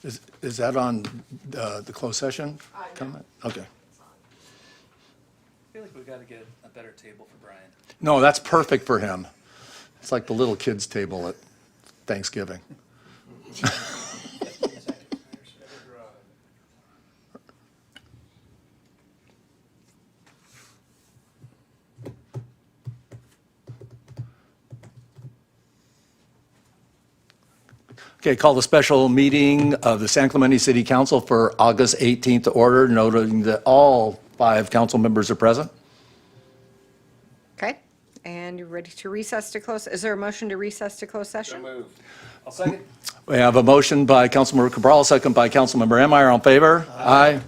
Is that on the closed session comment? Okay. I feel like we've got to get a better table for Brian. No, that's perfect for him. It's like the little kids' table at Thanksgiving. Okay, call the special meeting of the San Clemente City Council for August 18th to order, noting that all 5 council members are present. Okay, and you're ready to recess to close. Is there a motion to recess to close session? Moved. I'll second. We have a motion by Councilmember Cabral, second by Councilmember Meyer. On favor? Aye.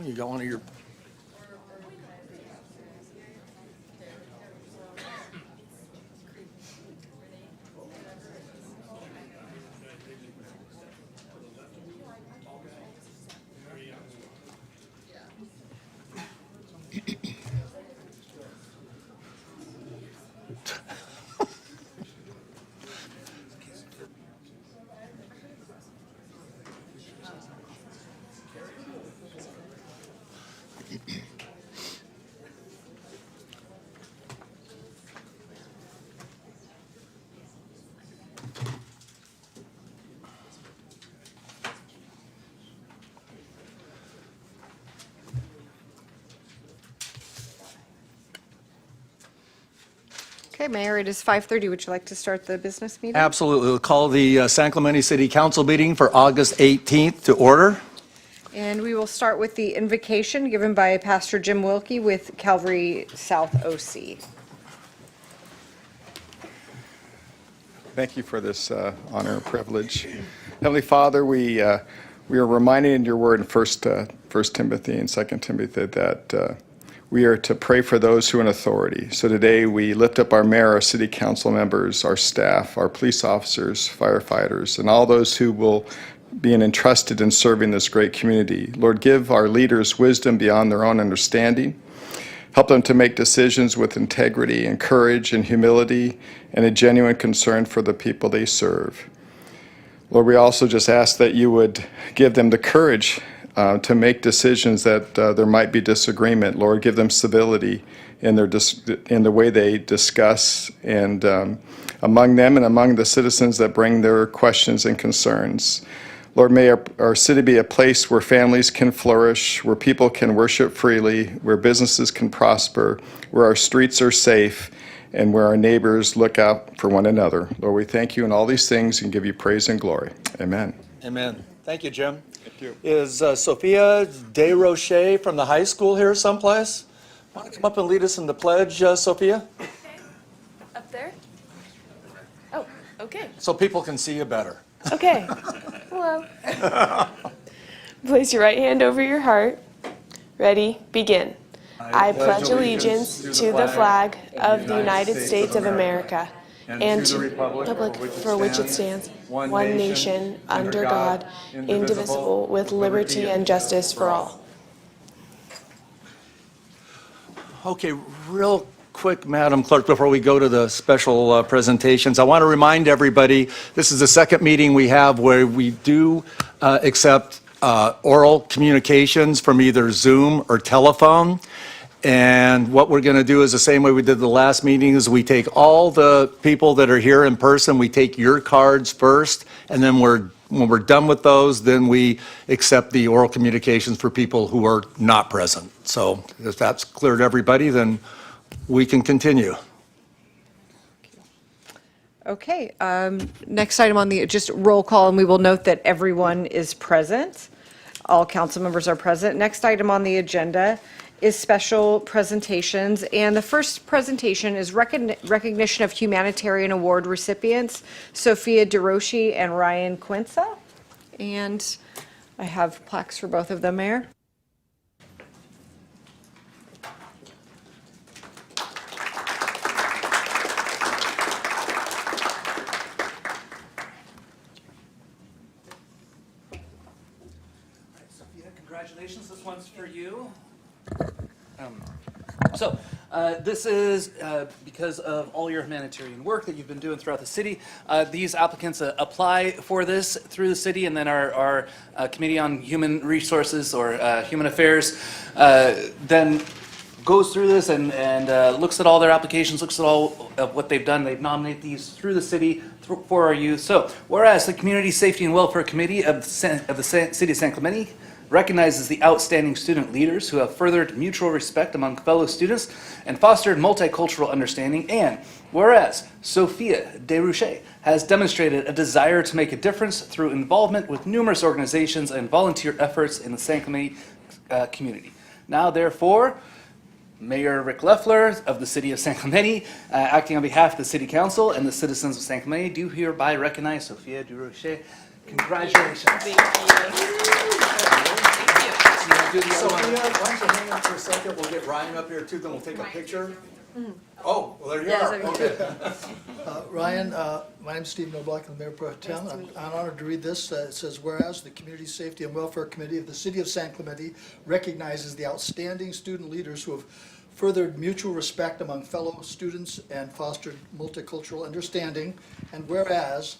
You got one of your. Okay, Mayor, it is 5:30. Would you like to start the business meeting? Absolutely. We'll call the San Clemente City Council meeting for August 18th to order. And we will start with the invocation given by Pastor Jim Wilkie with Calvary South OC. Thank you for this honor and privilege. Heavenly Father, we are reminded in your word in 1 Timothy and 2 Timothy that we are to pray for those who are in authority. So today we lift up our mayor, our city council members, our staff, our police officers, firefighters, and all those who will be entrusted in serving this great community. Lord, give our leaders wisdom beyond their own understanding. Help them to make decisions with integrity and courage and humility and a genuine concern for the people they serve. Lord, we also just ask that you would give them the courage to make decisions that there might be disagreement. Lord, give them civility in the way they discuss and among them and among the citizens that bring their questions and concerns. Lord, may our city be a place where families can flourish, where people can worship freely, where businesses can prosper, where our streets are safe, and where our neighbors look out for one another. Lord, we thank you in all these things and give you praise and glory. Amen. Amen. Thank you, Jim. Thank you. Is Sophia DeRouchey from the high school here someplace? Want to come up and lead us in the pledge, Sophia? Okay. Up there? Oh, okay. So people can see you better. Okay. Hello. Place your right hand over your heart. Ready? Begin. I pledge allegiance to the flag of the United States of America and to the republic for which it stands, one nation, under God, indivisible, with liberty and justice for all. Okay, real quick, Madam Clerk, before we go to the special presentations, I want to remind everybody, this is the second meeting we have where we do accept oral communications from either Zoom or telephone. And what we're going to do is the same way we did the last meeting, is we take all the people that are here in person, we take your cards first, and then when we're done with those, then we accept the oral communications for people who are not present. So if that's clear to everybody, then we can continue. Okay, next item on the, just roll call, and we will note that everyone is present. All council members are present. Next item on the agenda is special presentations, and the first presentation is recognition of Humanitarian Award recipients, Sophia DeRouchey and Ryan Cuenca. And I have plaques for both of them, Mayor. Sophia, congratulations. This one's for you. This is because of all your humanitarian work that you've been doing throughout the city. These applicants apply for this through the city, and then our Committee on Human Resources or Human Affairs then goes through this and looks at all their applications, looks at all of what they've done. They nominate these through the city for our youth. So, whereas the Community Safety and Welfare Committee of the City of San Clemente recognizes the outstanding student leaders who have furthered mutual respect among fellow students and fostered multicultural understanding, and whereas Sophia DeRouchey has demonstrated a desire to make a difference through involvement with numerous organizations and volunteer efforts in the San Clemente community. Now, therefore, Mayor Rick Loeffler of the City of San Clemente, acting on behalf of the City Council and the citizens of San Clemente, do hereby recognize Sophia DeRouchey. Congratulations. Thank you. Sophia, why don't you hang up for a second? We'll get Ryan up here too, then we'll take a picture. Oh, well, there you are. Okay. Ryan, my name's Steve Noblock, I'm the Mayor Pro Tem. I'm honored to read this. It says, whereas the Community Safety and Welfare Committee of the City of San Clemente recognizes the outstanding student leaders who have furthered mutual respect among fellow students and fostered multicultural understanding, and whereas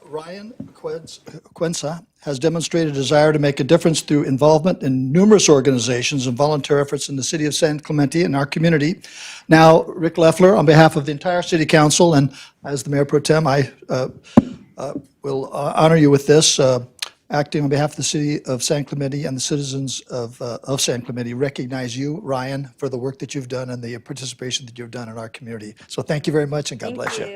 Ryan Cuenca has demonstrated a desire to make a difference through involvement in numerous organizations and volunteer efforts in the city of San Clemente and our community. Now, Rick Leffler, on behalf of the entire city council and as the mayor pro tem, I will honor you with this, acting on behalf of the city of San Clemente and the citizens of San Clemente, recognize you, Ryan, for the work that you've done and the participation that you've done in our community. So thank you very much and God bless you.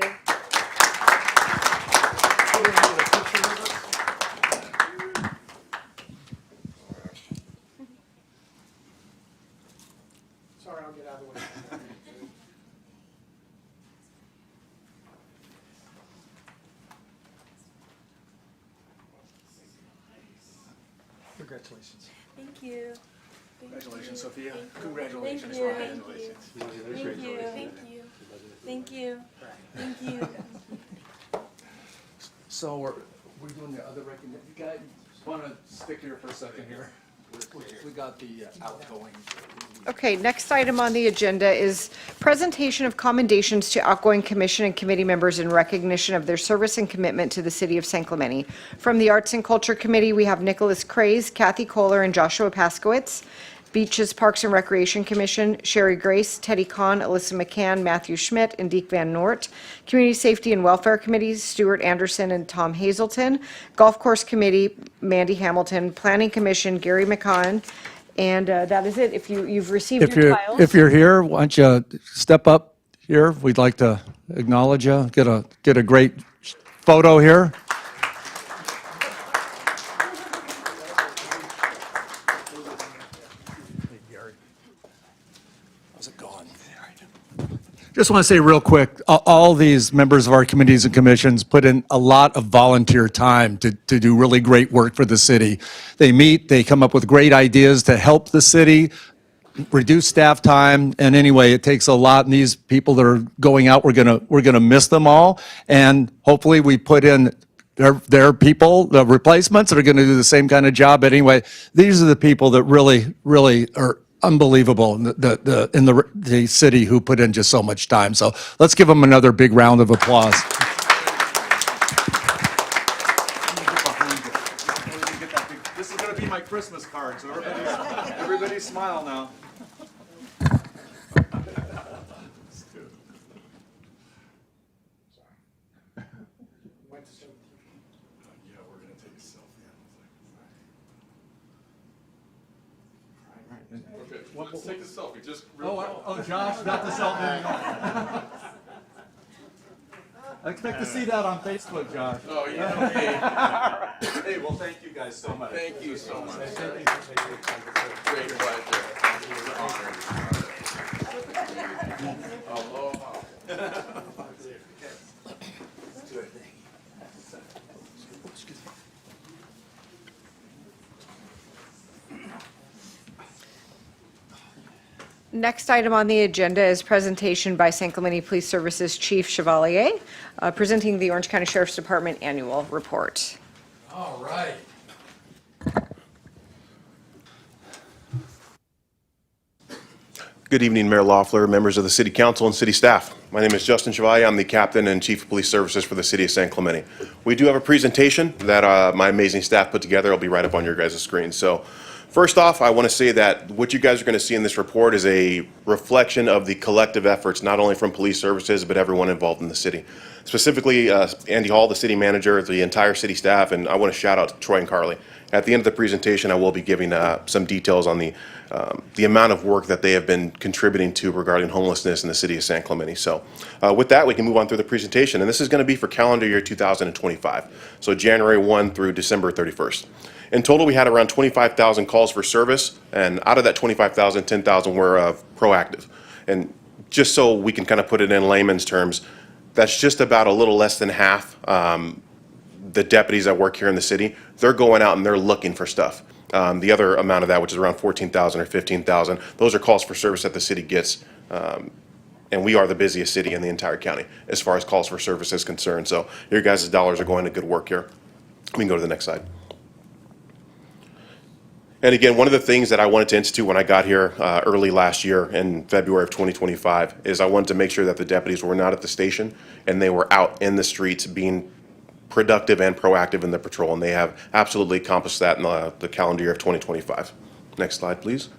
Sorry, I'll get out of the way. Congratulations. Thank you. Congratulations, Sophia. Thank Congratulations, you. Ryan. Thank you. Thank you. Thank you. Thank you. So we're doing the other recognition. You guys want to stick here for a second here? We got the outgoing. Okay, next item on the agenda is presentation of commendations to outgoing commission and committee members in recognition of their service and commitment to the city of San Clemente. From the Arts and Culture Committee, we have Nicholas Craze, Kathy Kohler, and Joshua Paskowitz. Beaches, Parks and Recreation Commission, Sherry Grace, Teddy Kahn, Alyssa McCann, Matthew Schmidt, and Deke Van Noort. Community Safety and Welfare Committees, Stuart Anderson and Tom Hazelton. Golf Course Committee, Mandy Hamilton. Planning Commission, Gary McCann. And that is it. If you've received your tiles. If you're here, why don't you step up here? We'd like to acknowledge you, get a great photo here. How's it going? Just want to say real quick, all these members of our committees and commissions put in a lot of volunteer time to do really great work for the city. They meet, they come up with great ideas to help the city, reduce staff time, and anyway, it takes a lot, and these people that are going out, we're gonna miss them all, and hopefully we put in their people, the replacements that are gonna do the same kind of job. But anyway, these are the people that really are unbelievable in the city who put in just so much time. So let's give them another big round of applause. This is going to be my Christmas card, so everybody smile now. Yeah, we're going to take a selfie. Okay, let's take a selfie, just Oh, Josh, not the selfie. I expect to see that on Facebook, Josh. Oh, yeah, okay. Hey, well, thank you guys so much. Thank you so much. Thank you. Great pleasure. Aloha. Next item on the agenda is presentation by San Clemente Police Services Chief Chevalier, presenting the Orange County Sheriff's Department Annual Report. All right. Good evening, Mayor Loeffler, members of the City Council, and City staff. My name is Justin Chevalier. I'm the Captain and Chief of Police Services for the City of San Clemente. We do have a presentation that my amazing staff put together. It'll be right up on your guys' screen. So first off, I want to say that what you guys are going to see in this report is a reflection of the collective efforts, not only from police services, but everyone involved in the city. Specifically, Andy Hall, the city manager, the entire city staff, and I want to shout out Troy and Carly. At the end of the presentation, I will be giving some details on the amount of work that they have been contributing to regarding homelessness in the city of San Clemente. So with that, we can move on through the presentation. And this is going to be for calendar year 2025, so January 1 through December 31st. In total, we had around 25,000 calls for service, and out of that 25,000, 10,000 were proactive. And just so we can kind of put it in layman's terms, that's just about a little less than half the deputies that work here in the city, they're going out and they're looking for stuff. The other amount of that, which is around 14,000 or 15,000, those are calls for service that the city gets. And we are the busiest city in the entire county as far as calls for service is concerned. So your guys' dollars are going to good work here. We can go to the next slide. And again, one of the things that I wanted to institute when I got here early last year in February of 2025 is I wanted to make sure that the deputies were not at the station and they were out in the streets being productive and proactive in the patrol. And they have absolutely accomplished that in the calendar year of 2025. Next slide, please.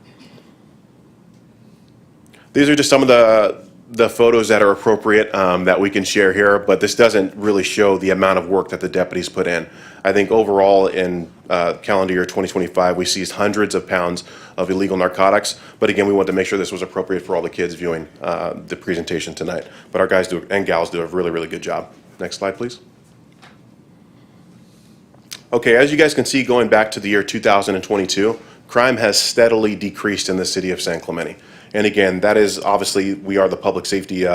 These are just some of the photos that are appropriate that we can share here, but this doesn't really show the amount of work that the deputies put in. I think overall in calendar year 2025, we seized hundreds of pounds of illegal narcotics. But again, we wanted to make sure this was appropriate for all the kids viewing the presentation tonight. But our guys and gals do a really, really good job. Next slide, please. Okay, as you guys can see, going back to the year 2022, crime has steadily decreased in the city of San Clemente. And again, that is obviously, we are the public safety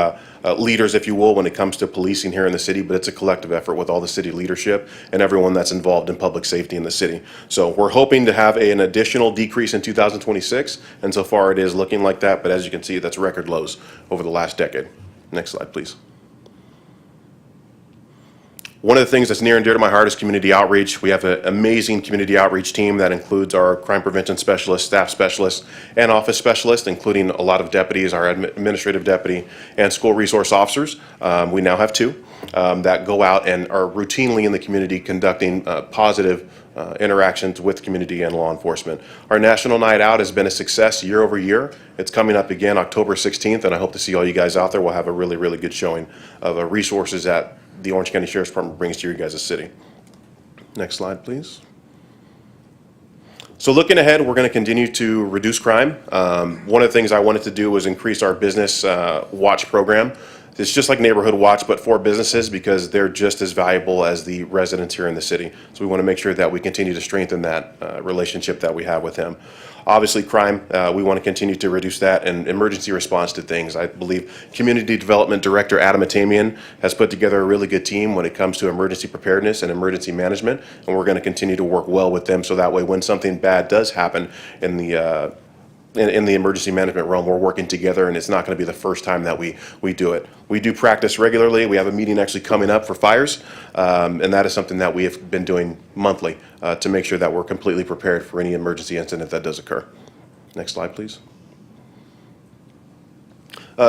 leaders, if you will, when it comes to policing here in the city, but it's a collective effort with all the city leadership and everyone that's involved in public safety in the city. So we're hoping to have an additional decrease in 2026, and so far it is looking like that, but as you can see, that's record lows over the last decade. Next slide, please. One of the things that's near and dear to my heart is community outreach. We have an amazing community outreach team that includes our crime prevention specialists, staff specialists, and office specialists, including a lot of deputies, our administrative deputy, and school resource officers. We now have two that go out and are routinely in the community conducting positive interactions with community and law enforcement. Our National Night Out has been a success year over year. It's coming up again October 16th, and I hope to see all you guys out there. We'll have a really, really good showing of resources that the Orange County Sheriff's Department brings to your guys' city. Next slide, please. So looking ahead, we're going to continue to reduce crime. One of the things I wanted to do was increase our business watch program. It's just like Neighborhood Watch, but for businesses, because they're just as valuable as the residents here in the city. So we want to make sure that we continue to strengthen that relationship that we have with them. Obviously, crime, we want to continue to reduce that, and emergency response to things. I believe Community Development Director Adam Atamian has put together a really good team when it comes to emergency preparedness and emergency management, and we're going to continue to work well with them so that way when something bad does happen in the emergency management realm, we're working together, and it's not going to be the first time that we do it. We do practice regularly. We have a meeting actually coming up for fires, and that is something that we have been doing monthly to make sure that we're completely prepared for any emergency incident that does occur. Next slide, please.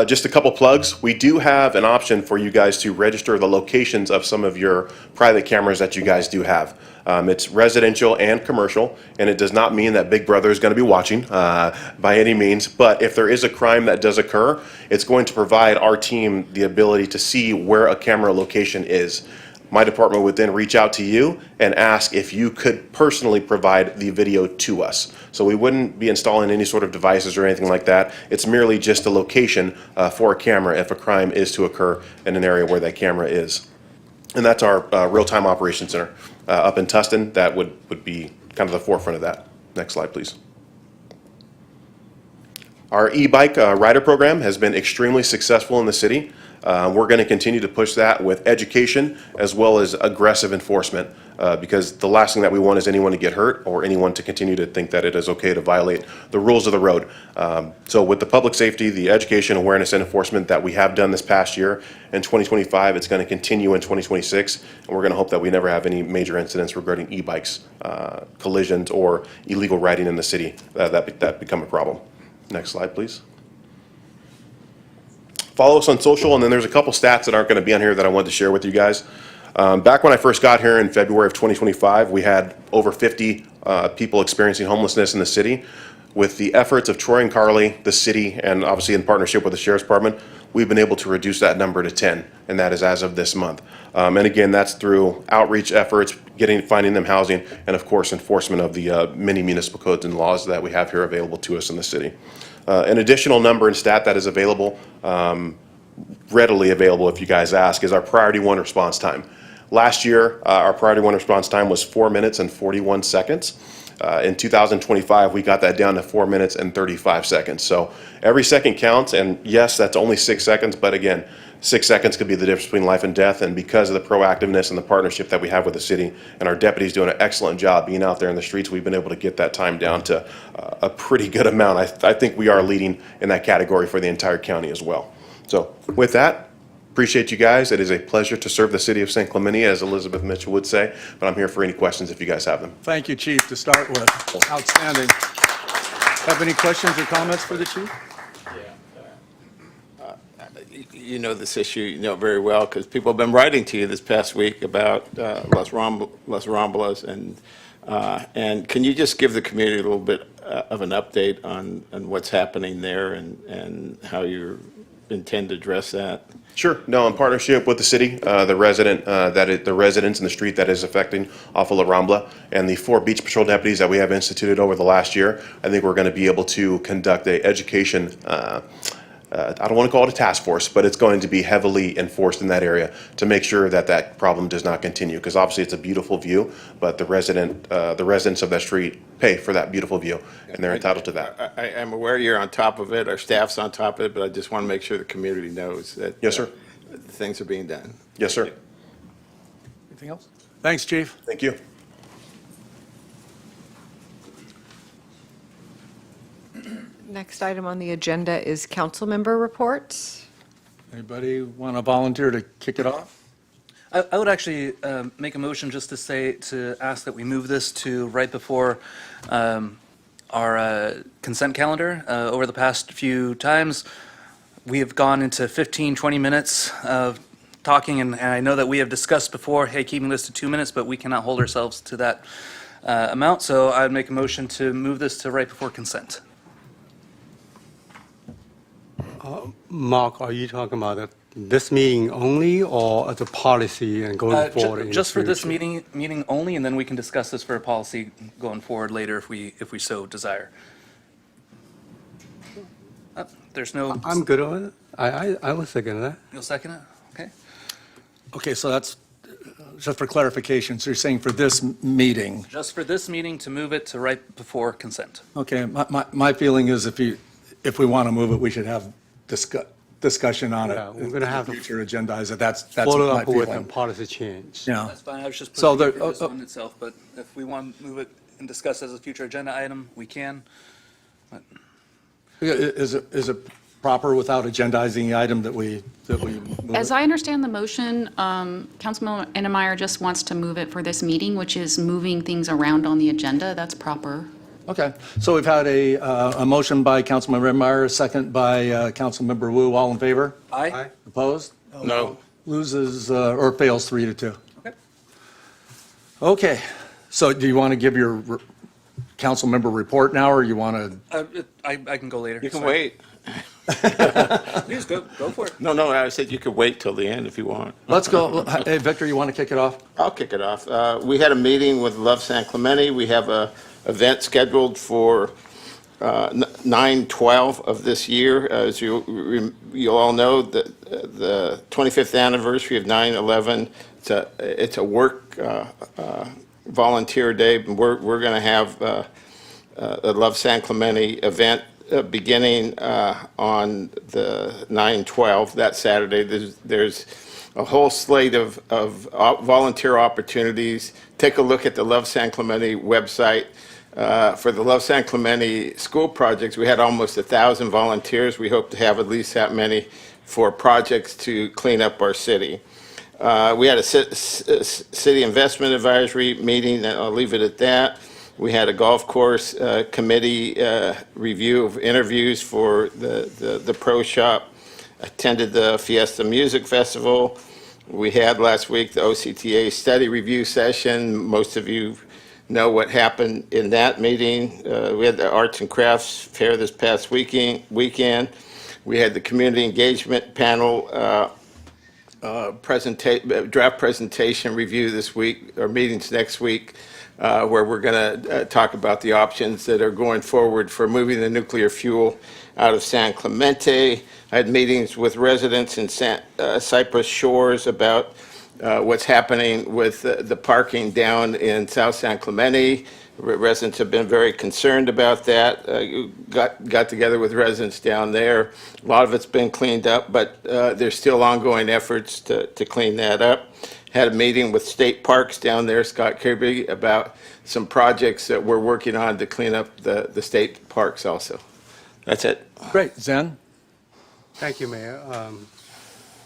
Just a couple plugs. We do have an option for you guys to register the locations of some of your private cameras that you guys do have. It's residential and commercial, and it does not mean that Big Brother is going to be watching by any means, but if there is a crime that does occur, it's going to provide our team the ability to see where a camera location is. My department would then reach out to you and ask if you could personally provide the video to us. So we wouldn't be installing any sort of devices or anything like that. It's merely just a location for a camera if a crime is to occur in an area where that camera is. And that's our real-time operations center up in Tustin. That would be kind of the forefront of that. Next slide, please. Our e-bike rider program has been extremely successful in the city. We're going to continue to push that with education as well as aggressive enforcement because the last thing that we want is anyone to get hurt or anyone to continue to think that it is okay to violate the rules of the road. So with the public safety, the education, awareness, and enforcement that we have done this past year in 2025, it's going to continue in 2026, and we're going to hope that we never have any major incidents regarding e-bikes, collisions, or illegal riding in the city that become a problem. Next slide, please. Follow us on social, and then there's a couple stats that aren't going to be on here that I wanted to share with you guys. Back when I first got here in February of 2025, we had over 50 people experiencing homelessness in the city. With the efforts of Troy and Carly, the city, and obviously in partnership with the Sheriff's Department, we've been able to reduce that number to 10, and that is as of this month. And again, that's through outreach efforts, finding them housing, and of course enforcement of the many municipal codes and laws that we have here available to us in the city. An additional number and stat that is available, readily available if you guys ask, is our priority one response time. Last year, our priority one response time was 4 minutes and 41 seconds. In 2025, we got that down to 4 minutes and 35 seconds. So every second counts, and yes, that's only 6 seconds, but again, 6 seconds could be the difference between life and death, and because of the proactiveness and the partnership that we have with the city, and our deputies doing an excellent job being out there in the streets, we've been able to get that time down to a pretty good amount. I think we are leading in that category for the entire county as well. So with that, appreciate you guys. It is a pleasure to serve the city of San Clemente, as Elizabeth Mitchell would say, but I'm here for any questions if you guys have them. Thank you, Chief, to start with. Outstanding. Have any questions or comments for the chief? You know this issue, you know very well, because people have been writing to you this past week about Las Ramblas, and can you just give the community a little bit of an update on what's happening there and how you intend to address that? Sure. No, in partnership with the city, the residents in the street that is affecting off of La Rambla, and the 4 beach patrol deputies that we have instituted over the last year, I think we're going to be able to conduct a education. I don't want to call it a task force, but it's going to be heavily enforced in that area to make sure that that problem does not continue. Because obviously it's a beautiful view, but the residents of that street pay for that beautiful view, and they're entitled to that. I'm aware you're on top of it, our staff's on top of it, but I just want to make sure the community knows that. Yes, sir. Things are being done. Yes, sir. Anything else? Thanks, Chief. Thank you. Next item on the agenda is council member reports. Anybody want to volunteer to kick it off? I would actually make a motion just to ask that we move this to right before our consent calendar. Over the past few times, we have gone into 15, 20 minutes of talking, and I know that we have discussed before, hey, keeping this to 2 minutes, but we cannot hold ourselves to that amount. So I would make a motion to move this to right before consent. Mark, are you talking about this meeting only or as a policy and going forward? in the Just for this future? meeting only, and then we can discuss this for a policy going forward later if we so desire. There's no, I'm good on it. I was thinking that. you'll second it? Okay. Okay, so that's, just for clarification, so you're saying for this meeting? Just for this meeting to move it to right before consent. Okay, my feeling is if we want to move it, we should have discussion on it. Yeah, we're gonna have to Future agendize it, that's Follow my up with a feeling. policy change. Yeah. That's fine, I was just So putting it there- for this one itself, but if we want to move it and discuss as a future agenda item, we can. Is it proper without agendizing the item that we move As it? I understand the motion, Councilman Ennemeyer just wants to move it for this meeting, which is moving things around on the agenda. That's proper. Okay, so we've had a motion by Councilmember Redmeyer, a second by Councilmember Wu. All in favor? Aye? Opposed? No. Loses or fails 3-2. Okay. Okay, so do you want to give your council member report now, or you want to? I can go later. You can Sorry. wait. Please, go for it. No, I said you could wait till the end if you want. Let's go. Hey, Victor, you want to kick it off? I'll kick it off. We had a meeting with Love San Clemente. We have a event scheduled for 9/12 of this year. As you all know, the 25th anniversary of 9/11. It's a work volunteer day. We're going to have a Love San Clemente event beginning on the 9/12 that Saturday. There's a whole slate of volunteer opportunities. Take a look at the Love San Clemente website. For the Love San Clemente school projects, we had almost 1,000 volunteers. We hope to have at least that many for projects to clean up our city. We had a city investment advisory meeting, and I'll leave it at that. We had a golf course committee review of interviews for the pro shop. Attended the Fiesta Music Festival. We had last week the OCTA study review session. Most of you know what happened in that meeting. We had the Arts and Crafts Fair this past weekend. We had the Community Engagement Panel draft presentation review this week, or meetings next week, where we're going to talk about the options that are going forward for moving the nuclear fuel out of San Clemente. I had meetings with residents in Cypress Shores about what's happening with the parking down in South San Clemente. Residents have been very concerned about that. Got together with residents down there. A lot of it's been cleaned up, but there's still ongoing efforts to clean that up. Had a meeting with State Parks down there, Scott Kirby, about some projects that we're working on to clean up the state parks also. That's it. Great. Zen? Thank you, Mayor. On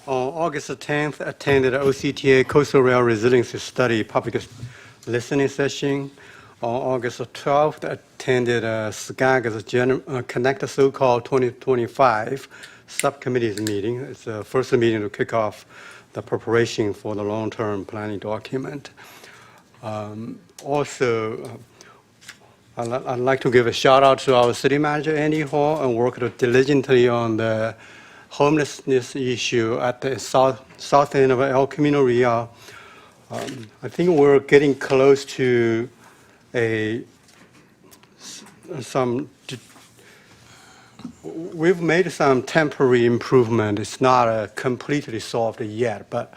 August the 10th, attended OCTA Coastal Rail Resiliency Study public listening session. On August the 12th, attended SCAG's Connect the So-Called 2025 subcommittees meeting. It's the first meeting to kick off the preparation for the long-term planning document. Also, I'd like to give a shout out to our city manager, Andy Hall, and worked diligently on the homelessness issue at the south end of El Camino Real. I think we're getting close to we've made some temporary improvement. It's not completely solved yet, but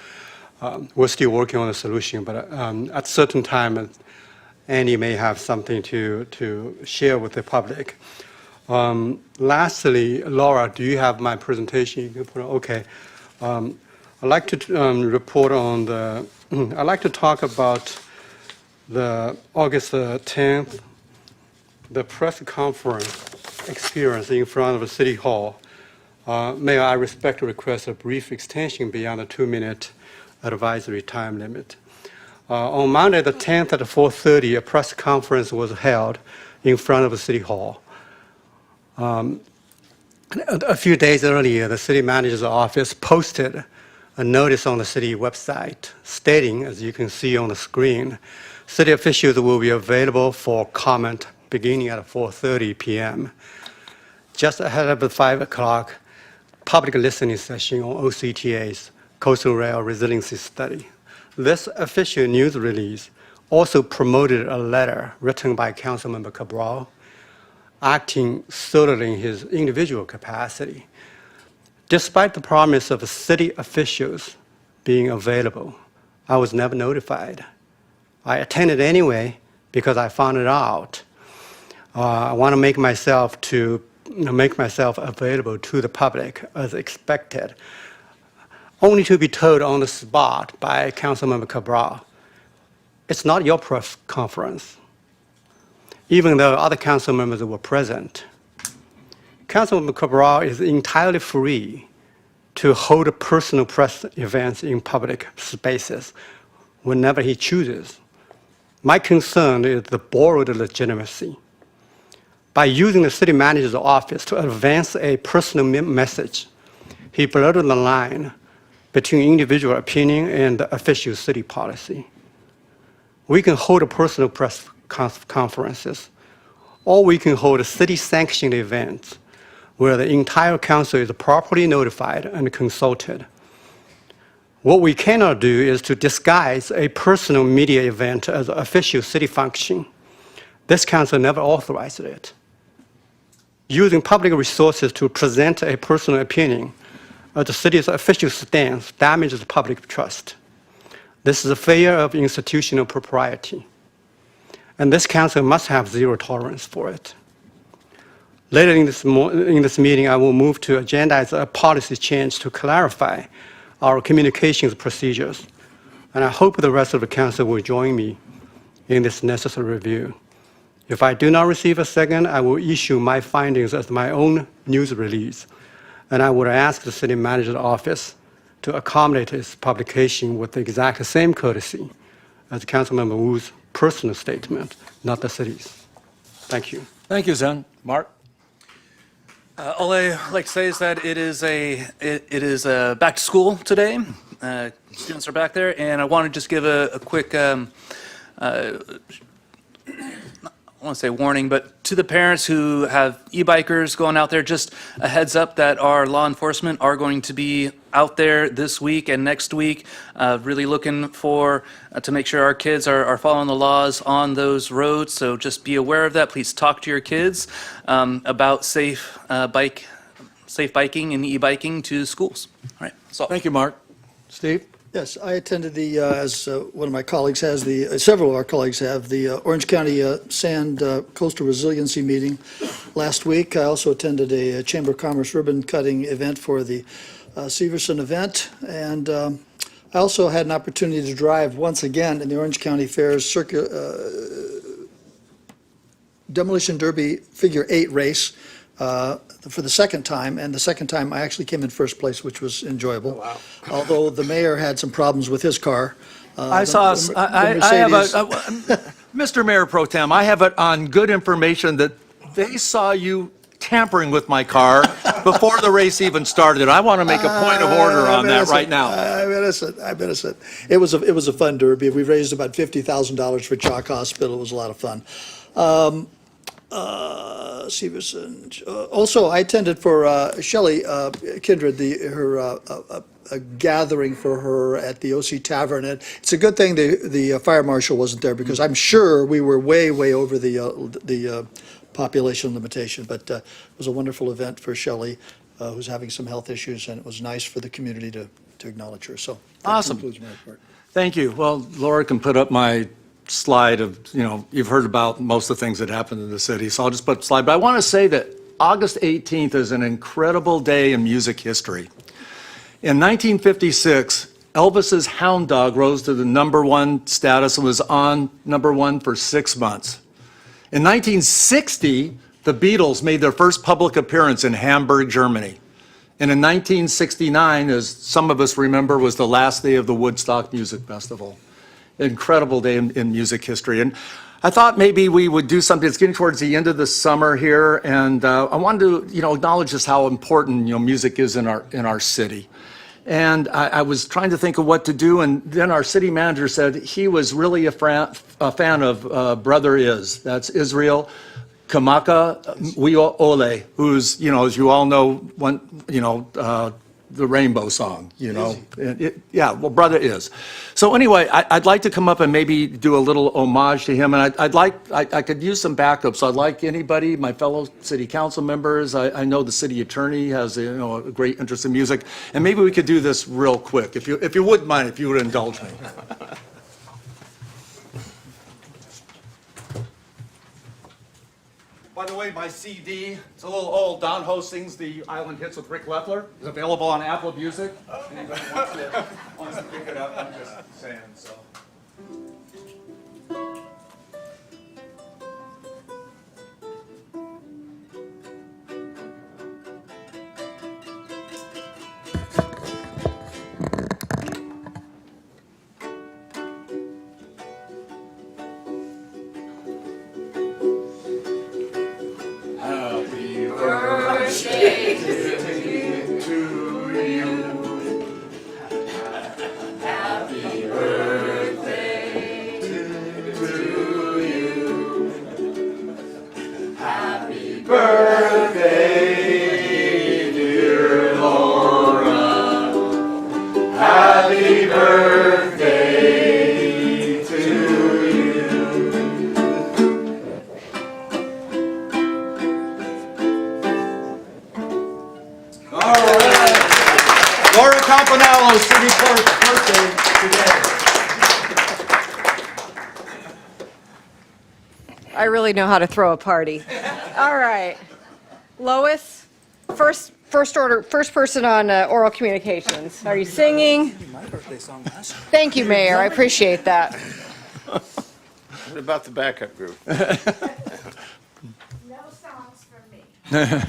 we're still working on a solution. But at certain time, Andy may have something to share with the public. Lastly, Laura, do you have my presentation? You can put it. Okay. I'd like to report on the. I'd like to talk about the August 10th, the press conference experience in front of the City Hall. Mayor, I respectfully request a brief extension beyond the 2-minute advisory time limit. On Monday the 10th at 4:30, a press conference was held in front of the City Hall. A few days earlier, the city manager's office posted a notice on the city website stating, as you can see on the screen, city officials will be available for comment beginning at 4:30 p.m. Just ahead of the 5 o'clock public listening session on OCTA's Coastal Rail Resiliency Study. This official news release also promoted a letter written by Councilmember Cabral, acting solely in his individual capacity. Despite the promise of city officials being available, I was never notified. I attended anyway because I found it out. I want to make myself available to the public as expected, only to be told on the spot by Councilmember Cabral, it's not your press conference, even though other council members were present. Councilmember Cabral is entirely free to hold personal press events in public spaces whenever he chooses. My concern is the borrowed legitimacy. By using the city manager's office to advance a personal message, he blurred the line between individual opinion and the official city policy. We can hold personal press conferences, or we can hold city-sanctioned events where the entire council is properly notified and consulted. What we cannot do is to disguise a personal media event as an official city function. This council never authorized it. Using public resources to present a personal opinion as the city's official stance damages public trust. This is a failure of institutional propriety, and this council must have zero tolerance for it. Later in this meeting, I will move to agendize a policy change to clarify our communications procedures, and I hope the rest of the council will join me in this necessary review. If I do not receive a second, I will issue my findings as my own news release, and I would ask the city manager's office to accommodate its publication with the exact same courtesy as Councilmember Wu's personal statement, not the city's. Thank you. Thank you, Zen. Mark? All I like to say is that it is back to school today. Students are back there, and I want to just give a quick, I want to say warning, but to the parents who have e-bikers going out there, just a heads up that our law enforcement are going to be out there this week and next week, really looking for, to make sure our kids are following the laws on those roads. So just be aware of that. Please talk to your kids about safe biking and e-biking to schools. All right, so. Thank you, Mark. Steve? Yes, I attended as one of my colleagues has, several of our colleagues have, the Orange County Sand Coastal Resiliency Meeting last week. I also attended a Chamber of Commerce ribbon cutting event for the Severson event. And I also had an opportunity to drive once again in the Orange County Fair's Demolition Derby Figure 8 race for the second time, and the second time I actually came in first place, which was enjoyable. Although the mayor had some problems with his car. I saw, I have Mercedes- Mr. Mayor Pro Tem, I have it on good information that they saw you tampering with my car before the race even started. I want to make a point of order on that right now. I'm innocent. It was a fun derby. We raised about $50,000 for Chalk Hospital. It was a lot of fun. Severson. Also, I attended for Shelley Kindred, a gathering for her at the OC Tavern. And it's a good thing the fire marshal wasn't there, because I'm sure we were way over the population limitation. But it was a wonderful event for Shelley, who's having some health issues, and it was nice for the community to acknowledge her. So that Awesome. concludes my report. Thank you. Well, Laura can put up my slide of, you've heard about most of the things that happened in the city, so I'll just put a slide. But I want to say that August 18th is an incredible day in music history. In 1956, Elvis's Hound Dog rose to the #1 status and was on #1 for 6 months. In 1960, the Beatles made their first public appearance in Hamburg, Germany. And in 1969, as some of us remember, was the last day of the Woodstock Music Festival. Incredible day in music history. And I thought maybe we would do something. It's getting towards the end of the summer here, and I wanted to, acknowledge just how important, music is in our city. And I was trying to think of what to do, and then our city manager said he was really a fan of Brother Is. That's Israel Kamaka Wiole, who's, as you all know, the Rainbow Song, Brother Is. So anyway, I'd like to come up and maybe do a little homage to him, and I could use some backup, so I'd like anybody, my fellow city council members, I know the city attorney has a great interest in music, and maybe we could do this real quick, if you wouldn't mind, if you would indulge me. By the way, my CD, it's a little old. Don Ho sings the Island Hits with Rick Leffler. It's available on Apple Music. Anybody wants to pick it up, I'm just saying, so. City Clerk's birthday today. I really know how to throw a party. All right. Lois, first person on oral communications. Are you singing? My birthday song last year. Thank you, Mayor. I appreciate that. What about the backup group? No songs from me.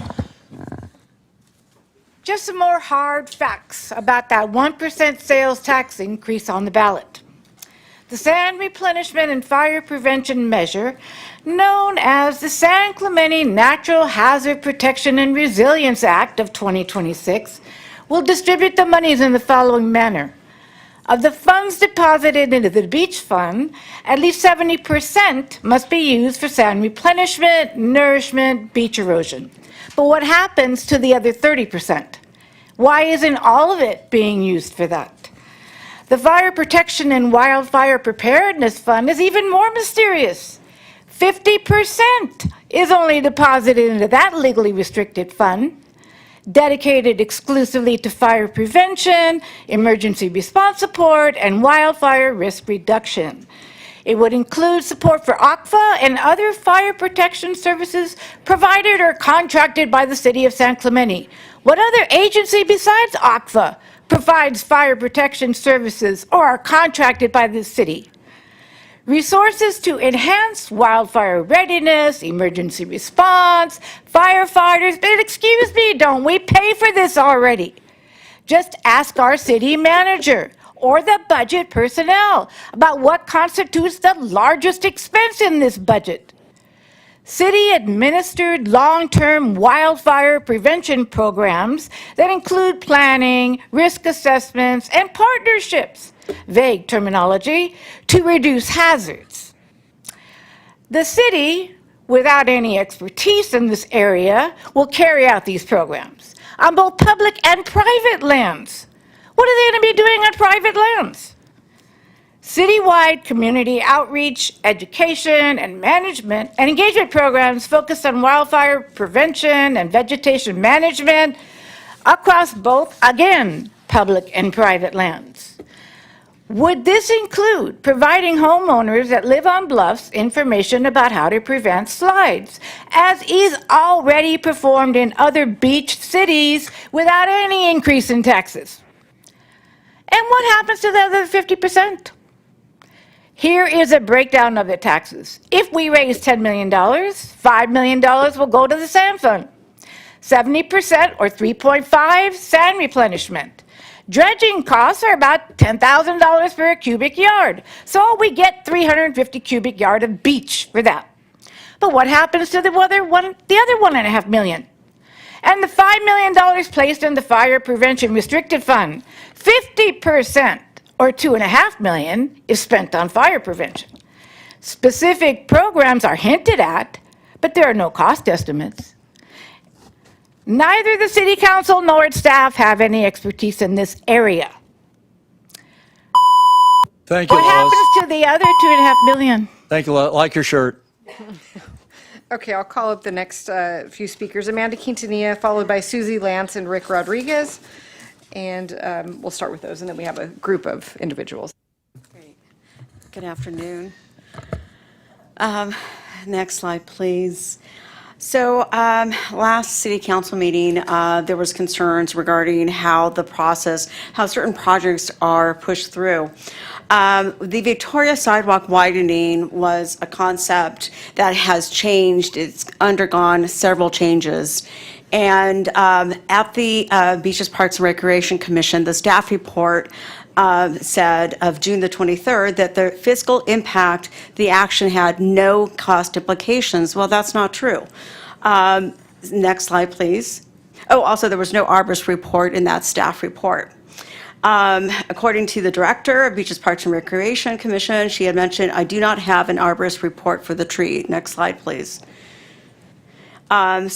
Just some more hard facts about that 1% sales tax increase on the ballot. The sand replenishment and fire prevention measure, known as the San Clemente Natural Hazard Protection and Resilience Act of 2026, will distribute the monies in the following manner. Of the funds deposited into the beach fund, at least 70% must be used for sand replenishment, nourishment, beach erosion. But what happens to the other 30%? Why isn't all of it being used for that? The Fire Protection and Wildfire Preparedness Fund is even more mysterious. 50% is only deposited into that legally restricted fund. dedicated exclusively to fire prevention, emergency response support, and wildfire risk reduction. It would include support for ACFA and other fire protection services provided or contracted by the City of San Clemente. What other agency besides ACFA provides fire protection services or are contracted by the city? Resources to enhance wildfire readiness, emergency response, firefighters, but excuse me, don't we pay for this already? Just ask our city manager or the budget personnel about what constitutes the largest expense in this budget. City-administered long-term wildfire prevention programs that include planning, risk assessments, and partnerships, vague terminology, to reduce hazards. The city, without any expertise in this area, will carry out these programs on both public and private lands. What are they going to be doing on private lands? Citywide community outreach, education, and management and engagement programs focused on wildfire prevention and vegetation management across both, again, public and private lands. Would this include providing homeowners that live on bluffs information about how to prevent slides, as is already performed in other beach cities without any increase in taxes? And what happens to the other 50%? Here is a breakdown of the taxes. If we raise $10 million, $5 million will go to the sand fund. 70% or 3.5 sand replenishment. Dredging costs are about $10,000 per cubic yard. So we get 350 cubic yard of beach for that. But what happens to the other $1.5 million? And the $5 million placed in the Fire Prevention Restricted Fund, 50% or $2.5 million is spent on fire prevention. Specific programs are hinted at, but there are no cost estimates. Neither the City Council nor its staff have any expertise in this area. Thank you, What Lois. happens to the other $2.5 million? Thank you, Lois. Like your shirt. Okay, I'll call up the next few speakers. Amanda Quintanilla, followed by Susie Lance and Rick Rodriguez. And we'll start with those, and then we have a group of individuals. Great. Good afternoon. Next slide, please. So last city council meeting, there was concerns regarding how certain projects are pushed through. The Victoria sidewalk widening was a concept that has changed. It's undergone several changes. And at the Beaches, Parks and Recreation Commission, the staff report said of June the 23rd that the fiscal impact, the action had no cost implications. Well, that's not true. Next slide, please. Oh, also, there was no arborist report in that staff report. According to the director of Beaches, Parks and Recreation Commission, she had mentioned, I do not have an arborist report for the tree. Next slide, please. One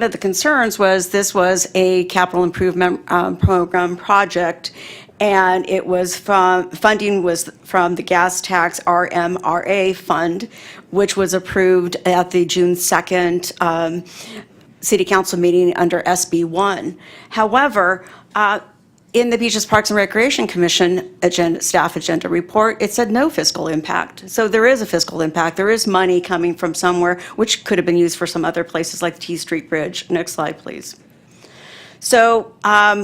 of the concerns was this was a capital improvement program project, and it was funding was from the gas tax RMRA fund, which was approved at the June 2nd City Council meeting under SB 1. However, in the Beaches, Parks and Recreation Commission staff agenda report, it said no fiscal impact. So there is a fiscal impact. There is money coming from somewhere, which could have been used for some other places like the T Street Bridge. Next slide, please. So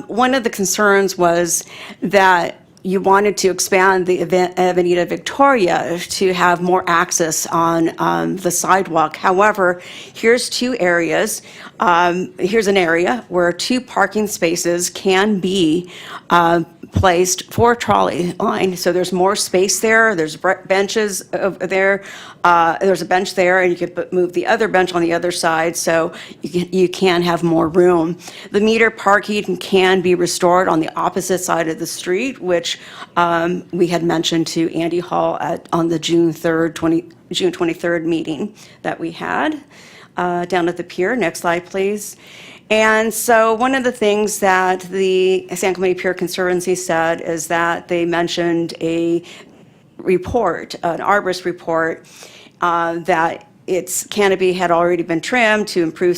one of the concerns was that you wanted to expand the Avenida Victoria to have more access on the sidewalk. However, here's two areas. Here's an area where 2 parking spaces can be placed for a trolley line. So there's more space there. There's benches over there. There's a bench there, and you could move the other bench on the other side, so you can have more room. The meter parking can be restored on the opposite side of the street, which we had mentioned to Andy Hall on the June 23rd meeting that we had down at the pier. Next slide, please. And so one of the things that the San Clemente Pier Conservancy said is that they mentioned a report, an arborist report, that its canopy had already been trimmed to improve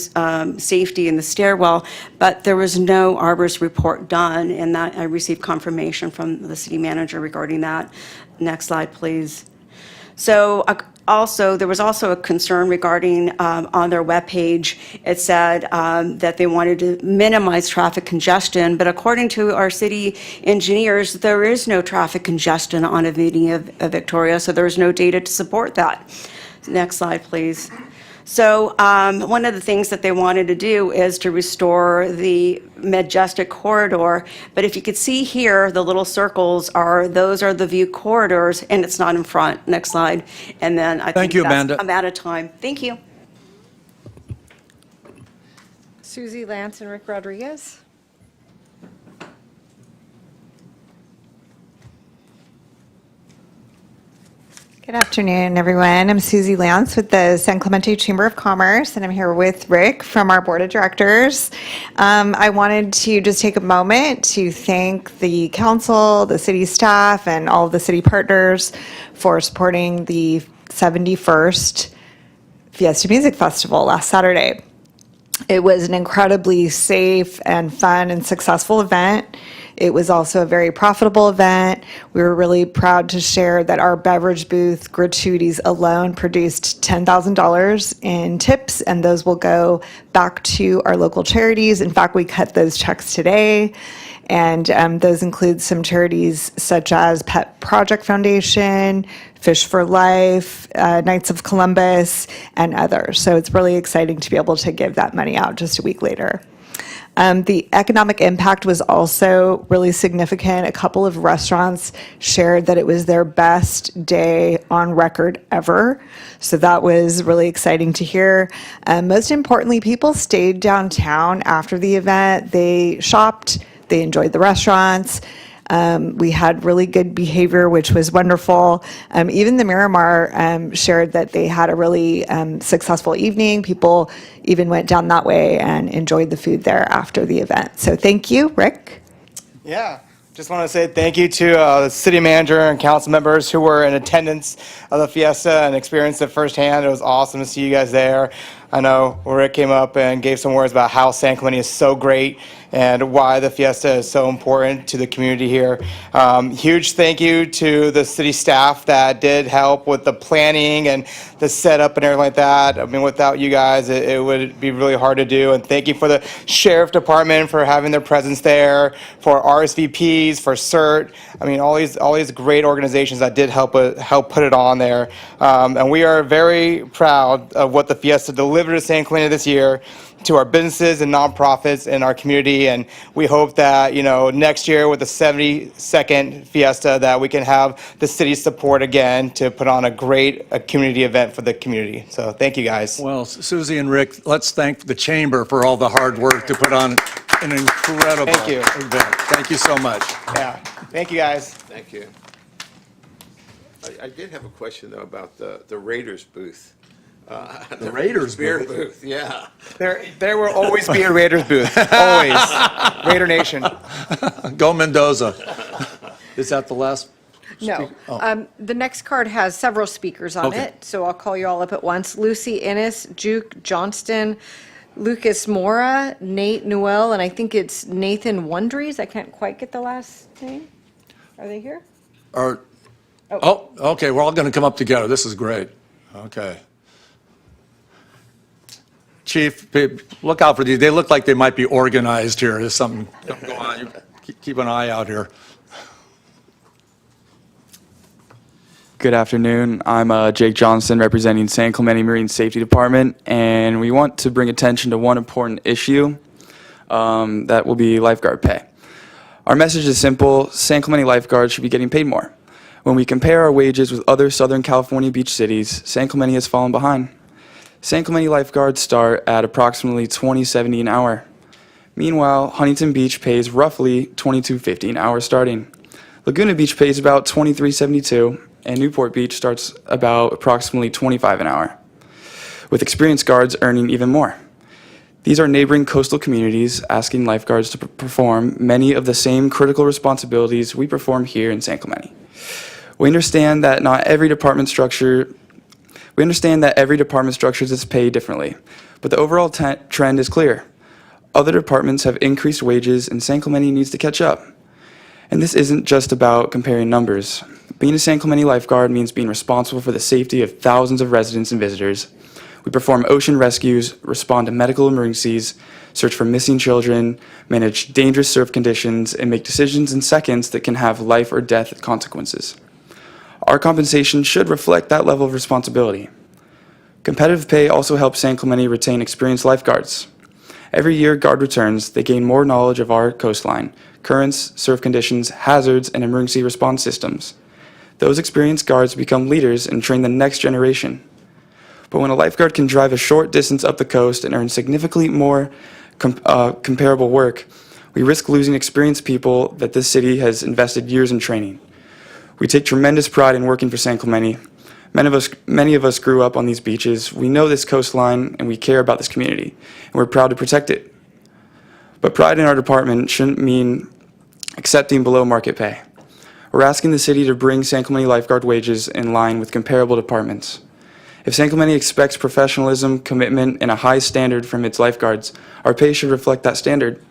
safety in the stairwell, but there was no arborist report done, and that I received confirmation from the city manager regarding that. Next slide, please. So there was also a concern regarding, on their webpage, it said that they wanted to minimize traffic congestion, but according to our city engineers, there is no traffic congestion on Avenida Victoria, so there is no data to support that. Next slide, please. So one of the things that they wanted to do is to restore the majestic corridor. But if you could see here, the little circles those are the view corridors, and it's not in front. Next slide. And then I think Amanda. I'm out of time. Thank you. Susie Lance and Rick Rodriguez. Good afternoon, everyone. I'm Susie Lance with the San Clemente Chamber of Commerce, and I'm here with Rick from our Board of Directors. I wanted to just take a moment to thank the council, the city staff, and all of the city partners for supporting the 71st Fiesta Music Festival last Saturday. It was an incredibly safe and fun and successful event. It was also a very profitable event. We were really proud to share that our beverage booth gratuities alone produced $10,000 in tips, and those will go back to our local charities. In fact, we cut those checks today, and those include some charities such as Pet Project Foundation, Fish for Life, Knights of Columbus, and others. So it's really exciting to be able to give that money out just a week later. The economic impact was also really significant. A couple of restaurants shared that it was their best day on record ever. So that was really exciting to hear. Most importantly, people stayed downtown after the event. They shopped, they enjoyed the restaurants. We had really good behavior, which was wonderful. Even the Miramar shared that they had a really successful evening. People even went down that way and enjoyed the food there after the event. So thank you, Rick. Yeah, just want to say thank you to the city manager and council members who were in attendance of the fiesta and experienced it firsthand. It was awesome to see you guys there. I know Rick came up and gave some words about how San Clemente is so great and why the fiesta is so important to the community here. Huge thank you to the city staff that did help with the planning and the setup and everything like that. I mean, without you guys, it would be really hard to do. And thank you for the sheriff department for having their presence there, for RSVPs, for CERT. I mean, all these great organizations that did help put it on there. And we are very proud of what the fiesta delivered to San Clemente this year, to our businesses and nonprofits in our community, and we hope that next year with the 72nd Fiesta that we can have the city's support again to put on a great community event for the community. So thank you guys. Well, Susie and Rick, let's thank the chamber for all the hard work to put on an incredible event. Thank you so much. Yeah, thank you guys. Thank you. I did have a question though about the Raiders booth. The Raiders beer booth. yeah. There will always be a Raiders booth, always. Raider Nation. Go Mendoza. Is that the last? No. Oh. The next card has several speakers on Okay. it, so I'll call you all up at once. Lucy Innes, Juke Johnston, Lucas Mora, Nate Newell, and I think it's Nathan Wondries. I can't quite get the last name. Are they here? Oh, okay, we're all going to come up together. This is great. Okay. Chief, look out for these. They look like they might be organized here. There's something going on. You keep an eye out here. Good afternoon. I'm Jake Johnson, representing San Clemente Marine Safety Department, and we want to bring attention to one important issue that will be lifeguard pay. Our message is simple: San Clemente lifeguards should be getting paid more. When we compare our wages with other Southern California beach cities, San Clemente has fallen behind. San Clemente lifeguards start at approximately $20.70 an hour. Meanwhile, Huntington Beach pays roughly $22.50 an hour starting. Laguna Beach pays about $23.72, and Newport Beach starts about approximately $25 an hour, with experienced guards earning even more. These are neighboring coastal communities asking lifeguards to perform many of the same critical responsibilities we perform here in San Clemente. We understand that not every department structure We understand that every department structures its pay differently, but the overall trend is clear. Other departments have increased wages, and San Clemente needs to catch up. And this isn't just about comparing numbers. Being a San Clemente lifeguard means being responsible for the safety of thousands of residents and visitors. We perform ocean rescues, respond to medical emergencies, search for missing children, manage dangerous surf conditions, and make decisions in seconds that can have life or death consequences. Our compensation should reflect that level of responsibility. Competitive pay also helps San Clemente retain experienced lifeguards. Every year guard returns, they gain more knowledge of our coastline, currents, surf conditions, hazards, and emergency response systems. Those experienced guards become leaders and train the next generation. But when a lifeguard can drive a short distance up the coast and earn significantly more comparable work, we risk losing experienced people that this city has invested years in training. We take tremendous pride in working for San Clemente. Many of us grew up on these beaches. We know this coastline and we care about this community, and we're proud to protect it. But pride in our department shouldn't mean accepting below market pay. We're asking the city to bring San Clemente lifeguard wages in line with comparable departments. If San Clemente expects professionalism, commitment, and a high standard from its lifeguards, our pay should reflect that standard.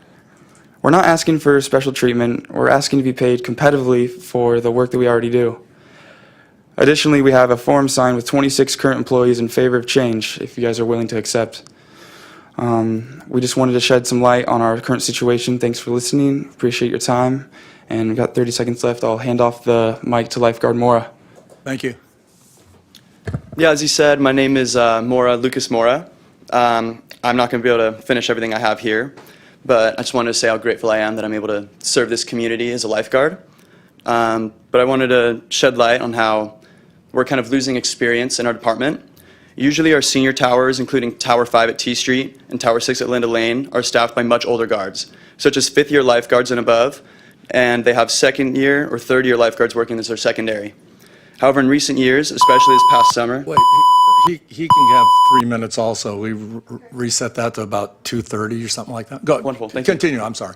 We're not asking for special treatment. We're asking to be paid competitively for the work that we already do. Additionally, we have a form signed with 26 current employees in favor of change, if you guys are willing to accept. We just wanted to shed some light on our current situation. Thanks for listening. Appreciate your time. And we've got 30 seconds left. I'll hand off the mic to Lifeguard Mora. Thank you. Yeah, as you said, my name is Lucas Mora. I'm not going to be able to finish everything I have here, but I just wanted to say how grateful I am that I'm able to serve this community as a lifeguard. But I wanted to shed light on how we're kind of losing experience in our department. Usually our senior towers, including Tower 5 at T Street and Tower 6 at Linda Lane, are staffed by much older guards, such as fifth-year lifeguards and above, and they have second-year or third-year lifeguards working as their secondary. However, in recent years, especially this past summer... Wait, he can have 3 minutes also. We reset that to about 2:30 or something like that. Go ahead. Wonderful, thank you. Continue, I'm sorry.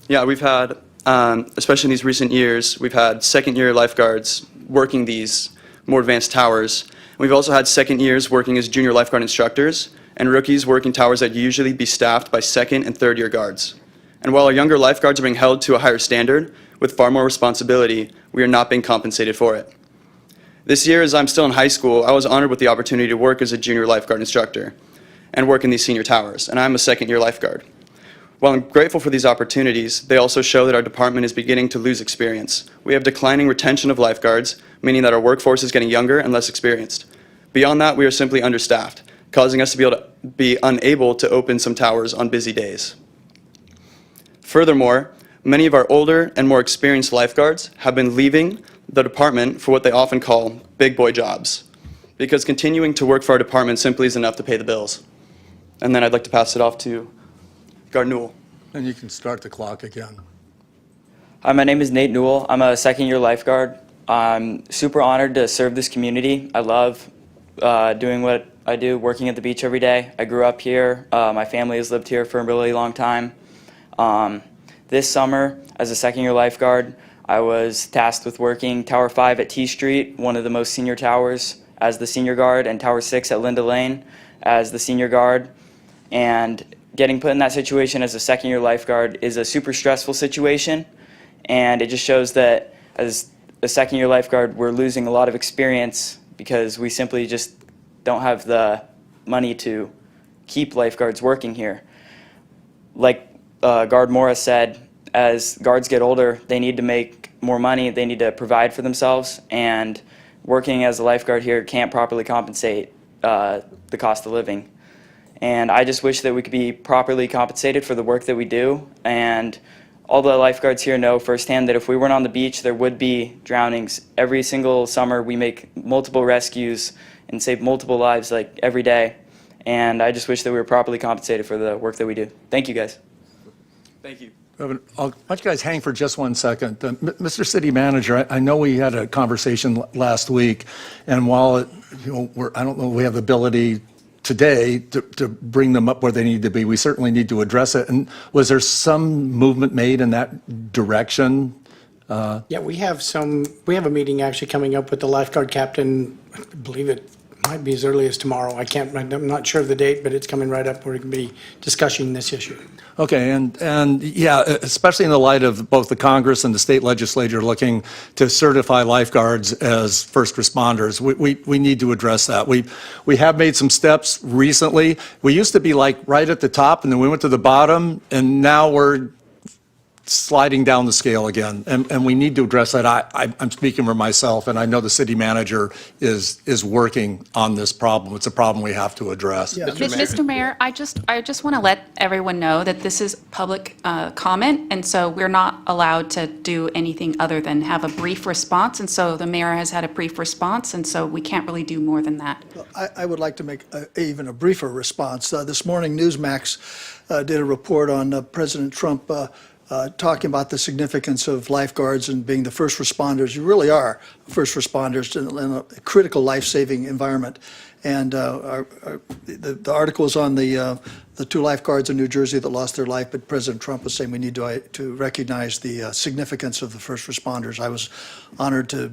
Yeah, we've had, especially in these recent years, we've had second-year lifeguards working these more advanced towers. We've also had second years working as junior lifeguard instructors, and rookies working towers that usually be staffed by second and third-year guards. And while our younger lifeguards are being held to a higher standard, with far more responsibility, we are not being compensated for it. This year, as I'm still in high school, I was honored with the opportunity to work as a junior lifeguard instructor and work in these senior towers, and I'm a second-year lifeguard. While I'm grateful for these opportunities, they also show that our department is beginning to lose experience. We have declining retention of lifeguards, meaning that our workforce is getting younger and less experienced. Beyond that, we are simply understaffed, causing us to be unable to open some towers on busy days. Furthermore, many of our older and more experienced lifeguards have been leaving the department for what they often call big boy jobs, because continuing to work for our department simply isn't enough to pay the bills. And then I'd like to pass it off to Guard Newell. And you can start the clock again. Hi, my name is Nate Newell. I'm a second-year lifeguard. I'm super honored to serve this community. I love doing what I do, working at the beach every day. I grew up here. My family has lived here for a really long time. This summer, as a second-year lifeguard, I was tasked with working Tower 5 at T Street, one of the most senior towers, as the senior guard, and Tower 6 at Linda Lane as the senior guard. And getting put in that situation as a second-year lifeguard is a super stressful situation, and it just shows that as a second-year lifeguard, we're losing a lot of experience because we simply just don't have the money to keep lifeguards working here. Like Guard Mora said, as guards get older, they need to make more money, they need to provide for themselves, and working as a lifeguard here can't properly compensate the cost of living. And I just wish that we could be properly compensated for the work that we do, and all the lifeguards here know firsthand that if we weren't on the beach, there would be drownings. Every single summer, we make multiple rescues and save multiple lives like every day, and I just wish that we were properly compensated for the work that we do. Thank you, guys. Thank you. Why don't you guys hang for just 1 second? Mr. City Manager, I know we had a conversation last week, and while I don't know if we have the ability today to bring them up where they need to be, we certainly need to address it. And was there some movement made in that direction? Yeah, we have a meeting actually coming up with the lifeguard captain, I believe it might be as early as tomorrow. I'm not sure of the date, but it's coming right up where we can be discussing this issue. Okay, and yeah, especially in the light of both the Congress and the state legislature looking to certify lifeguards as first responders, we need to address that. We have made some steps recently. We used to be like right at the top, and then we went to the bottom, and now we're sliding down the scale again, and we need to address that. I'm speaking for myself, and I know the city manager is working on this problem. It's a problem we have to address. Yeah. Mr. Mayor, I just want to let everyone know that this is public comment, and so we're not allowed to do anything other than have a brief response, and so the mayor has had a brief response, and so we can't really do more than that. I would like to make even a briefer response. This morning, Newsmax did a report on President Trump talking about the significance of lifeguards and being the first responders. You really are first responders in a critical life-saving environment. And the article is on the two lifeguards in New Jersey that lost their life, but President Trump was saying we need to recognize the significance of the first responders. I was honored to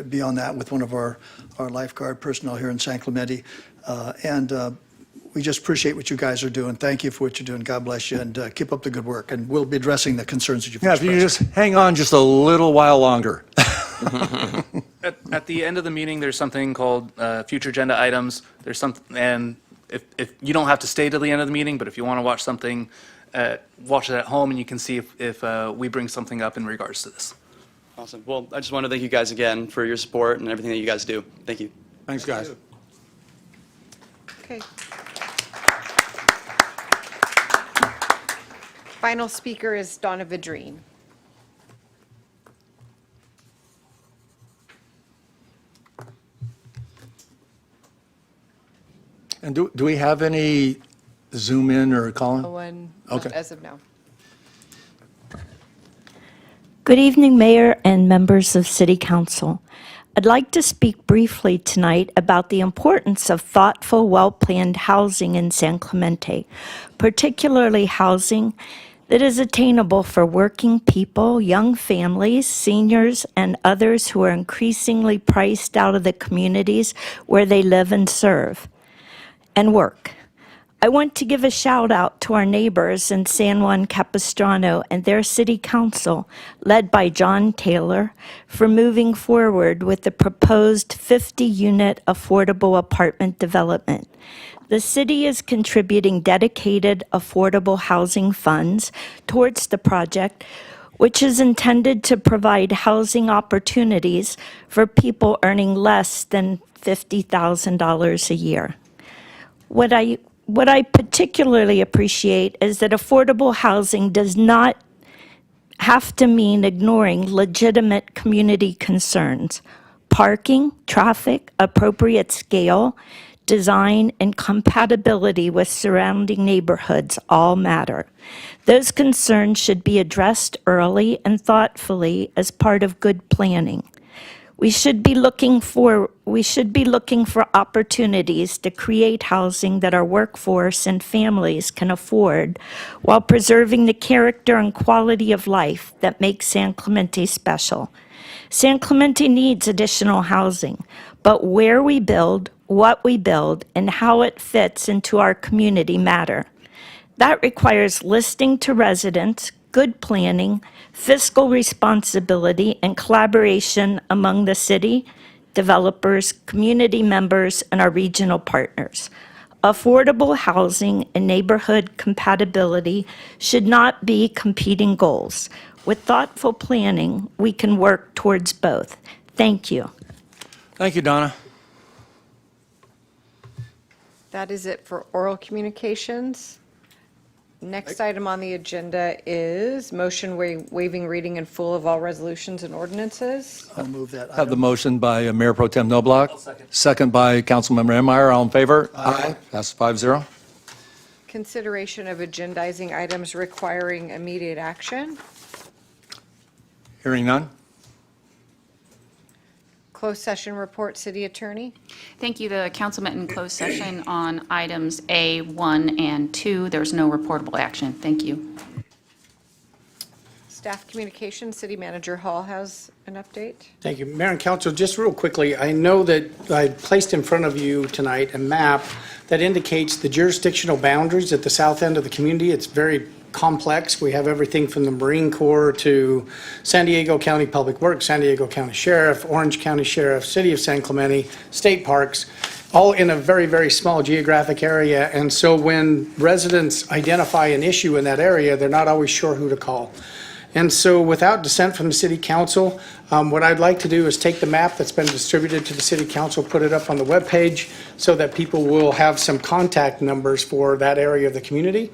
be on that with one of our lifeguard personnel here in San Clemente. We just appreciate what you guys are doing. Thank you for what you're doing. God bless you, and keep up the good work. And we'll be addressing the concerns that you've Yeah, if you just hang on just a little while longer. At the end of the meeting, there's something called future agenda items. There's something, and if you don't have to stay till the end of the meeting, but if you want to watch something, watch it at home, and you can see if we bring something up in regards to this. Awesome. Well, I just want to thank you guys again for your support and everything that you guys do. Thank you. Thanks, guys. Okay. Final speaker is Donna Vidrine. And do we have any Zoom in or call in? No one, Okay. as of now. Good evening, Mayor and members of City Council. I'd like to speak briefly tonight about the importance of thoughtful, well-planned housing in San Clemente, particularly housing that is attainable for working people, young families, seniors, and others who are increasingly priced out of the communities where they live and serve and work. I want to give a shout out to our neighbors in San Juan Capistrano and their city council, led by John Taylor, for moving forward with the proposed 50-unit affordable apartment development. The city is contributing dedicated affordable housing funds towards the project, which is intended to provide housing opportunities for people earning less than $50,000 a year. What I particularly appreciate is that affordable housing does not have to mean ignoring legitimate community concerns. Parking, traffic, appropriate scale, design, and compatibility with surrounding neighborhoods all matter. Those concerns should be addressed early and thoughtfully as part of good planning. We should be looking for opportunities to create housing that our workforce and families can afford while preserving the character and quality of life that makes San Clemente special. San Clemente needs additional housing, but where we build, what we build, and how it fits into our community matter. That requires listening to residents, good planning, fiscal responsibility, and collaboration among the city, developers, community members, and our regional partners. Affordable housing and neighborhood compatibility should not be competing goals. With thoughtful planning, we can work towards both. Thank you. Thank you, Donna. That is it for oral communications. Next item on the agenda is motion waiving reading in full of all resolutions and ordinances. I'll move that Have the item. motion by Mayor Pro Tem Noblock. Second by Councilmember Enmeyer. All in favor? Aye. Passes 5-0. Consideration of agendizing items requiring immediate action. Hearing none. Closed session report, City Attorney. Thank you. The council met in closed session on items A, 1, and 2. There's no reportable action. Thank you. Staff communication, City Manager Hall has an update. Thank you. Mayor and Council, just real quickly, I know that I placed in front of you tonight a map that indicates the jurisdictional boundaries at the south end of the community. It's very complex. We have everything from the Marine Corps to San Diego County Public Works, San Diego County Sheriff, Orange County Sheriff, City of San Clemente, state parks, all in a very, very small geographic area. And so when residents identify an issue in that area, they're not always sure who to call. And so without dissent from the city council, what I'd like to do is take the map that's been distributed to the city council, put it up on the webpage so that people will have some contact numbers for that area of the community.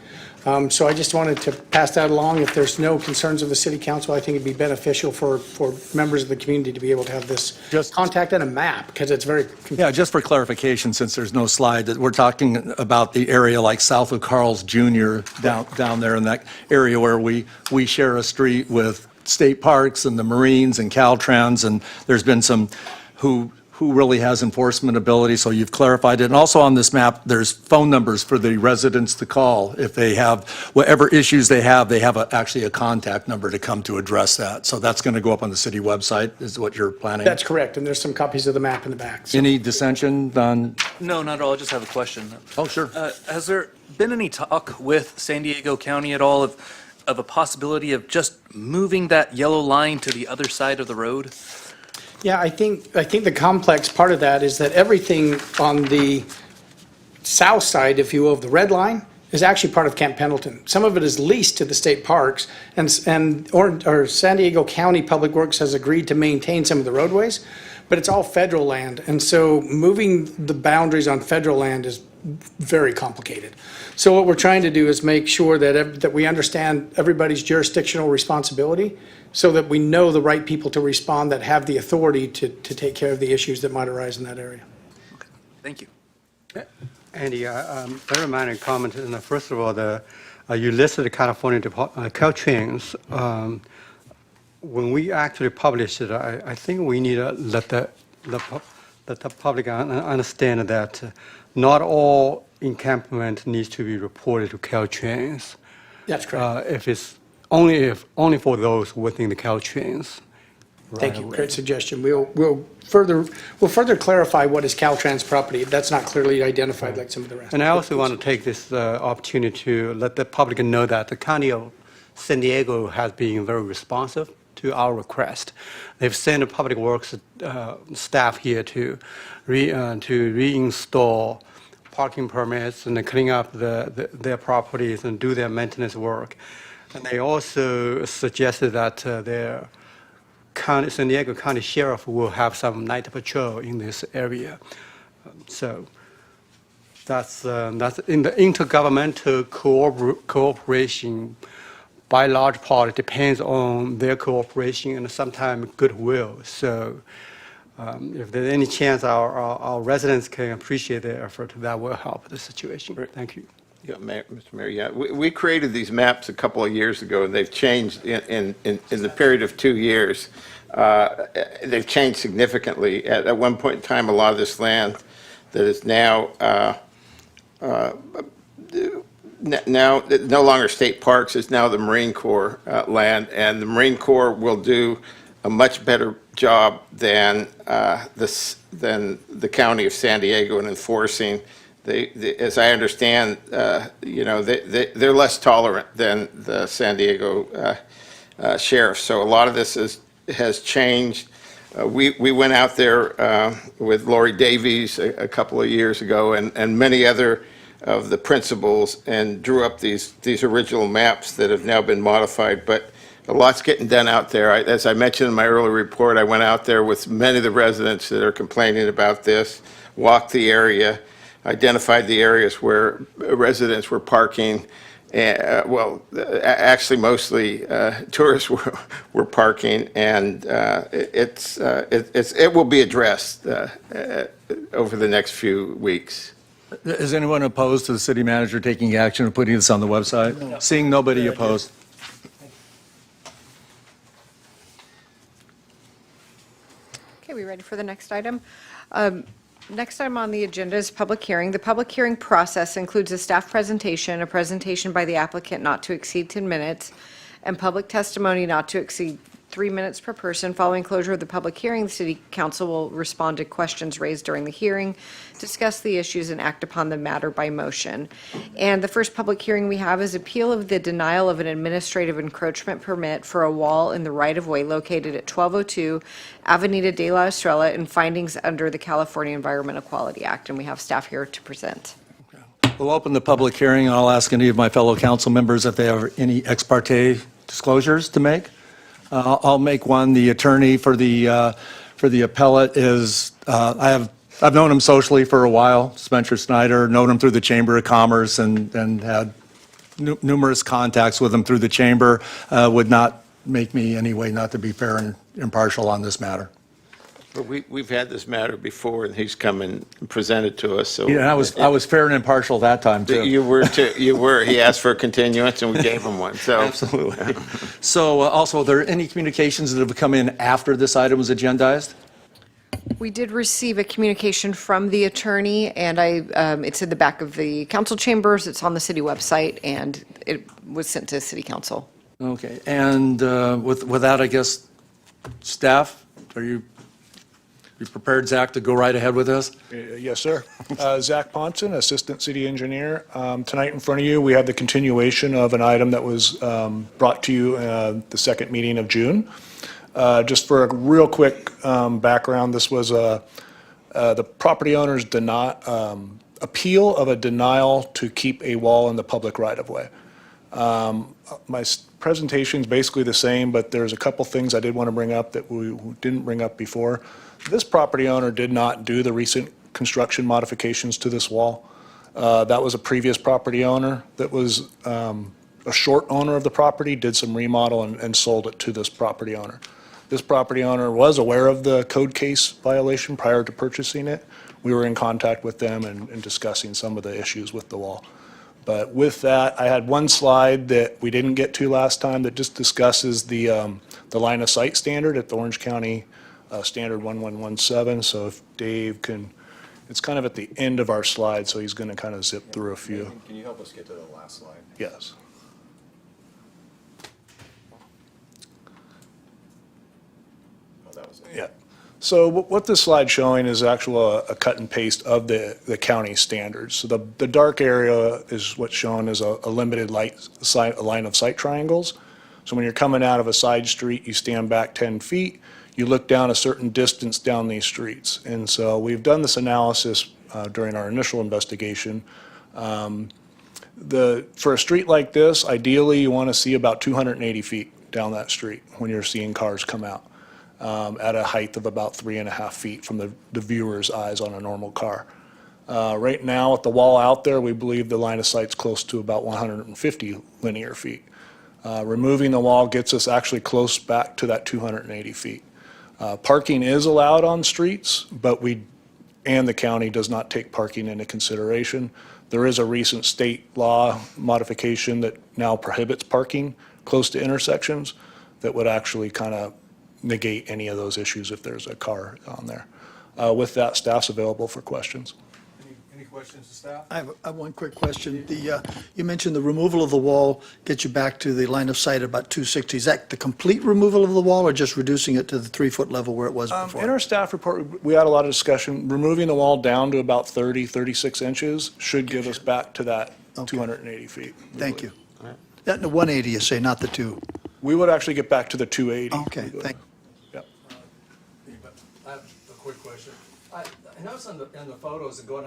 So I just wanted to pass that along. If there's no concerns of the city council, I think it'd be beneficial for members of the community to be able to have this contact and a map, because it's very Yeah, just for clarification, since there's no slide, that we're talking about the area like south of Carl's Jr. down there in that area where we share a street with state parks and the Marines and Caltrans, and there's been some who really has enforcement ability, so you've clarified it. And also on this map, there's phone numbers for the residents to call. If they have whatever issues they have actually a contact number to come to address that. So that's going to go up on the city website, is what you're planning? That's correct, and there's some copies of the map in the back. So. Any dissension on? No, not at all. I just have a question. Oh, sure. Has there been any talk with San Diego County at all of a possibility of just moving that yellow line to the other side of the road? Yeah, I think the complex part of that is that everything on the south side, if you will, of the red line is actually part of Camp Pendleton. Some of it is leased to the state parks, and San Diego County Public Works has agreed to maintain some of the roadways, but it's all federal land, and so moving the boundaries on federal land is very complicated. So what we're trying to do is make sure that we understand everybody's jurisdictional responsibility, so that we know the right people to respond that have the authority to take care of the issues that might arise in that area. Okay, thank you. Andy, very minor comment. First of all, you listed the California Caltrans. When we actually publish it, I think we need to let the public understand that not all encampment needs to be reported to Caltrans. That's correct. If it's only for those within the Caltrans. Thank you. Great suggestion. We'll further clarify what is Caltrans property. That's not clearly identified like some of the rest. And I also want to take this opportunity to let the public know that the County of San Diego has been very responsive to our request. They've sent a public works staff here to reinstall parking permits and clean up their properties and do their maintenance work. And they also suggested that their San Diego County Sheriff will have some night patrol in this area. So that's in the intergovernmental cooperation. By large part, it depends on their cooperation and sometimes goodwill. So if there's any chance our residents can appreciate their effort, that will help the situation. Thank you. Yeah, Mr. Mayor, yeah, we created these maps a couple of years ago, and they've changed in the period of 2 years. They've changed significantly. At one point in time, a lot of this land that is now no longer state parks is now the Marine Corps land, and the Marine Corps will do a much better job than the County of San Diego in enforcing. As I understand, they're less tolerant than the San Diego sheriff. So a lot of this has changed. We went out there with Lori Davies a couple of years ago, and many other of the principals, and drew up these original maps that have now been modified. But a lot's getting done out there. As I mentioned in my early report, I went out there with many of the residents that are complaining about this, walked the area, identified the areas where residents were parking. Actually, mostly tourists were parking, and it will be addressed over the next few weeks. Is anyone opposed to the city manager taking action and putting this on the website? No. Seeing nobody opposed. Okay, we ready for the next item? Next item on the agenda is public hearing. The public hearing process includes a staff presentation, a presentation by the applicant not to exceed 10 minutes, and public testimony not to exceed 3 minutes per person. Following closure of the public hearing, the city council will respond to questions raised during the hearing, discuss the issues, and act upon the matter by motion. And the first public hearing we have is appeal of the denial of an administrative encroachment permit for a wall in the right-of-way located at 1202 Avenida de la Estrella and findings under the California Environmental Quality Act. And we have staff here to present. We'll open the public hearing, and I'll ask any of my fellow council members if they have any ex parte disclosures to make. I'll make one. The attorney for the appellate is, I've known him socially for a while, Spencer Snyder, known him through the Chamber of Commerce and had numerous contacts with him through the Chamber. Would not make me anyway not to be fair and impartial on this matter. But we've had this matter before, and he's come and presented to us, so. Yeah, I was fair and impartial that time, too. You were too, you were. He asked for a continuance, and we gave him one, so. Absolutely. So also, are there any communications that have come in after this item was agendized? We did receive a communication from the attorney, and it's in the back of the council chambers. It's on the city website, and it was sent to city council. Okay, and with that, I guess, staff, are you prepared, Zach, to go right ahead with this? Yes, sir. Zach Ponson, Assistant City Engineer. Tonight in front of you, we have the continuation of an item that was brought to you the second meeting of June. Just for a real quick background, this was the property owner's appeal of a denial to keep a wall in the public right-of-way. My presentation is basically the same, but there's a couple things I did want to bring up that we didn't bring up before. This property owner did not do the recent construction modifications to this wall. That was a previous property owner that was a short owner of the property, did some remodel and sold it to this property owner. This property owner was aware of the code case violation prior to purchasing it. We were in contact with them and discussing some of the issues with the wall. But with that, I had one slide that we didn't get to last time that just discusses the line of sight standard at the Orange County Standard 1117. So if Dave can, it's kind of at the end of our slide, so he's going to kind of zip through a few. Can you help us get to the last slide? Yes. Oh, that was it. Yeah. So what this slide's showing is actual a cut and paste of the county standards. So the dark area is what's shown as a limited line of sight triangles. So when you're coming out of a side street, you stand back 10 feet, you look down a certain distance down these streets. And so we've done this analysis during our initial investigation. For a street like this, ideally you want to see about 280 feet down that street when you're seeing cars come out. At a height of about 3.5 feet from the viewer's eyes on a normal car. Right now, with the wall out there, we believe the line of sight's close to about 150 linear feet. Removing the wall gets us actually close back to that 280 feet. Parking is allowed on streets, but the county does not take parking into consideration. There is a recent state law modification that now prohibits parking close to intersections that would actually kind of negate any of those issues if there's a car on there. With that, staff's available for questions. Any questions to staff? I have one quick question. You mentioned the removal of the wall gets you back to the line of sight at about 260. Is that the complete removal of the wall or just reducing it to the 3-foot level where it was before? In our staff report, we had a lot of discussion. Removing the wall down to about 36 inches should give us back to that 280 feet. Thank you. That, the 180 you say, not the 2. We would actually get back to the 280. Okay, thank you. I have a quick question. I noticed in the photos and going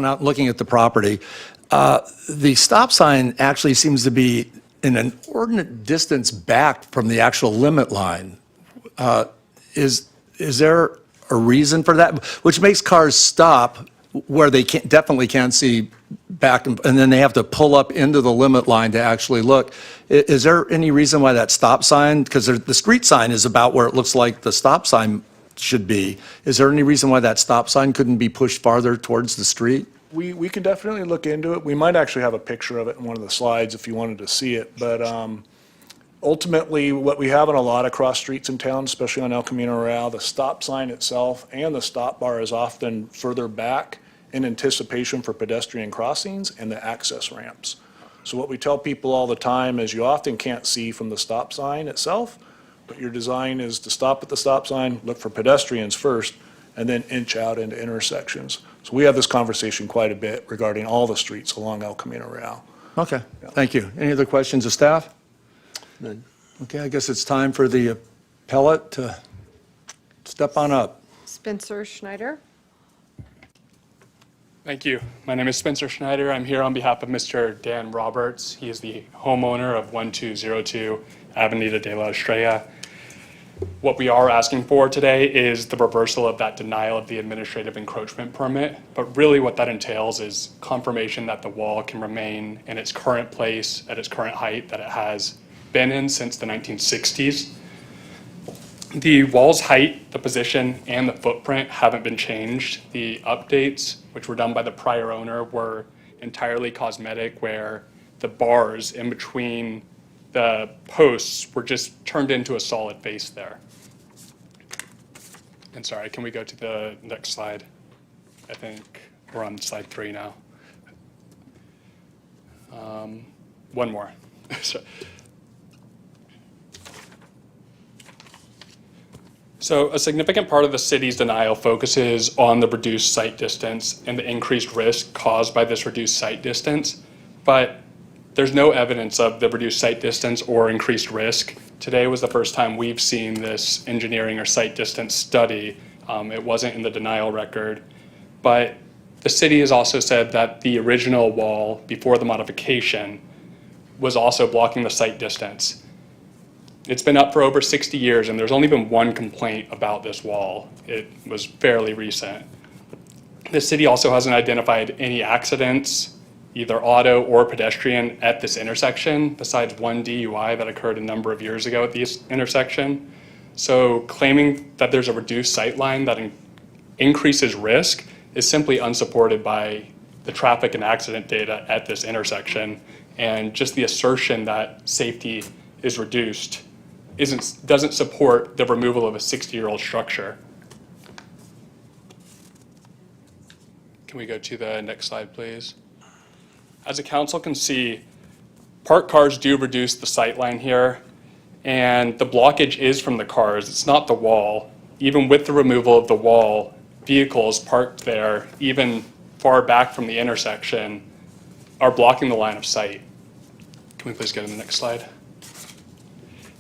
out looking at the property, the stop sign actually seems to be in an ordinate distance back from the actual limit line. Is there a reason for that? Which makes cars stop where they definitely can't see back, and then they have to pull up into the limit line to actually look. Is there any reason why that stop sign, because the street sign is about where it looks like the stop sign should be. Is there any reason why that stop sign couldn't be pushed farther towards the street? We can definitely look into it. We might actually have a picture of it in one of the slides if you wanted to see it. But ultimately, what we have in a lot of cross streets in town, especially on El Camino Real, the stop sign itself and the stop bar is often further back in anticipation for pedestrian crossings and the access ramps. So what we tell people all the time is you often can't see from the stop sign itself, but your design is to stop at the stop sign, look for pedestrians first, and then inch out into intersections. So we have this conversation quite a bit regarding all the streets along El Camino Real. Okay, thank you. Any other questions of staff? None. Okay, I guess it's time for the appellate to step on up. Spencer Schneider. Thank you. My name is Spencer Schneider. I'm here on behalf of Mr. Dan Roberts. He is the homeowner of 1202 Avenida de la Estrella. What we are asking for today is the reversal of that denial of the administrative encroachment permit. But really what that entails is confirmation that the wall can remain in its current place at its current height that it has been in since the 1960s. The wall's height, the position, and the footprint haven't been changed. The updates, which were done by the prior owner, were entirely cosmetic, where the bars in between the posts were just turned into a solid face there. And sorry, can we go to the next slide? I think we're on slide 3 now. One more. So a significant part of the city's denial focuses on the reduced site distance and the increased risk caused by this reduced site distance, but there's no evidence of the reduced site distance or increased risk. Today was the first time we've seen this engineering or site distance study. It wasn't in the denial record, but the city has also said that the original wall before the modification was also blocking the site distance. It's been up for over 60 years, and there's only been one complaint about this wall. It was fairly recent. The city also hasn't identified any accidents, either auto or pedestrian, at this intersection, besides one DUI that occurred a number of years ago at this intersection. So claiming that there's a reduced sight line that increases risk is simply unsupported by the traffic and accident data at this intersection, and just the assertion that safety is reduced doesn't support the removal of a 60-year-old structure. Can we go to the next slide, please? As the council can see, parked cars do reduce the sight line here, and the blockage is from the cars. It's not the wall. Even with the removal of the wall, vehicles parked there, even far back from the intersection, are blocking the line of sight. Can we please go to the next slide?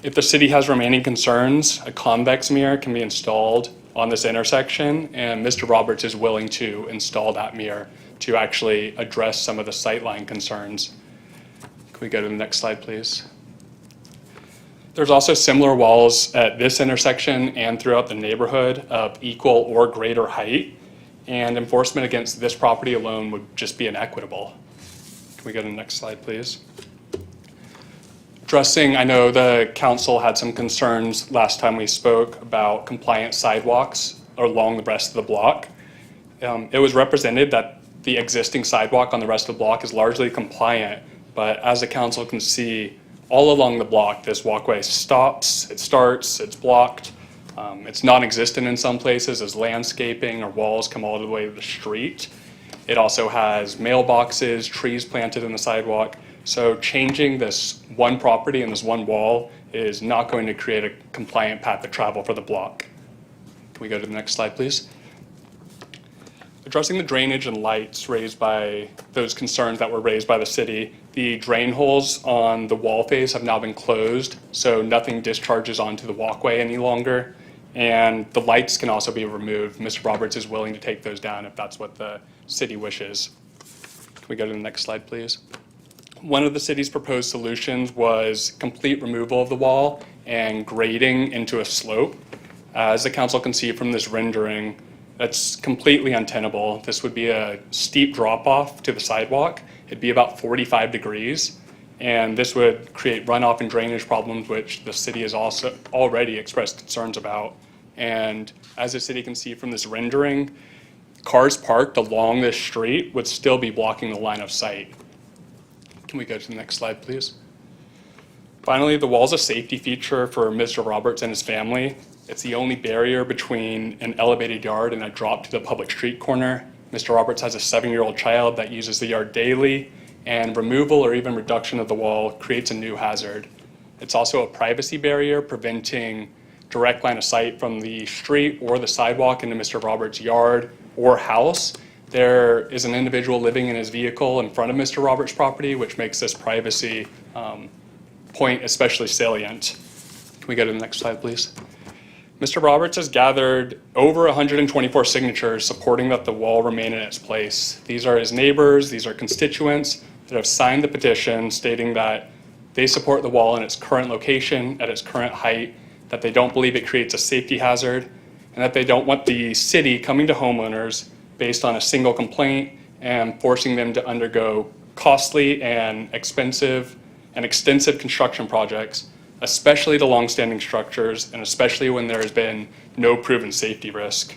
If the city has remaining concerns, a convex mirror can be installed on this intersection, and Mr. Roberts is willing to install that mirror to actually address some of the sightline concerns. Can we go to the next slide, please? There's also similar walls at this intersection and throughout the neighborhood of equal or greater height, and enforcement against this property alone would just be inequitable. Can we go to the next slide, please? Addressing, I know the council had some concerns last time we spoke about compliant sidewalks along the rest of the block. It was represented that the existing sidewalk on the rest of the block is largely compliant, but as the council can see, all along the block, this walkway stops, it starts, it's blocked. It's non-existent in some places as landscaping or walls come all the way to the street. It also has mailboxes, trees planted in the sidewalk. So changing this one property and this one wall is not going to create a compliant path of travel for the block. Can we go to the next slide, please? Addressing the drainage and lights raised by those concerns that were raised by the city, the drain holes on the wall face have now been closed, so nothing discharges onto the walkway any longer, and the lights can also be removed. Mr. Roberts is willing to take those down if that's what the city wishes. Can we go to the next slide, please? One of the city's proposed solutions was complete removal of the wall and grading into a slope. As the council can see from this rendering, that's completely untenable. This would be a steep drop-off to the sidewalk. It'd be about 45 degrees, and this would create runoff and drainage problems, which the city has also already expressed concerns about. And as the city can see from this rendering, cars parked along this street would still be blocking the line of sight. Can we go to the next slide, please? Finally, the wall's a safety feature for Mr. Roberts and his family. It's the only barrier between an elevated yard and a drop to the public street corner. Mr. Roberts has a 7-year-old child that uses the yard daily, and removal or even reduction of the wall creates a new hazard. It's also a privacy barrier, preventing direct line of sight from the street or the sidewalk into Mr. Roberts' yard or house. There is an individual living in his vehicle in front of Mr. Roberts' property, which makes this privacy point especially salient. Can we go to the next slide, please? Mr. Roberts has gathered over 124 signatures supporting that the wall remain in its place. These are his neighbors, these are constituents that have signed the petition stating that they support the wall in its current location, at its current height, that they don't believe it creates a safety hazard, and that they don't want the city coming to homeowners based on a single complaint and forcing them to undergo costly and expensive and extensive construction projects, especially to longstanding structures, and especially when there has been no proven safety risk.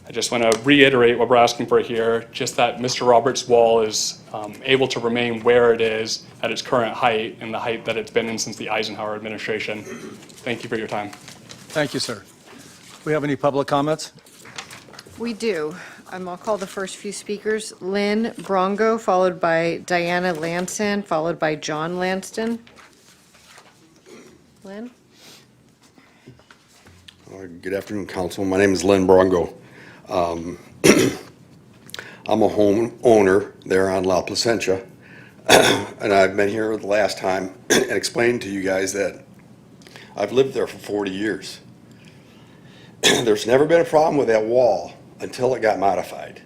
I just want to reiterate what we're asking for here, just that Mr. Roberts' wall is able to remain where it is at its current height and the height that it's been in since the Eisenhower administration. Thank you for your time. Thank you, sir. Do we have any public comments? We do. I'll call the first few speakers. Lynn Brongo, followed by Diana Lanston, followed by John Lanston. Lynn? Good afternoon, Council. My name is Len Brongo. I'm a homeowner there on La Placentia, and I've been here the last time and explained to you guys that I've lived there for 40 years. There's never been a problem with that wall until it got modified.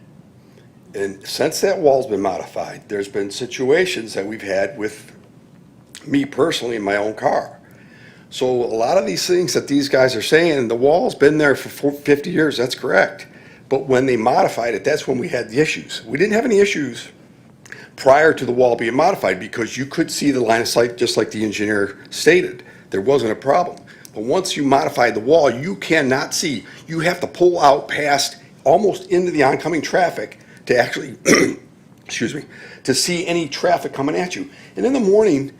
And since that wall's been modified, there's been situations that we've had with me personally in my own car. So a lot of these things that these guys are saying, the wall's been there for 50 years, that's correct. But when they modified it, that's when we had the issues. We didn't have any issues prior to the wall being modified because you could see the line of sight just like the engineer stated. There wasn't a problem. But once you modify the wall, you cannot see. You have to pull out past, almost into the oncoming traffic to actually, excuse me, to see any traffic coming at you. And in the morning,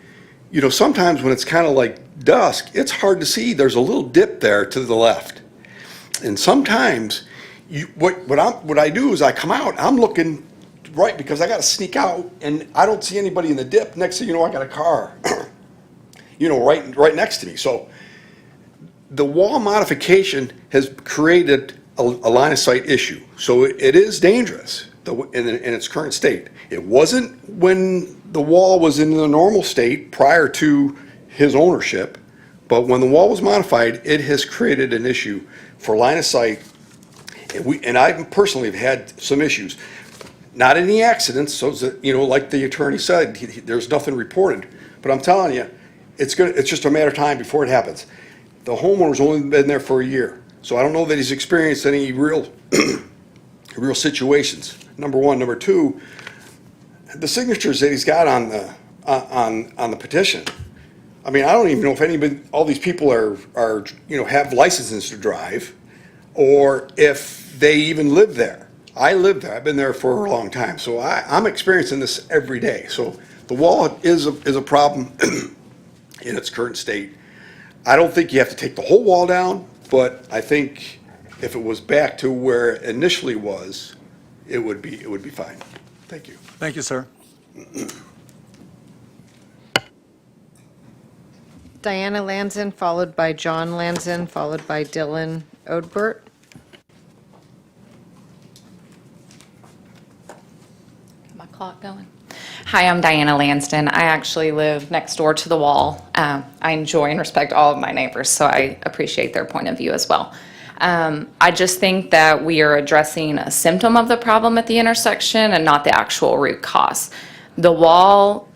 you know, sometimes when it's kind of like dusk, it's hard to see. There's a little dip there to the left. And sometimes, what I do is I come out, I'm looking right because I got to sneak out and I don't see anybody in the dip. Next thing you know, I got a car, you know, right next to me. So the wall modification has created a line of sight issue. So it is dangerous in its current state. It wasn't when the wall was in the normal state prior to his ownership, but when the wall was modified, it has created an issue for line of sight. And I personally have had some issues. Not any accidents, so that, you know, like the attorney said, there's nothing reported. But I'm telling you, it's just a matter of time before it happens. The homeowner's only been there for a year, so I don't know that he's experienced any real situations. Number one. Number two, the signatures that he's got on the petition. I mean, I don't even know if anybody, all these people are you know, have licenses to drive, or if they even live there. I live there. I've been there for a long time, so I'm experiencing this every day. So the wall is a problem in its current state. I don't think you have to take the whole wall down, but I think if it was back to where it initially was, it would be fine. Thank you. Thank you, sir. Diana Lansden, followed by John Lansden, followed by Dylan Odbert. My clock going. Hi, I'm Diana Lansden. I actually live next door to the wall. I enjoy and respect all of my neighbors, so I appreciate their point of view as well. I just think that we are addressing a symptom of the problem at the intersection and not the actual root cause. The wall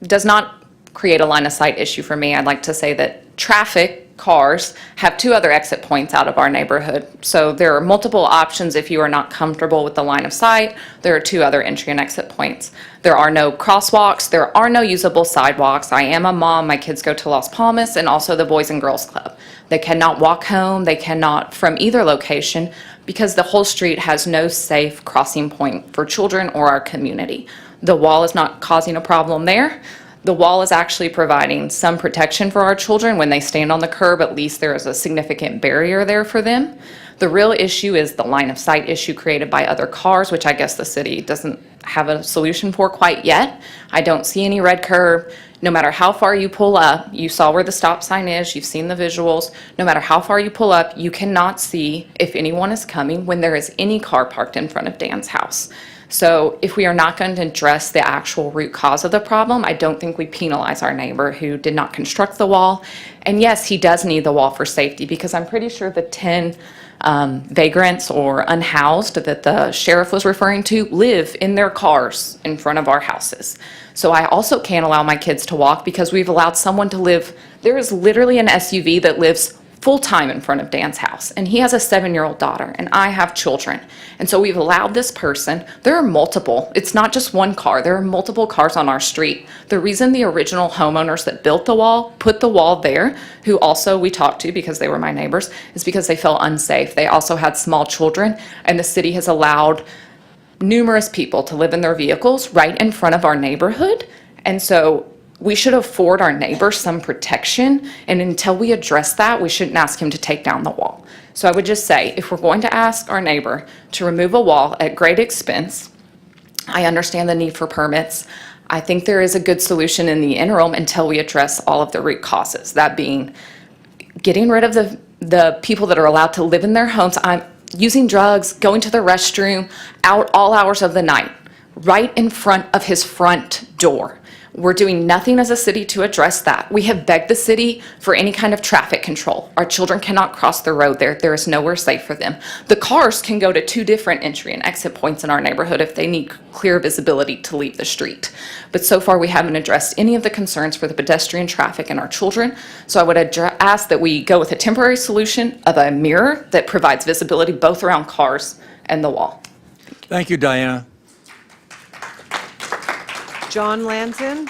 does not create a line of sight issue for me. I'd like to say that traffic, cars, have two other exit points out of our neighborhood. So there are multiple options if you are not comfortable with the line of sight. There are two other entry and exit points. There are no crosswalks. There are no usable sidewalks. I am a mom. My kids go to Las Palmas and also the Boys and Girls Club. They cannot walk home. They cannot from either location because the whole street has no safe crossing point for children or our community. The wall is not causing a problem there. The wall is actually providing some protection for our children when they stand on the curb. At least there is a significant barrier there for them. The real issue is the line of sight issue created by other cars, which I guess the city doesn't have a solution for quite yet. I don't see any red curb. No matter how far you pull up, you saw where the stop sign is, you've seen the visuals. No matter how far you pull up, you cannot see if anyone is coming when there is any car parked in front of Dan's house. So if we are not going to address the actual root cause of the problem, I don't think we penalize our neighbor who did not construct the wall. And yes, he does need the wall for safety, because I'm pretty sure the 10 vagrants or unhoused that the sheriff was referring to live in their cars in front of our houses. So I also can't allow my kids to walk because we've allowed someone to live. There is literally an SUV that lives full-time in front of Dan's house, and he has a 7-year-old daughter, and I have children. And so we've allowed this person, there are multiple, it's not just one car, there are multiple cars on our street. The reason the original homeowners that built the wall put the wall there, who also we talked to because they were my neighbors, is because they felt unsafe. They also had small children, and the city has allowed numerous people to live in their vehicles right in front of our neighborhood. And so we should afford our neighbors some protection, and until we address that, we shouldn't ask him to take down the wall. So I would just say, if we're going to ask our neighbor to remove a wall at great expense, I understand the need for permits. I think there is a good solution in the interim until we address all of the root causes, that being getting rid of the people that are allowed to live in their homes, using drugs, going to the restroom, out all hours of the night, right in front of his front door. We're doing nothing as a city to address that. We have begged the city for any kind of traffic control. Our children cannot cross the road there. There is nowhere safe for them. The cars can go to 2 different entry and exit points in our neighborhood if they need clear visibility to leave the street. But so far, we haven't addressed any of the concerns for the pedestrian traffic and our children. So I would ask that we go with a temporary solution of a mirror that provides visibility both around cars and the wall. Thank you, Diana. John Lanson,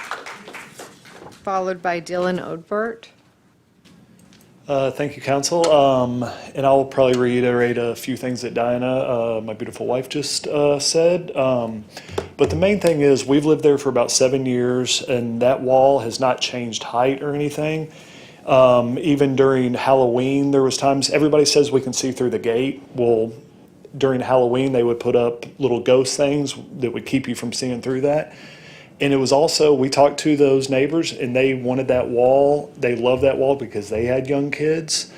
followed by Dylan Odbert. Thank you, Council. And I'll probably reiterate a few things that Diana, my beautiful wife, just said. But the main thing is we've lived there for about 7 years, and that wall has not changed height or anything. Even during Halloween, there was times everybody says we can see through the gate. Well, during Halloween, they would put up little ghost things that would keep you from seeing through that. And it was also, we talked to those neighbors, and they wanted that wall. They loved that wall because they had young kids,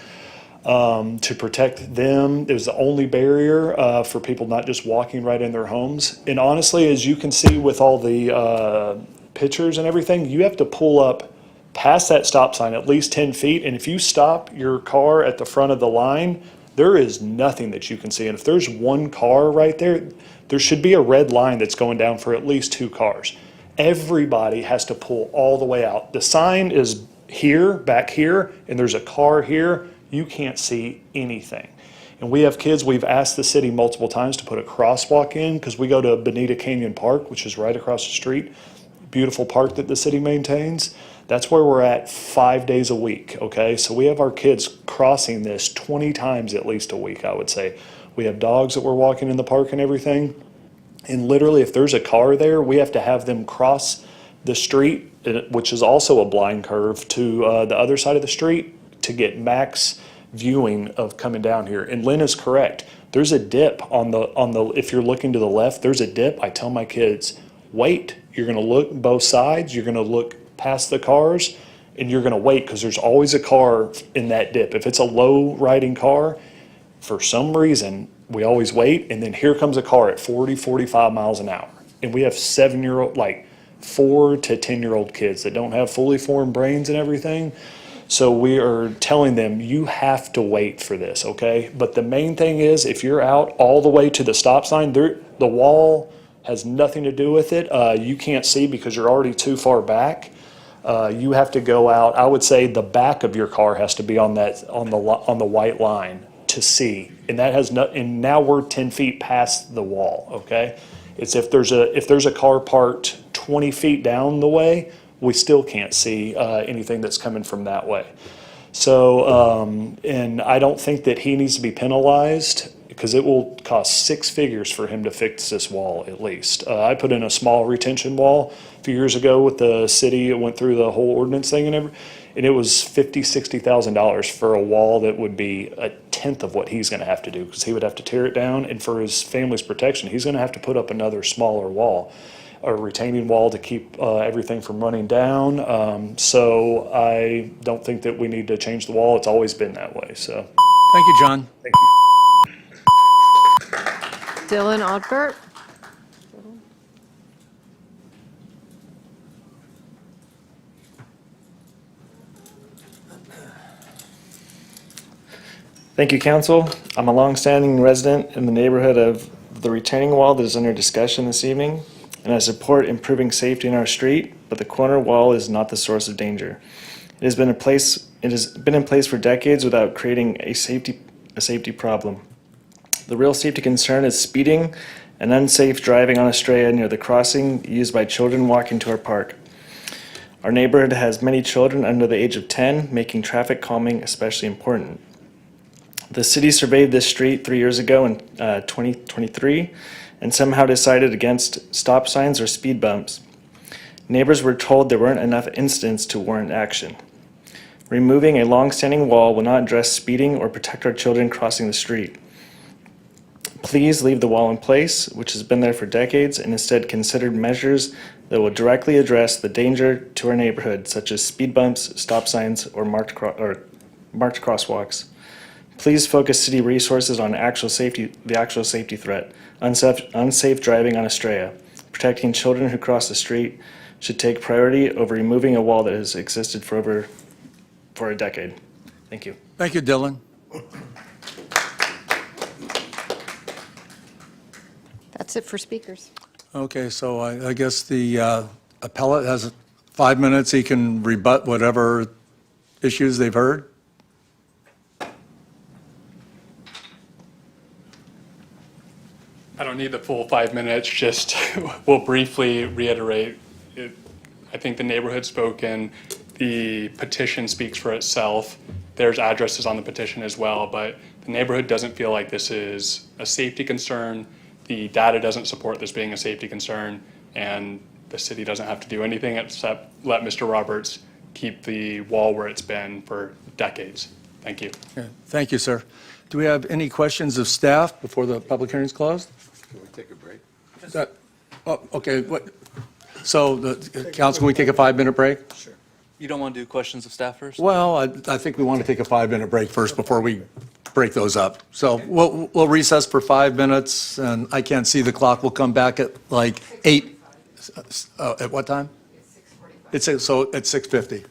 to protect them. It was the only barrier for people not just walking right in their homes. And honestly, as you can see with all the pictures and everything, you have to pull up past that stop sign at least 10 feet. And if you stop your car at the front of the line, there is nothing that you can see. And if there's one car right there, there should be a red line that's going down for at least 2 cars. Everybody has to pull all the way out. The sign is here, back here, and there's a car here. You can't see anything. And we have kids, we've asked the city multiple times to put a crosswalk in because we go to Bonita Canyon Park, which is right across the street. Beautiful park that the city maintains. That's where we're at 5 days a week, okay? So we have our kids crossing this 20 times at least a week, I would say. We have dogs that we're walking in the park and everything. And literally, if there's a car there, we have to have them cross the street, which is also a blind curve, to the other side of the street to get max viewing of coming down here. And Lynn is correct. There's a dip on the if you're looking to the left, there's a dip. I tell my kids, wait. You're going to look both sides. You're going to look past the cars, and you're going to wait because there's always a car in that dip. If it's a low riding car, for some reason, we always wait, and then here comes a car at 40, 45 miles an hour. And we have 7-year-old, like 4 to 10-year-old kids that don't have fully formed brains and everything. So we are telling them, you have to wait for this, okay? But the main thing is, if you're out all the way to the stop sign, the wall has nothing to do with it. You can't see because you're already too far back. You have to go out. I would say the back of your car has to be on the white line to see, and that has no. And now we're 10 feet past the wall. Okay, it's if there's a car parked 20 feet down the way, we still can't see anything that's coming from that way. So, and I don't think that he needs to be penalized because it will cost 6 figures for him to fix this wall at least. I put in a small retention wall a few years ago with the city. It went through the whole ordinance thing and everything. And it was $50,000-$60,000 for a wall that would be a tenth of what he's gonna have to do, because he would have to tear it down, and for his family's protection, he's gonna have to put up another smaller wall, a retaining wall to keep everything from running down. So I don't think that we need to change the wall. It's always been that way, so. Thank you, John. Thank you. Dylan Odbert? Thank you, Council. I'm a longstanding resident in the neighborhood of the retaining wall that is under discussion this evening, and I support improving safety in our street, but the corner wall is not the source of danger. It has been in place for decades without creating a safety problem. The real safety concern is speeding and unsafe driving on Estrella near the crossing used by children walking to our park. Our neighborhood has many children under the age of 10, making traffic calming especially important. The city surveyed this street 3 years ago in 2023 and somehow decided against stop signs or speed bumps. Neighbors were told there weren't enough incidents to warrant action. Removing a long-standing wall will not address speeding or protect our children crossing the street. Please leave the wall in place, which has been there for decades, and instead consider measures that will directly address the danger to our neighborhood, such as speed bumps, stop signs, or marked crosswalks. Please focus city resources on the actual safety threat, unsafe driving on Estrella. Protecting children who cross the street should take priority over removing a wall that has existed for a decade. Thank you. Thank you, Dylan. That's it for speakers. Okay, so I guess the appellate has 5 minutes. He can rebut whatever issues they've heard. I don't need the full 5 minutes, just we'll briefly reiterate. I think the neighborhood spoken, the petition speaks for itself. There's addresses on the petition as well, but the neighborhood doesn't feel like this is a safety concern. The data doesn't support this being a safety concern, and the city doesn't have to do anything except let Mr. Roberts keep the wall where it's been for decades. Thank you. Okay, thank you, sir. Do we have any questions of staff before the public hearing is closed? Can we take a break? Oh, okay, what, so, the council, can we take a 5-minute break? Sure. You don't want to do questions of staff first? Well, I think we want to take a 5-minute break first before we break those up. So we'll recess for 5 minutes, and I can't see the clock. We'll come back at like 8, at what time? It's 6:45. So at 6:50.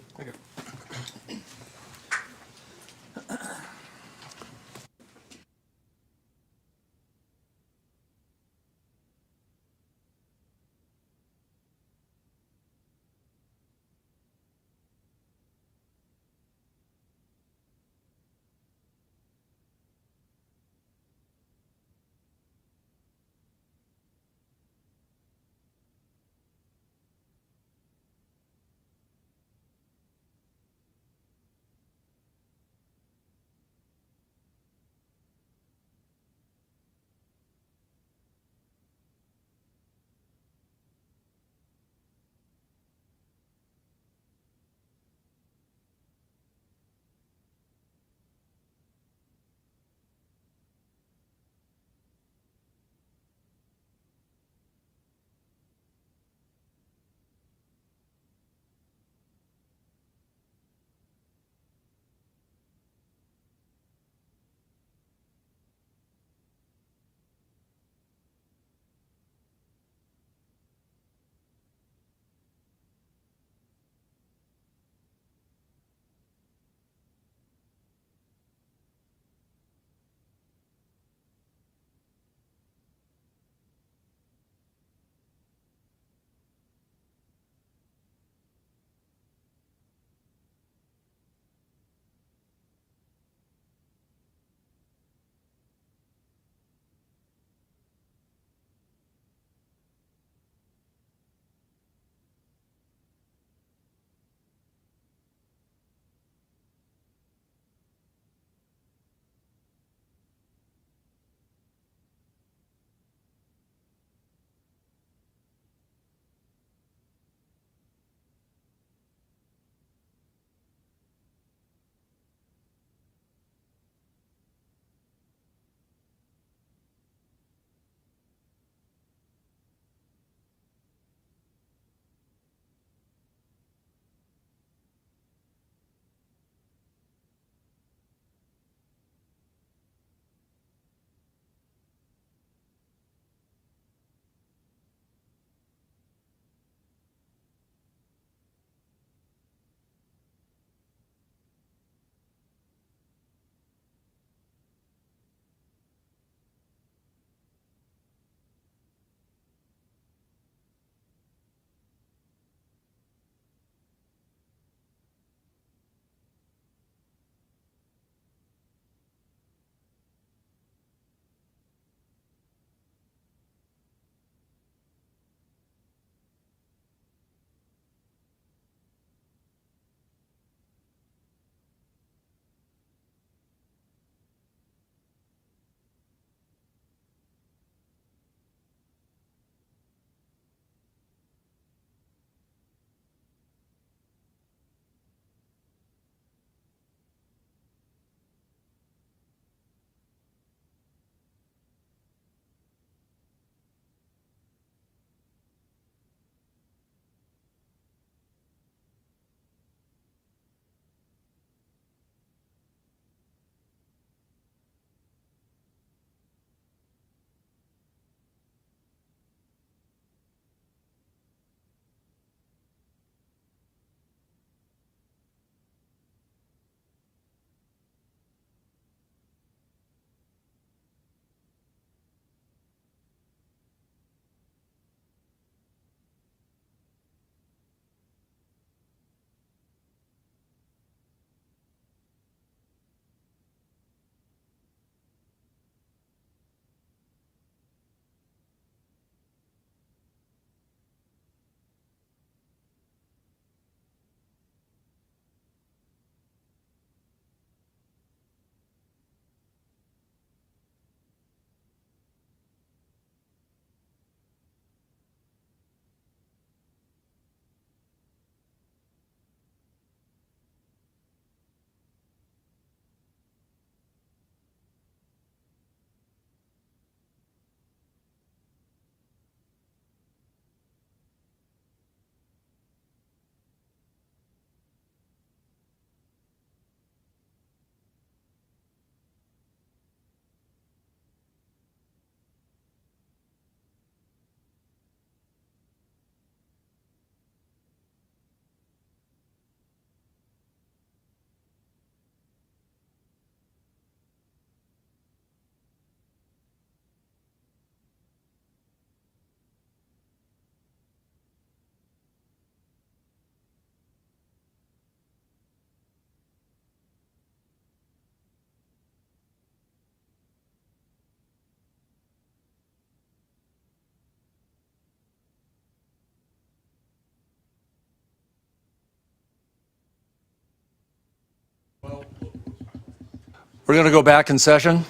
We're going to go back in session.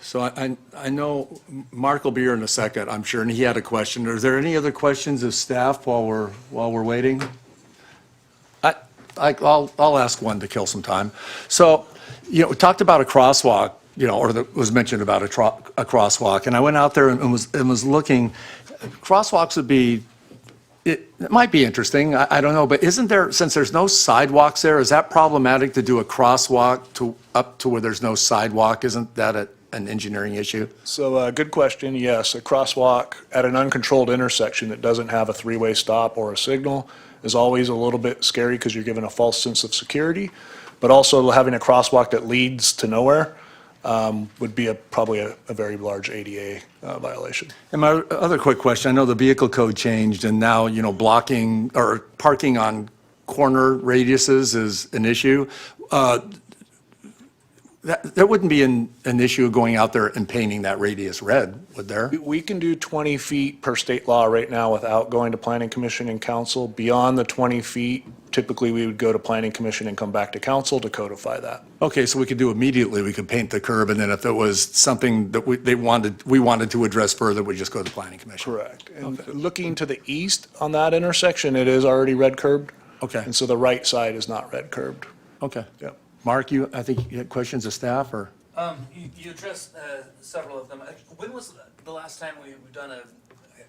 So I know Mark will be here in a second, I'm sure, and he had a question. Are there any other questions of staff while we're waiting? I'll ask one to kill some time. So, we talked about a crosswalk, or that was mentioned about a crosswalk, and I went out there and was looking. Crosswalks would be, it might be interesting, I don't know, but isn't there, since there's no sidewalks there, is that problematic to do a crosswalk up to where there's no sidewalk? Isn't that an engineering issue? So, good question. Yes, a crosswalk at an uncontrolled intersection that doesn't have a three-way stop or a signal is always a little bit scary because you're given a false sense of security. But also having a crosswalk that leads to nowhere would be probably a very large ADA violation. And my other quick question, I know the vehicle code changed and now, blocking or parking on corner radiuses is an issue. There wouldn't be an issue going out there and painting that radius red, would there? We can do 20 feet per state law right now without going to Planning Commission and Council. Beyond the 20 feet, typically we would go to Planning Commission and come back to Council to codify that. Okay, so we could do immediately, we could paint the curb, and then if there was something that we wanted to address further, we just go to the Planning Commission. Correct. And looking to the east on that intersection, it is already red curbed. Okay. And so the right side is not red curbed. Okay. Yep. Mark, I think you had questions of staff, or? You addressed several of them. When was the last time we've done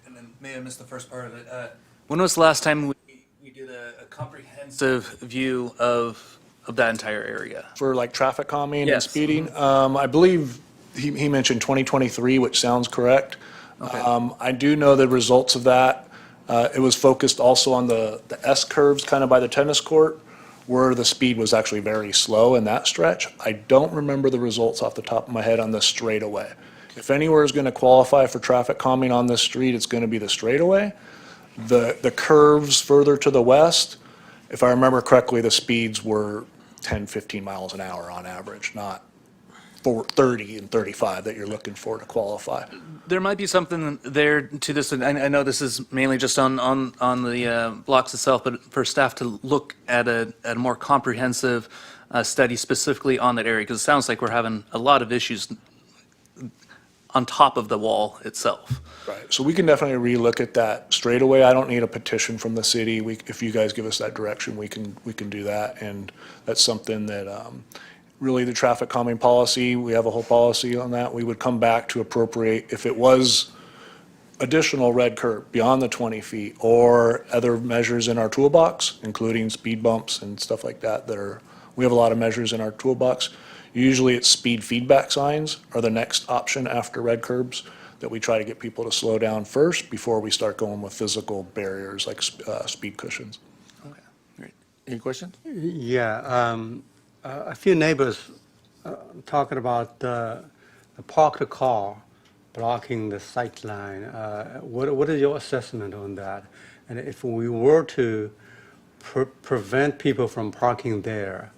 and then may have missed the first part of it. When was the last time we did a comprehensive view of that entire area? For like traffic calming and Yes. speeding, I believe he mentioned 2023, which sounds correct. Okay. I do know the results of that. It was focused also on the S curves kind of by the tennis court, where the speed was actually very slow in that stretch. I don't remember the results off the top of my head on the straightaway. If anywhere is going to qualify for traffic calming on this street, it's going to be the straightaway. The curves further to the west, if I remember correctly, the speeds were 10, 15 miles an hour on average, not 30 and 35 that you're looking for to qualify. There might be something there to this, and I know this is mainly just on the blocks itself, but for staff to look at a more comprehensive study specifically on that area, because it sounds like we're having a lot of issues on top of the wall itself. Right, so we can definitely relook at that straightaway. I don't need a petition from the city. If you guys give us that direction, we can do that, and that's something that really the traffic calming policy, we have a whole policy on that. We would come back to appropriate if it was additional red curb beyond the 20 feet or other measures in our toolbox, including speed bumps and stuff like that we have a lot of measures in our toolbox. Usually it's speed feedback signs are the next option after red curbs that we try to get people to slow down first before we start going with physical barriers like speed cushions. Okay, great. Any questions? Yeah, a few neighbors talking about the parked car blocking the sight line. What is your assessment on that? And if we were to prevent people from parking there,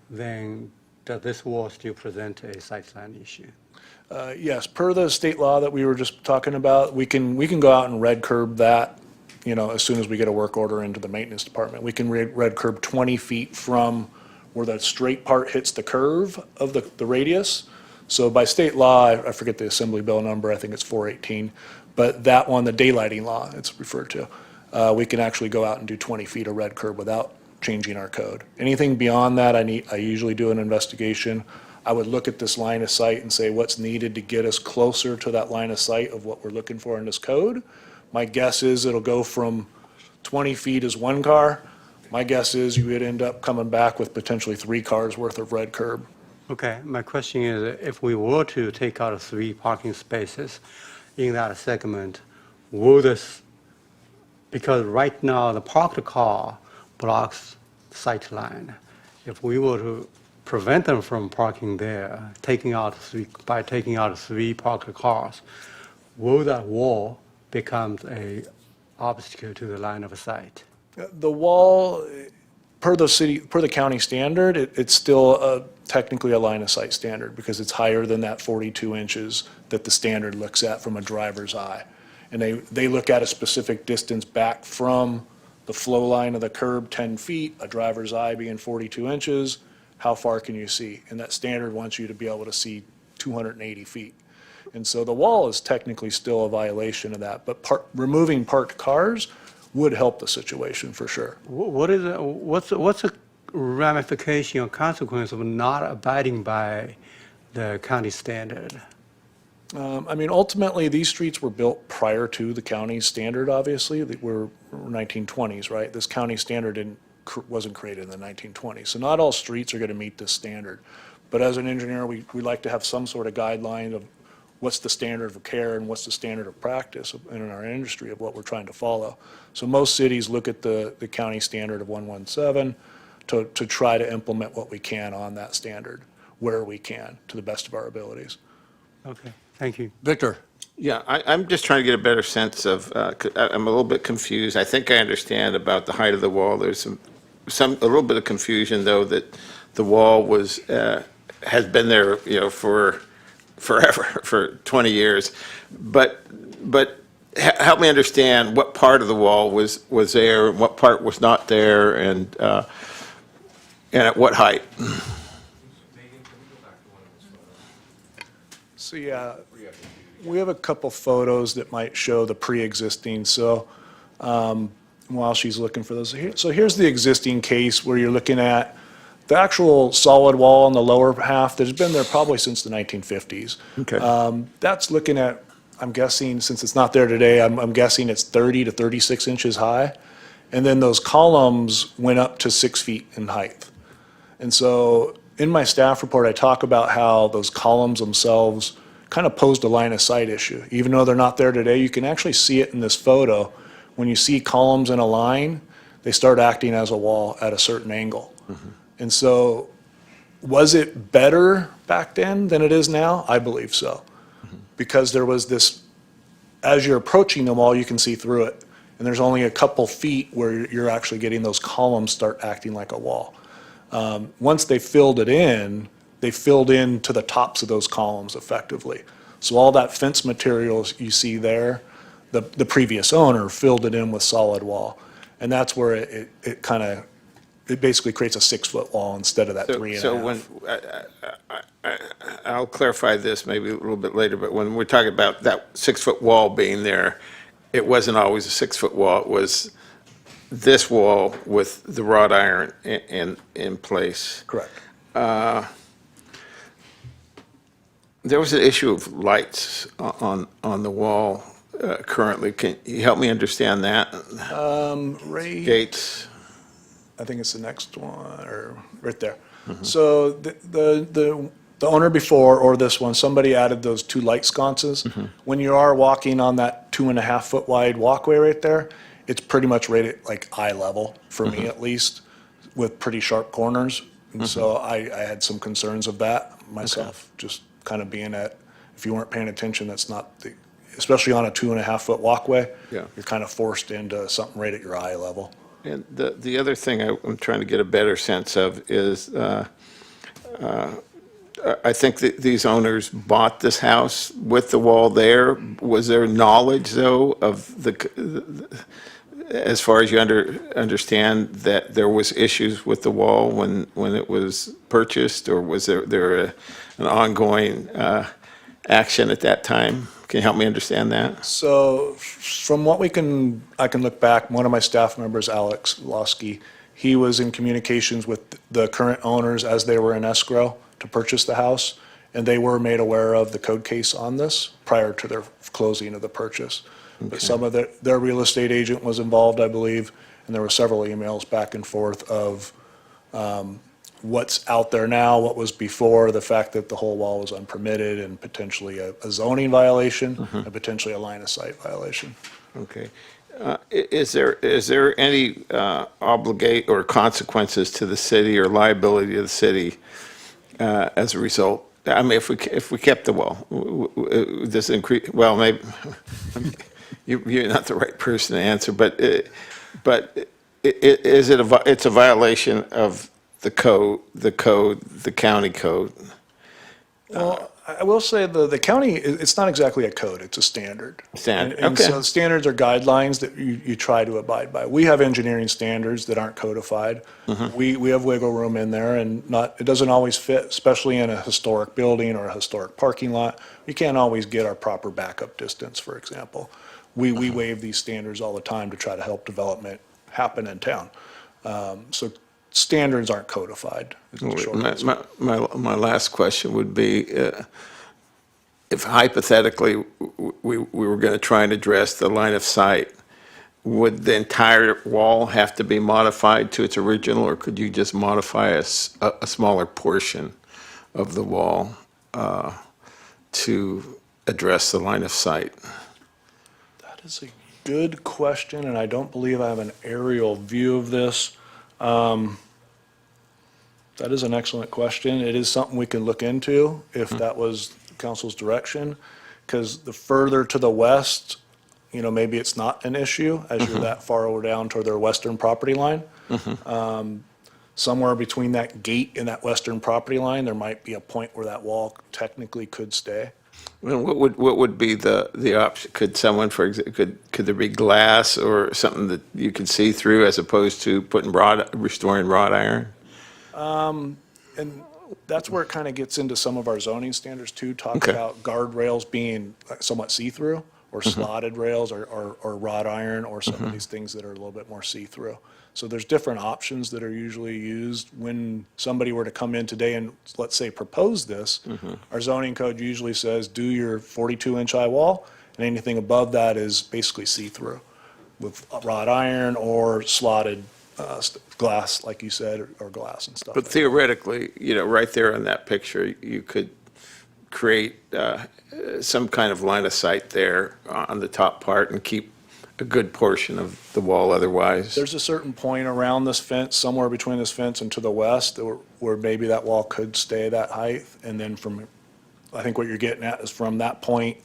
then does this wall still present a sight line issue? Yes, per the state law that we were just talking about, we can go out and red curb that, as soon as we get a work order into the maintenance department. We can red curb 20 feet from where the straight part hits the curve of the radius. So by state law, I forget the assembly bill number, I think it's 418, but that one, the daylighting law, it's referred to, we can actually go out and do 20 feet of red curb without changing our code. Anything beyond that, I usually do an investigation. I would look at this line of sight and say what's needed to get us closer to that line of sight of what we're looking for in this code. My guess is it'll go from 20 feet as one car. My guess is you would end up coming back with potentially 3 cars worth of red curb. Okay, my question is, if we were to take out 3 parking spaces in that segment, will this, because right now the parked car blocks sight line. If we were to prevent them from parking there, by taking out 3 parked cars, will that wall become an obstacle to the line of sight? The wall, per the county standard, it's still technically a line of sight standard because it's higher than that 42 inches that the standard looks at from a driver's eye. And they look at a specific distance back from the flow line of the curb 10 feet, a driver's eye being 42 inches, how far can you see? And that standard wants you to be able to see 280 feet. And so the wall is technically still a violation of that, but removing parked cars would help the situation for sure. What's the ramification or consequence of not abiding by the county standard? I mean, ultimately, these streets were built prior to the county standard, obviously. They were 1920s, right? This county standard wasn't created in the 1920s. So not all streets are going to meet this standard. But as an engineer, we like to have some sort of guideline of what's the standard of care and what's the standard of practice in our industry of what we're trying to follow. So most cities look at the county standard of 117 to try to implement what we can on that standard, where we can, to the best of our abilities. Okay, thank you. Victor? Yeah, I'm just trying to get a better sense of, I'm a little bit confused. I think I understand about the height of the wall. There's a little bit of confusion, though, that the wall has been there, for forever, for 20 years. But help me understand what part of the wall was there, and what part was not there, and at what height? So yeah, we have a couple photos that might show the pre-existing. So while she's looking for those, so here's the existing case where you're looking at the actual solid wall on the lower half that has been there probably since the 1950s. Okay. That's looking at, I'm guessing, since it's not there today, I'm guessing it's 30 to 36 inches high. And then those columns went up to 6 feet in height. And so in my staff report, I talk about how those columns themselves kind of posed a line of sight issue. Even though they're not there today, you can actually see it in this photo. When you see columns in a line, they start acting as a wall at a certain angle. Mm-hmm. And so was it better back then than it is now? I believe so. Because there was this, as you're approaching the wall, you can see through it. And there's only a couple feet where you're actually getting those columns start acting like a wall. Once they filled it in, they filled in to the tops of those columns effectively. So all that fence material you see there, the previous owner filled it in with solid wall. And that's where it kind of, it basically creates a 6-foot wall instead of that 3.5. So when, I'll clarify this maybe a little bit later, but when we're talking about that 6-foot wall being there, it wasn't always a 6-foot wall. It was this wall with the wrought iron in place. Correct. There was an issue of lights on the wall currently. Can you help me understand that? Ray. Gates. I think it's the next one, or right there. So the owner before, or this one, somebody added those 2 light sconces. When you are walking on that 2.5-foot wide walkway right there, it's pretty much right at like eye level, for me at least, with pretty sharp corners. And so I had some concerns of that myself, just kind of being at, if you weren't paying attention, that's not the, especially on a 2.5-foot walkway, Yeah. you're kind of forced into something right at your eye level. And the other thing I'm trying to get a better sense of is, I think that these owners bought this house with the wall there. Was there knowledge, though, of as far as you understand, that there was issues with the wall when it was purchased, or was there an ongoing action at that time? Can you help me understand that? So from what I can look back, one of my staff members, Alex Losky, he was in communications with the current owners as they were in escrow to purchase the house, and they were made aware of the code case on this prior to their closing of the purchase. But some of their real estate agent was involved, I believe, and there were several emails back and forth of what's out there now, what was before, the fact that the whole wall was unpermitted and potentially a zoning violation and potentially a line of sight violation. Okay. Is there any obligate or consequences to the city or liability of the city as a result? I mean, if we kept the wall, this increase, well, maybe you're not the right person to answer, but is it it's a violation of the code, the county code, Well, I will say the county, it's not exactly a code, it's a standard. Standard, And okay. so standards are guidelines that you try to abide by. We have engineering standards that aren't codified. We have wiggle room in there and it doesn't always fit, especially in a historic building or a historic parking lot. You can't always get our proper backup distance, for example. We waive these standards all the time to try to help development happen in town. So standards aren't codified. is the short answer. My last question would be, if hypothetically we were going to try and address the line of sight, would the entire wall have to be modified to its original, or could you just modify a smaller portion of the wall to address the line of sight? That is a good question, and I don't believe I have an aerial view of this. That is an excellent question. It is something we can look into if that was council's direction, because the further to the west, maybe it's not an issue as you're that far down toward their western property line. Somewhere between that gate and that western property line, there might be a point where that wall technically could stay. Well, what would be the option? Could someone, for example, could there be glass or something that you could see through as opposed to restoring wrought iron? And that's where it kind of gets into some of our zoning standards too, talk Okay. about guardrails being somewhat see-through, or slotted rails, or wrought iron, or some of these things that are a little bit more see-through. So there's different options that are usually used when somebody were to come in today and, let's say, propose this. Our zoning code usually says, do your 42-inch high wall, and anything above that is basically see-through with wrought iron or slotted glass, like you said, or glass and stuff. But theoretically, right there in that picture, you could create some kind of line of sight there on the top part and keep a good portion of the wall otherwise. There's a certain point around this fence, somewhere between this fence and to the west, where maybe that wall could stay that height. And then I think what you're getting at is from that point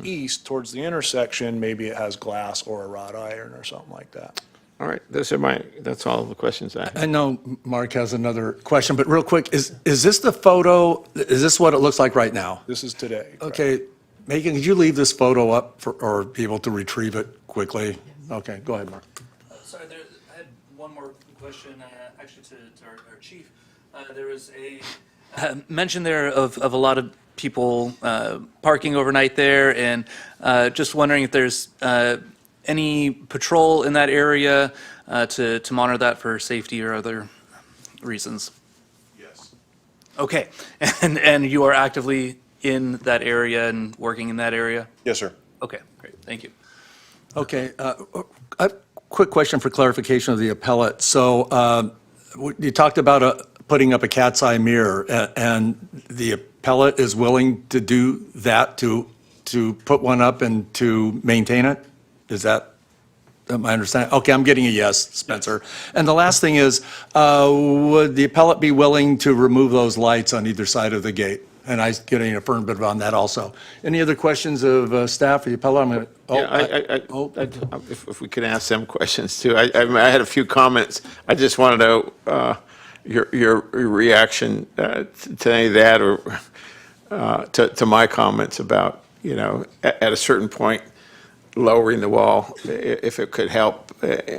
east towards the intersection, maybe it has glass or a wrought iron or something like that. All right, that's all the questions I have. I know Mark has another question, but real quick, is this the photo, is this what it looks like right now? This is today. correct. Okay, Megan, could you leave this photo up or be able to retrieve it quickly? Okay, go ahead, Mark. Sorry, I had one more question, actually to our chief. There was a mention there of a lot of people parking overnight there, and just wondering if there's any patrol in that area to monitor that for safety or other reasons? Yes. Okay, and you are actively in that area and working in that area? Yes, sir. Okay, great, thank you. Okay, a quick question for clarification of the appellate. So you talked about putting up a cat's eye mirror, and the appellate is willing to do that, to put one up and to maintain it? Is that my understanding? Okay, I'm getting a yes, Spencer. And the last thing is, would the appellate be willing to remove those lights on either side of the gate? And I get an affirmative on that also. Any other questions of staff or the appellate? I'm going to, If we could ask them questions too. I had a few comments. I just want to know your reaction to any of that, or to my comments about, at a certain point, lowering the wall, if it could help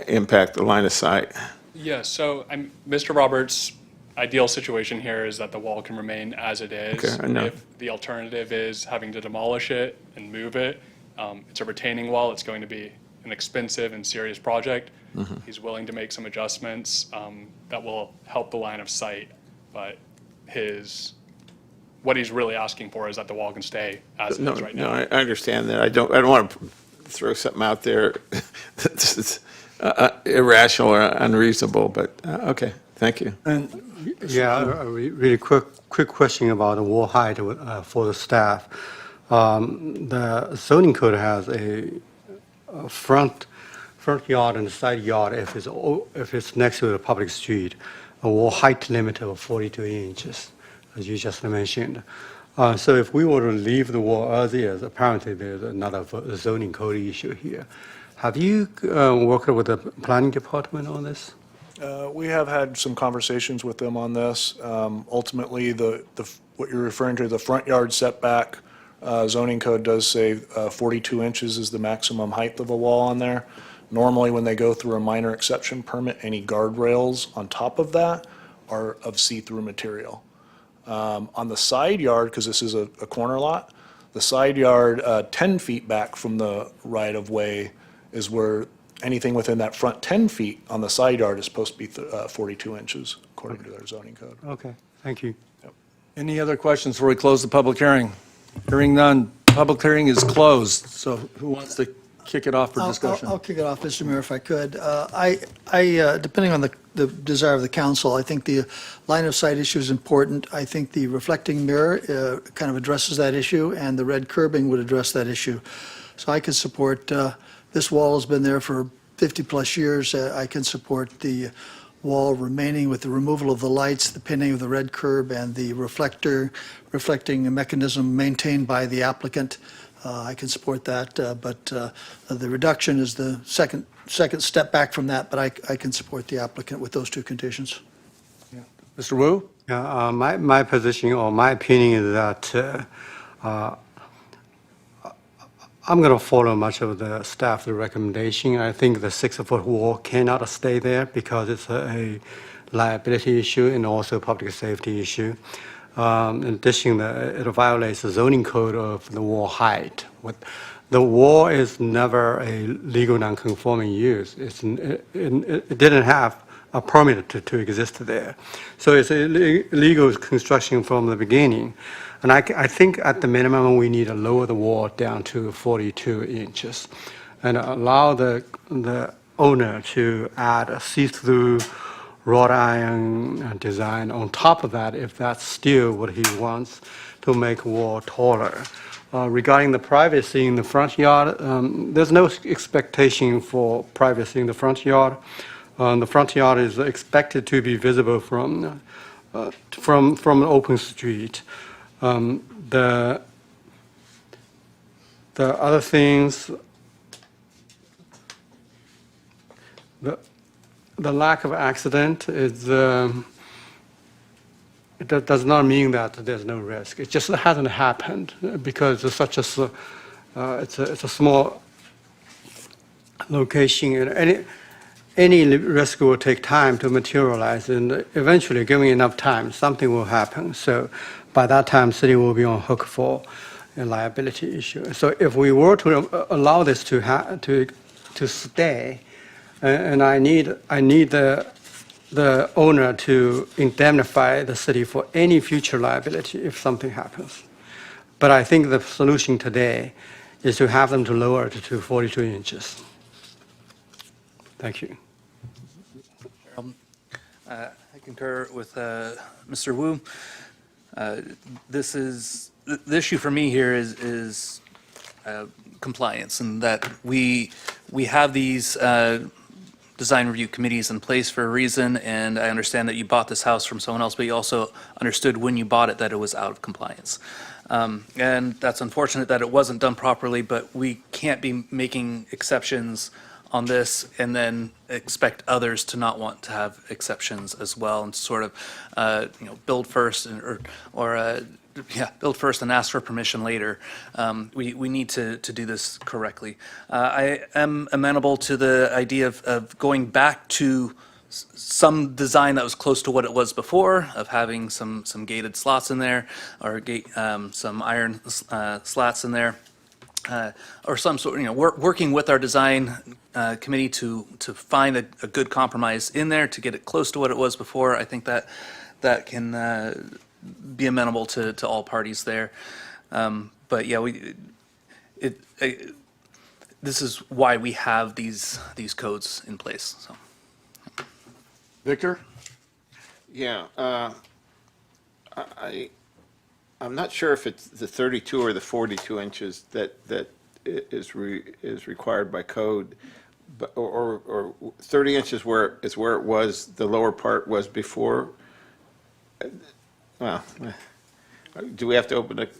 impact the line of sight. Yeah, so Mr. Roberts' ideal situation here is that the wall can remain as it is. Okay, I know. If the alternative is having to demolish it and move it, it's a retaining wall. It's going to be an expensive and serious project. He's willing to make some adjustments that will help the line of sight, but what he's really asking for is that the wall can stay as it is right now. No, I understand that. I don't want to throw something out there that's irrational or unreasonable, but okay, thank you. Yeah, a really quick question about the wall height for the staff. The zoning code has a front yard and a side yard if it's next to the public street, a wall height limit of 42 inches, as you just mentioned. So if we were to leave the wall as is, apparently there's another zoning code issue here. Have you worked with the planning department on this? We have had some conversations with them on this. Ultimately, what you're referring to, the front yard setback, zoning code does say 42 inches is the maximum height of a wall on there. Normally, when they go through a minor exception permit, any guardrails on top of that are of see-through material. On the side yard, because this is a corner lot, the side yard, 10 feet back from the right-of-way is where anything within that front 10 feet on the side yard is supposed to be 42 inches, according to their zoning code. Okay, thank you. Any other questions before we close the public hearing? Hearing none, public hearing is closed. So who wants to kick it off for discussion? I'll kick it off, Mr. Mayor, if I could. Depending on the desire of the council, I think the line of sight issue is important. I think the reflecting mirror kind of addresses that issue, and the red curbing would address that issue. So I could support, this wall has been there for 50-plus years. I can support the wall remaining with the removal of the lights, the pinning of the red curb, and the reflecting mechanism maintained by the applicant. I can support that, but the reduction is the second step back from that, but I can support the applicant with those two conditions. Mr. Wu? Yeah, my position or my opinion is that I'm going to follow much of the staff's recommendation. I think the 6-foot wall cannot stay there because it's a liability issue and also a public safety issue. In addition, it violates the zoning code of the wall height. The wall is never a legal non-conforming use. It didn't have a permit to exist there. So it's a legal construction from the beginning. And I think at the minimum, we need to lower the wall down to 42 inches and allow the owner to add a see-through wrought iron design on top of that, if that's still what he wants, to make a wall taller. Regarding the privacy in the front yard, there's no expectation for privacy in the front yard. The front yard is expected to be visible from an open street. The other things, the lack of accident is, it does not mean that there's no risk. It just hasn't happened because it's such a, it's a small location, and any risk will take time to materialize, and eventually, given enough time, something will happen. So by that time, city will be on hook for a liability issue. So if we were to allow this to stay, and I need the owner to indemnify the city for any future liability if something happens. But I think the solution today is to have them to lower it to 42 inches. Thank you. I concur with Mr. Wu. The issue for me here is compliance, and that we have these design review committees in place for a reason, and I understand that you bought this house from someone else, but you also understood when you bought it that it was out of compliance. And that's unfortunate that it wasn't done properly, but we can't be making exceptions on this and then expect others to not want to have exceptions as well, and sort of, build first build first and ask for permission later. We need to do this correctly. I am amenable to the idea of going back to some design that was close to what it was before, of having some gated slots in there, or some iron slats in there. Or some sort, working with our design committee to find a good compromise in there to get it close to what it was before. I think that can be amenable to all parties there. But yeah, this is why we have these codes in place. So, Victor? Yeah, I'm not sure if it's the 32 or the 42 inches that is required by code, but or 30 inches is where it was, the lower part was before. Well, do we have to open it?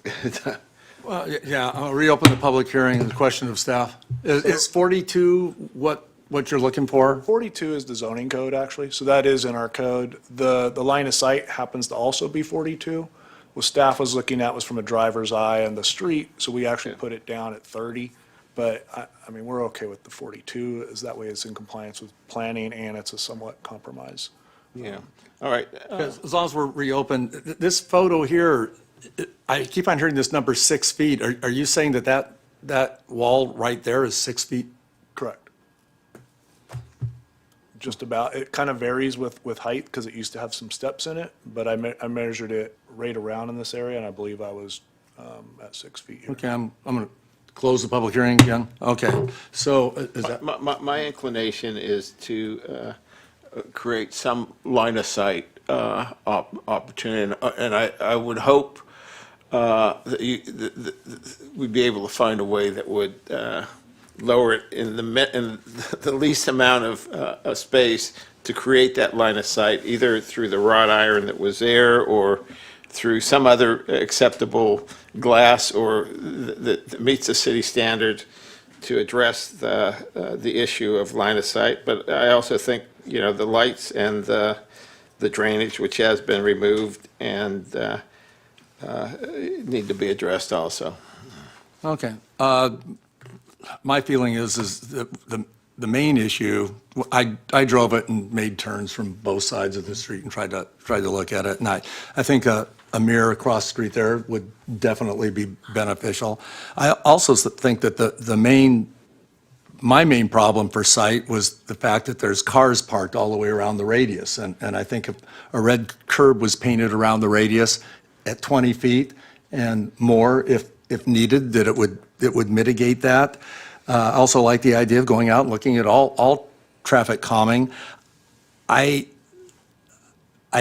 Well, yeah, I'll reopen the public hearing. The question of staff. Is 42 what you're looking for? 42 is the zoning code, actually, so that is in our code. The line of sight happens to also be 42, what staff was looking at was from a driver's eye on the street, so we actually put it down at 30. But, I mean, we're okay with the 42, is that way it's in compliance with planning and it's a somewhat compromise. Yeah, all right. As long as we're reopened, this photo here, I keep on hearing this number 6 feet. Are you saying that wall right there is 6 feet? Correct. Just about, it kind of varies with height because it used to have some steps in it, but I measured it right around in this area and I believe I was at 6 feet here. Okay, I'm going to close the public hearing again. Okay, so is that? My inclination is to create some line of sight opportunity, and I would hope that we'd be able to find a way that would lower it in the least amount of space to create that line of sight, either through the wrought iron that was there or through some other acceptable glass or that meets the city standard to address the issue of line of sight. But I also think, you know, the lights and the drainage, which has been removed, and need to be addressed also. Okay. My feeling is the main issue, I drove it and made turns from both sides of the street and tried to look at it. And I think a mirror across the street there would definitely be beneficial. I also think that my main problem for sight was the fact that there's cars parked all the way around the radius. And I think if a red curb was painted around the radius at 20 feet and more, if needed, that it would mitigate that. I also like the idea of going out and looking at all traffic calming. I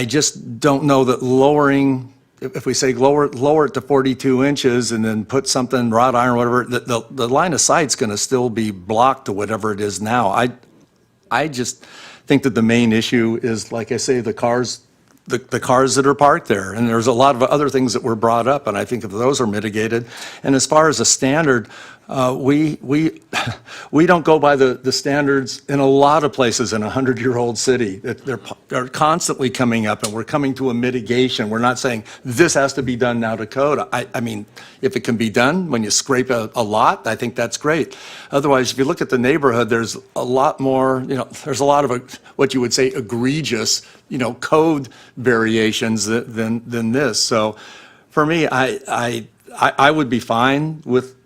just don't know that lowering, if we say lower it to 42 inches and then put something, wrought iron, whatever, the line of sight's going to still be blocked to whatever it is now. I just think that the main issue is, like I say, the cars that are parked there. And there's a lot of other things that were brought up, and I think if those are mitigated. And as far as a standard, we don't go by the standards in a lot of places in a 100-year-old city. They're constantly coming up, and we're coming to a mitigation. We're not saying this has to be done now to code. I mean, if it can be done when you scrape a lot, I think that's great. Otherwise, if you look at the neighborhood, there's a lot more, there's a lot of what you would say egregious, code variations than this. So for me, I would be fine with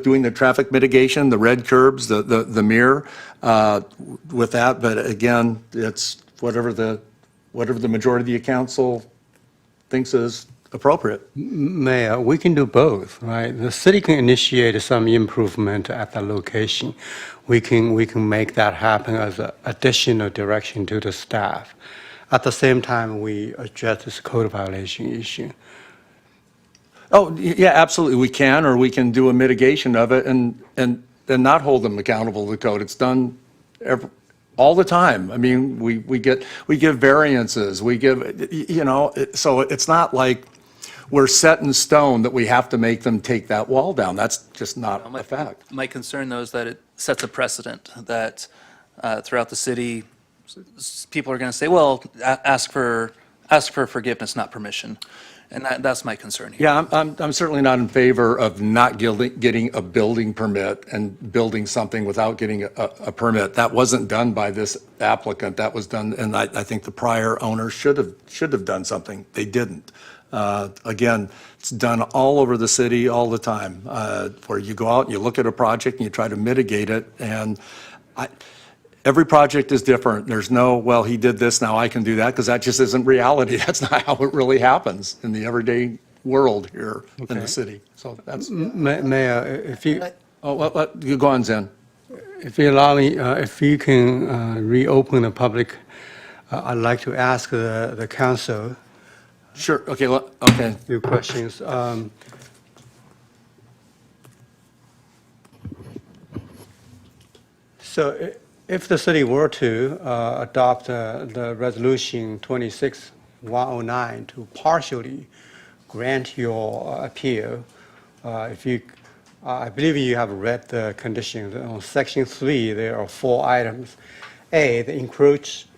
doing the traffic mitigation, the red curbs, the mirror, with that. But again, it's whatever the majority of the council thinks is appropriate. Mayor, we can do both, right? The city can initiate some improvement at the location. We can make that happen as an additional direction to the staff. At the same time, we address this code violation issue. Oh, yeah, absolutely, we can, or we can do a mitigation of it and not hold them accountable to the code. It's done all the time. I mean, we give variances, we give, so it's not like we're set in stone that we have to make them take that wall down. That's just not a fact. My concern, though, is that it sets a precedent that throughout the city, people are going to say, well, ask for forgiveness, not permission. And that's my concern here. Yeah, I'm certainly not in favor of not getting a building permit and building something without getting a permit. That wasn't done by this applicant. That was done, and I think the prior owner should have done something. They didn't. Again, it's done all over the city all the time, where you go out and you look at a project and you try to mitigate it. And every project is different. There's no, well, he did this, now I can do that, because that just isn't reality. That's not how it really happens in the everyday world here in the city. So that's. Mayor, if you. You go on, Zen. If you allow me, if you can reopen the public, I'd like to ask the council. Sure. Okay. Okay. A few questions. So if the city were to adopt the resolution 26109 to partially grant your appeal, I believe you have read the conditions. On section 3, there are 4 items. A, the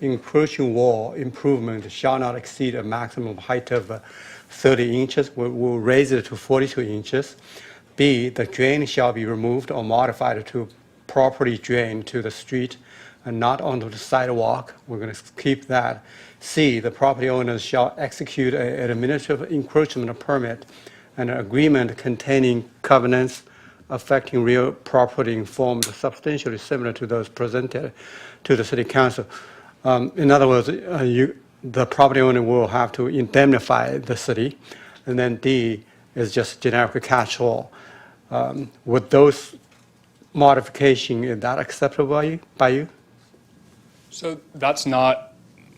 encroaching wall improvement shall not exceed a maximum height of 30 inches. We'll raise it to 42 inches. B, the drain shall be removed or modified to properly drain to the street and not onto the sidewalk. We're going to keep that. C, the property owners shall execute an administrative encroachment permit and an agreement containing covenants affecting real property in form substantially similar to those presented to the city council. In other words, the property owner will have to indemnify the city. And then D is just generic catch-all. With those modifications, is that acceptable by you? So that's not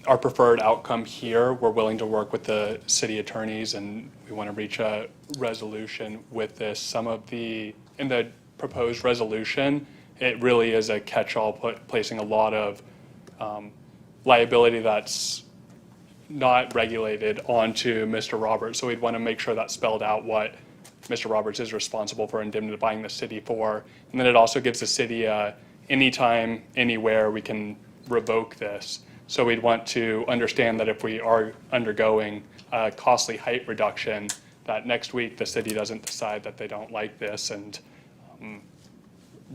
our preferred outcome here. We're willing to work with the city attorneys, and we want to reach a resolution with this. In the proposed resolution, it really is a catch-all, placing a lot of liability that's not regulated onto Mr. Roberts. So we'd want to make sure that's spelled out what Mr. Roberts is responsible for indemnifying the city for. And then it also gives the city anytime, anywhere we can revoke this. So we'd want to understand that if we are undergoing a costly height reduction, that next week the city doesn't decide that they don't like this and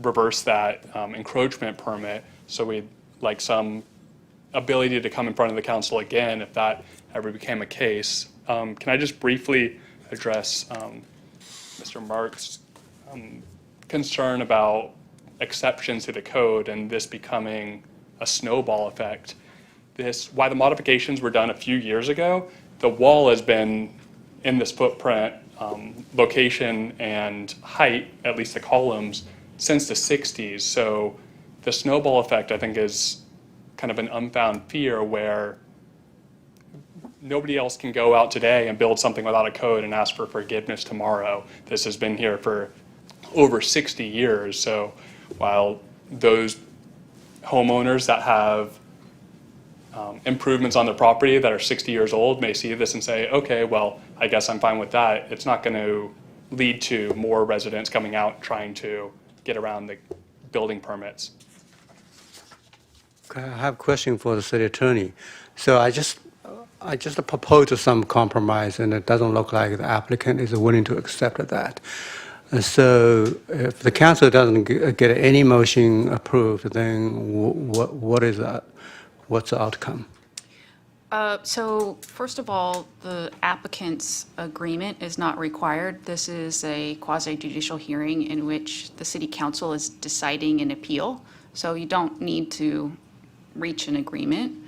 reverse that encroachment permit. So we'd like some ability to come in front of the council again if that ever became a case. Can I just briefly address Mr. Mark's concern about exceptions to the code and this becoming a snowball effect? Why the modifications were done a few years ago, the wall has been in this footprint, location and height, at least the columns, since the 60s. So the snowball effect, I think, is kind of an unfound fear where nobody else can go out today and build something without a code and ask for forgiveness tomorrow. This has been here for over 60 years. So while those homeowners that have improvements on their property that are 60 years old may see this and say, okay, well, I guess I'm fine with that. It's not going to lead to more residents coming out trying to get around the building permits. Okay, I have a question for the city attorney. So I just proposed some compromise, and it doesn't look like the applicant is willing to accept that. So if the council doesn't get any motion approved, then what's the outcome? So first of all, the applicant's agreement is not required. This is a quasi-judicial hearing in which the city council is deciding an appeal. So you don't need to reach an agreement.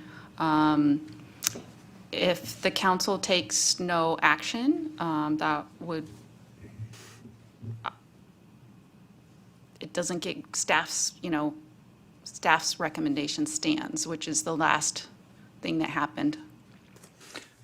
If the council takes no action, that would, it doesn't get staff's recommendation stands, which is the last thing that happened.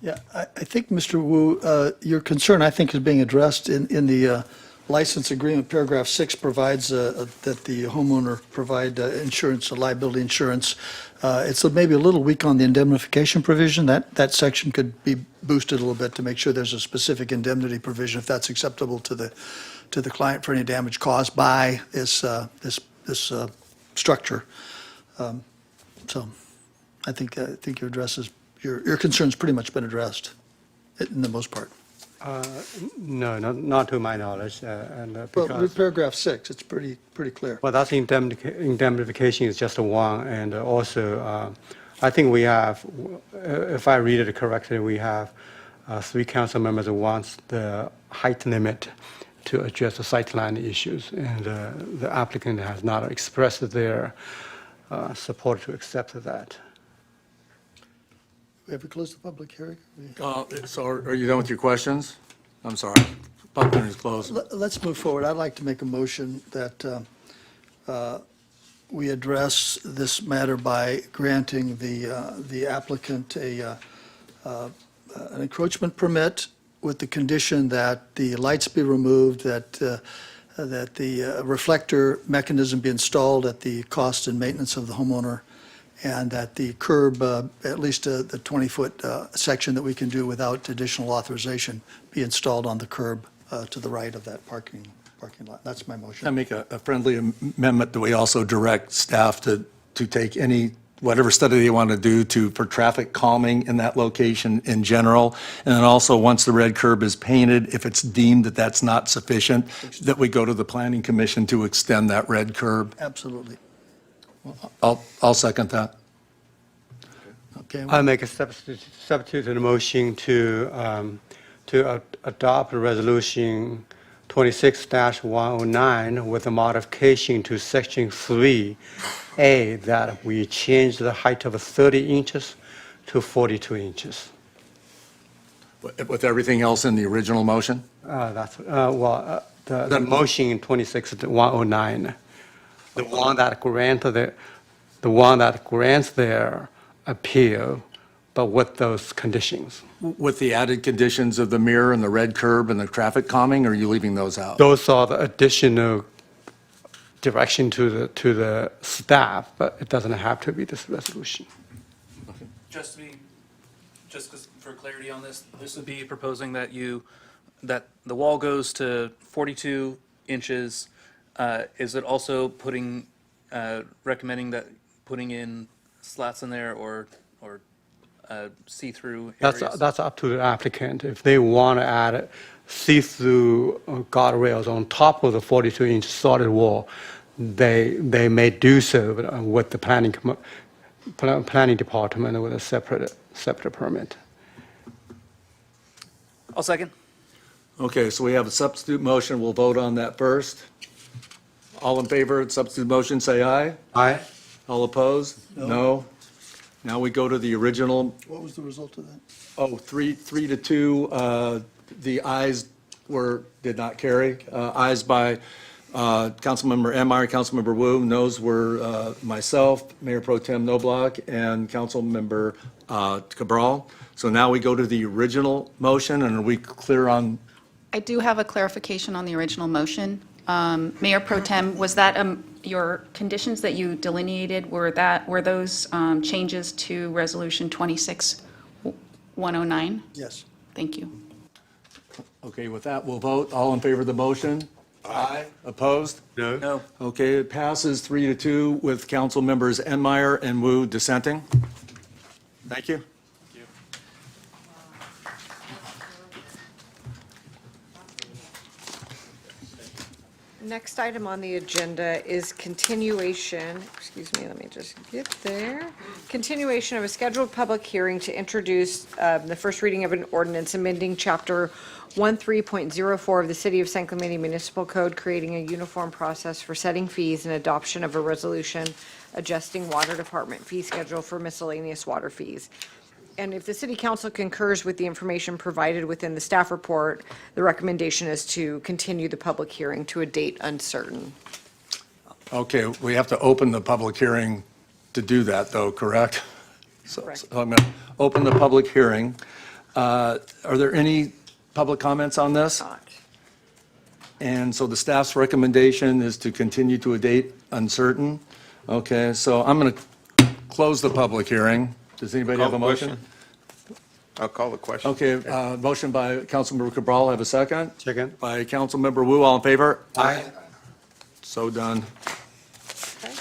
Yeah, I think, Mr. Wu, your concern, I think, is being addressed in the license agreement. Paragraph 6 provides that the homeowner provide insurance, liability insurance. It's maybe a little weak on the indemnification provision. That section could be boosted a little bit to make sure there's a specific indemnity provision, if that's acceptable to the client for any damage caused by this structure. So I think your addresses, your concern's pretty much been addressed in the most part. No, not to my knowledge. Well, Because, with paragraph 6, it's pretty clear. well, that's indemnification is just one. And also, I think we have, if I read it correctly, we have 3 council members who wants the height limit to address the sightline issues. And the applicant has not expressed their support to accept that. We ever closed the public hearing? So are you done with your questions? I'm sorry. Public hearing is closed. Let's move forward. I'd like to make a motion that we address this matter by granting the applicant an encroachment permit with the condition that the lights be removed, that the reflector mechanism be installed at the cost and maintenance of the homeowner, and that the curb, at least the 20-foot section that we can do without additional authorization, be installed on the curb to the right of that parking lot. That's my motion. I make a friendly amendment that we also direct staff to take any whatever study they want to do for traffic calming in that location in general. And then also, once the red curb is painted, if it's deemed that that's not sufficient, that we go to the planning commission to extend that red curb. Absolutely. I'll second that. Okay. I make a substitute in the motion to adopt Resolution 26-109 with a modification to Section 3A that we change the height of 30 inches to 42 inches. With everything else in the original motion? The motion in 26-109, the one that grants their appeal, but with those conditions. With the added conditions of the mirror and the red curb and the traffic calming, or are you leaving those out? Those are the additional direction to the staff, but it doesn't have to be this resolution. Just for clarity on this, this would be proposing that that the wall goes to 42 inches. Is it also recommending that putting in slats in there or see-through areas? That's up to the applicant. If they want to add see-through guardrails on top of the 42-inch solid wall, they may do so with the planning department with a separate permit. I'll second. Okay, so we have a substitute motion. We'll vote on that first. All in favor of the substitute motion, say aye. Aye. All opposed? No. Now we go to the original. What was the result of that? Oh, 3-2. The ayes did not carry. Ayes by Councilmember Enmeyer, Councilmember Wu. Noes were myself, Mayor Pro Tem Noblock, and Councilmember Cabral. So now we go to the original motion, and are we clear on? I do have a clarification on the original motion. Mayor Pro Tem, was that your conditions that you delineated, were those changes to Resolution 26-109? Yes. Thank you. Okay, with that, we'll vote. All in favor of the motion? Aye. Opposed? No. No. Okay, it passes 3-2 with council members Enmeyer and Wu dissenting. Thank you. Next item on the agenda is continuation, excuse me, let me just get there. Continuation of a scheduled public hearing to introduce the first reading of an ordinance amending Chapter 13.04 of the City of San Clemente Municipal Code, creating a uniform process for setting fees and adoption of a resolution adjusting water department fee schedule for miscellaneous water fees. And if the city council concurs with the information provided within the staff report, the recommendation is to continue the public hearing to a date uncertain. Okay, we have to open the public hearing to do that, though, correct? Correct. So I'm going to open the public hearing. Are there any public comments on this? And so the staff's recommendation is to continue to a date uncertain. Okay, so I'm going to close the public hearing. Does anybody have a motion? I'll call the question. Okay, motion by Councilmember Cabral, have a second? Second. By Councilmember Wu, all in favor? Aye. So done. Okay.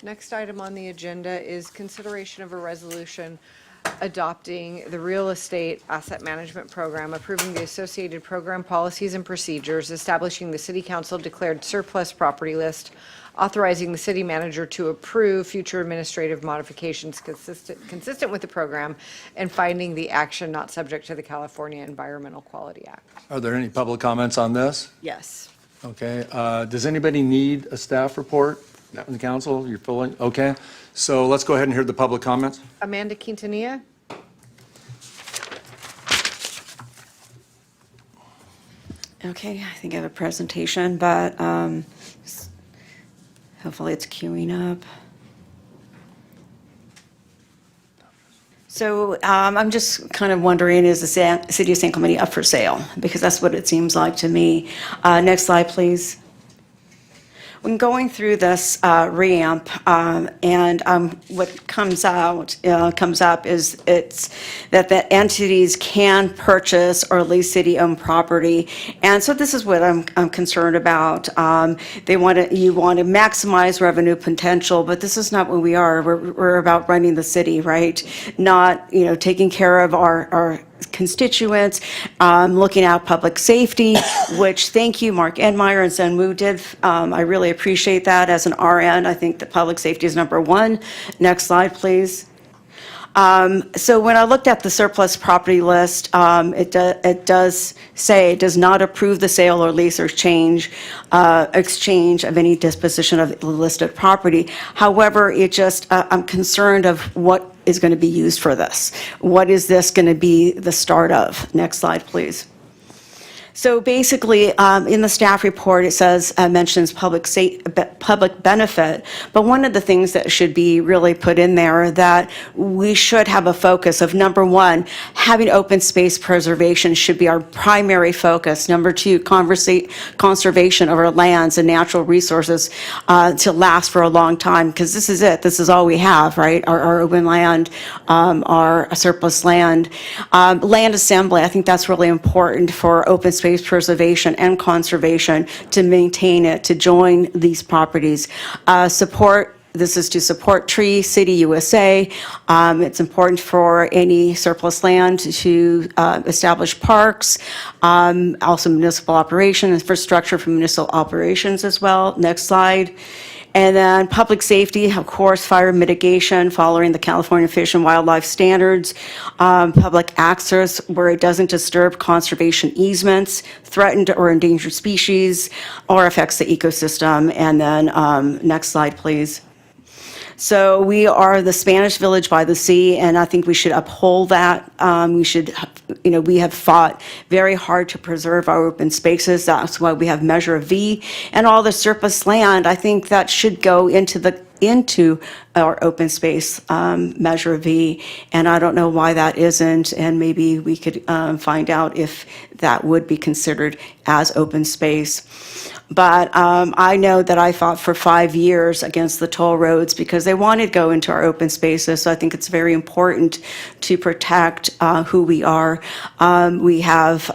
Next item on the agenda is consideration of a resolution adopting the real estate asset management program, approving the associated program policies and procedures, establishing the city council declared surplus property list, authorizing the city manager to approve future administrative modifications consistent with the program, and finding the action not subject to the California Environmental Quality Act. Are there any public comments on this? Yes. Okay, does anybody need a staff report from the council? You're filling, okay. So let's go ahead and hear the public comments. Amanda Quintanilla? Okay, I think I have a presentation, but hopefully it's queuing up. So I'm just kind of wondering, is the City of San Clemente up for sale? Because that's what it seems like to me. Next slide, please. when going through this ramp, and what comes up is that entities can purchase or lease city-owned property, and so this is what I'm concerned about. You want to maximize revenue potential, but this is not what we are. We're about running the city, right? Not taking care of our constituents, looking at public safety, which, thank you, Mark Edmeyer and Zen Wu did. I really appreciate that. As an RN, I think that public safety is number one. Next slide, please. So when I looked at the surplus property list, it does say it does not approve the sale or lease or exchange of any disposition of listed property. However, I'm concerned of what is going to be used for this. What is this going to be the start of? Next slide, please. So basically, in the staff report, it says, mentions public benefit, but one of the things that should be really put in there that we should have a focus of, number one, having open space preservation should be our primary focus. Number two, conservation of our lands and natural resources to last for a long time, because this is it. This is all we have, right? Our open land, our surplus land. Land assembly, I think that's really important for open space preservation and conservation, to maintain it, to join these properties. This is to support Tree City USA. It's important for any surplus land to establish parks, also municipal operation, infrastructure for municipal operations as well. Next slide. And then public safety, of course, fire mitigation, following the California Fish and Wildlife Standards, public access where it doesn't disturb conservation easements, threatened or endangered species, or affects the ecosystem. And then next slide, please. So we are the Spanish village by the sea, and I think we should uphold that. We have fought very hard to preserve our open spaces. That's why we have Measure V, and all the surplus land. I think that should go into our open space Measure V, and I don't know why that isn't, and maybe we could find out if that would be considered as open space. But I know that I fought for 5 years against the toll roads because they wanted to go into our open spaces. So I think it's very important to protect who we are. We have,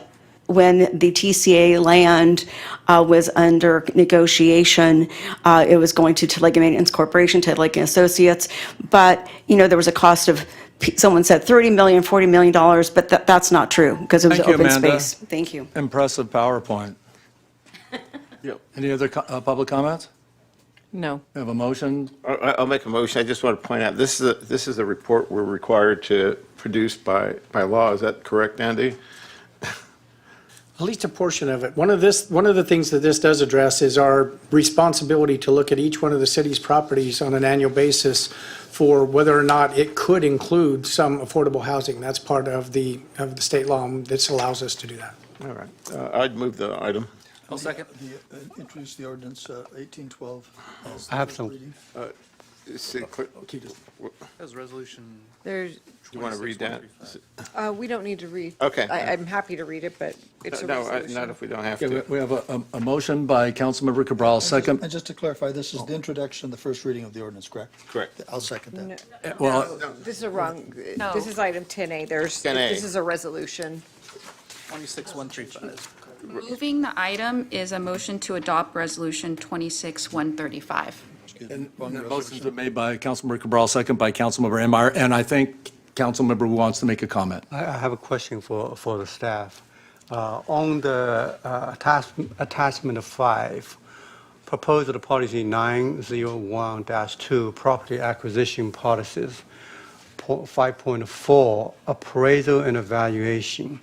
when the TCA land was under negotiation, it was going to Telega Maintenance Corporation, Telega Associates. But, there was a cost of, someone said $30 million, $40 million, but that's not true because it was Thank you, open Amanda. space. Thank you. Impressive PowerPoint. Any other public comments? No. We have a motion. I'll make a motion. I just want to point out, this is a report we're required to produce by law. Is that correct, Andy? At least a portion of it. One of the things that this does address is our responsibility to look at each one of the city's properties on an annual basis for whether or not it could include some affordable housing. That's part of the state law, and this allows us to do that. All right. I'd move the item. I'll second. Introduce the ordinance 1812. I have some. As resolution. There's, Do you want to read that? we don't need to read. Okay. I'm happy to read it, but it's a No, resolution. not if we don't have Okay, to. we have a motion by Councilmember Cabral, second. And just to clarify, this is the introduction, the first reading of the ordinance, correct? Correct. I'll second that. Well, This is a wrong, No. this is item 10A. 10A. This is a resolution. 26135. Moving the item is a motion to adopt Resolution 26135. and the motion's been made by Councilmember Cabral, second by Councilmember Enmeyer, and I think Councilmember Wu wants to make a comment. I have a question for the staff. On the attachment 5, proposed policy 901-2, property acquisition policies, 5.4, appraisal and evaluation.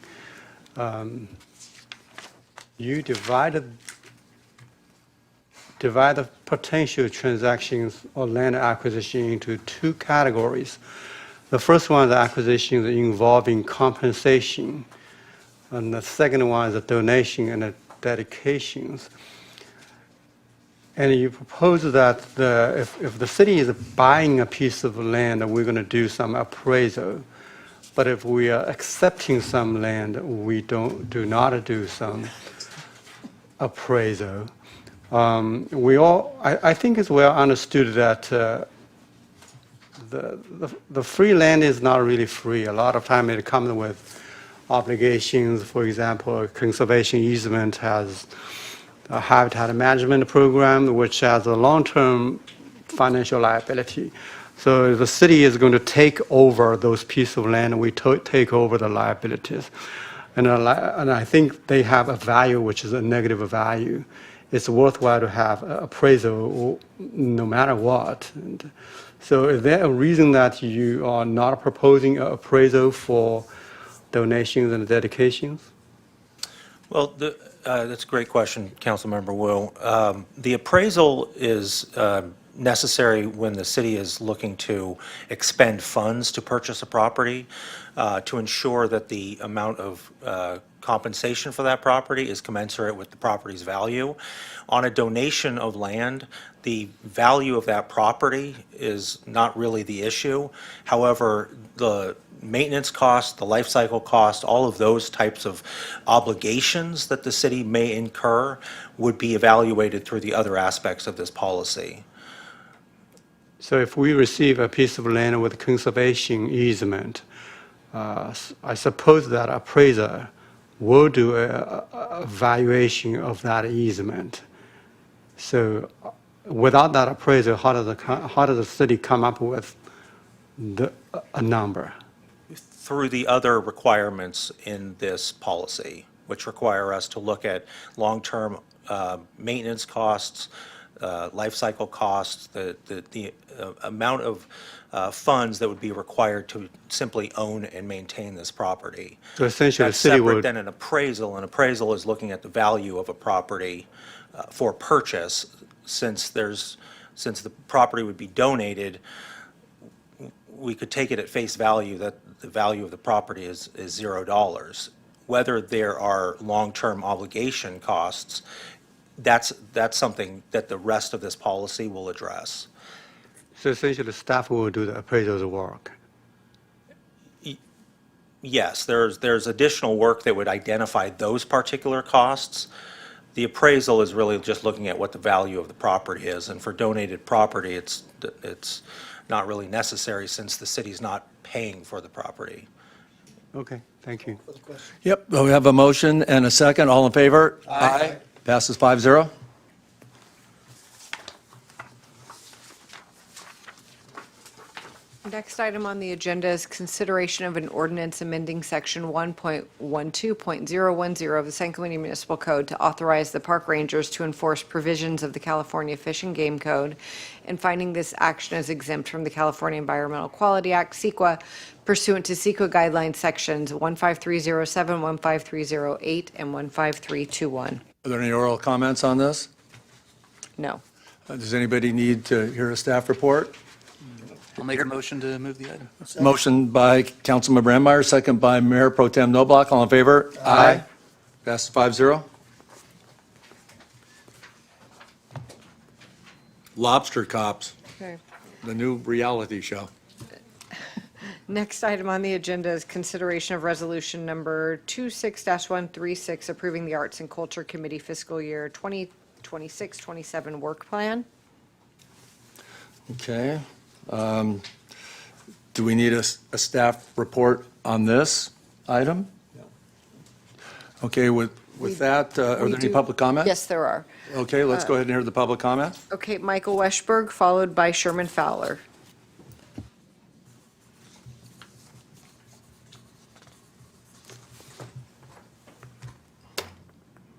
You divide the potential transactions or land acquisition into 2 categories. The first one is acquisitions involving compensation, and the second one is the donation and the dedications. And you propose that if the city is buying a piece of land, we're going to do some appraisal. But if we are accepting some land, we do not do some appraisal. I think it's well understood that the free land is not really free. A lot of time it comes with obligations. For example, a conservation easement has a habitat management program, which has a long-term financial liability. So the city is going to take over those pieces of land, and we take over the liabilities. And I think they have a value which is a negative value. It's worthwhile to have appraisal no matter what. And so is there a reason that you are not proposing an appraisal for donations and dedications? Well, that's a great question, Councilmember Wu. The appraisal is necessary when the city is looking to expend funds to purchase a property, to ensure that the amount of compensation for that property is commensurate with the property's value. On a donation of land, the value of that property is not really the issue. However, the maintenance cost, the life cycle cost, all of those types of obligations that the city may incur would be evaluated through the other aspects of this policy. So if we receive a piece of land with conservation easement, I suppose that appraiser will do a valuation of that easement. So without that appraiser, how does the city come up with a number? Through the other requirements in this policy, which require us to look at long-term maintenance costs, life cycle costs, the amount of funds that would be required to simply own and maintain this property. So essentially, That's the city separate would. than an appraisal. An appraisal is looking at the value of a property for purchase. Since the property would be donated, we could take it at face value that the value of the property is $0. Whether there are long-term obligation costs, that's something that the rest of this policy will address. So essentially, the staff will do the appraisal's work. Yes, there's additional work that would identify those particular costs. The appraisal is really just looking at what the value of the property is, and for donated property, it's not really necessary since the city's not paying for the property. Okay, thank you. Yep, we have a motion and a second. All in favor? Aye. Passes 5-0. Next item on the agenda is consideration of an ordinance amending section 1.12.010 of the San Clemente Municipal Code to authorize the park rangers to enforce provisions of the California Fish and Game Code and finding this action as exempt from the California Environmental Quality Act, CEQA, pursuant to CEQA guidelines sections 15307, 15308, and 15321. Are there any oral comments on this? No. Does anybody need to hear a staff report? I'll make a motion to move the item. Motion by Councilmember Brandmeier, second by Mayor Pro Tem Noblock. All in favor? Aye. Passes 5-0. Lobster Cops, Okay. the new reality show. Next item on the agenda is consideration of resolution number 26-136, approving the Arts and Culture Committee fiscal year 2026-27 work plan. Okay. Do we need a staff report on this item? Okay, with that, are We there any do- public comment? Yes, there are. Okay, let's go ahead and hear the public comment. Okay, Michael Weschberg, followed by Sherman Fowler.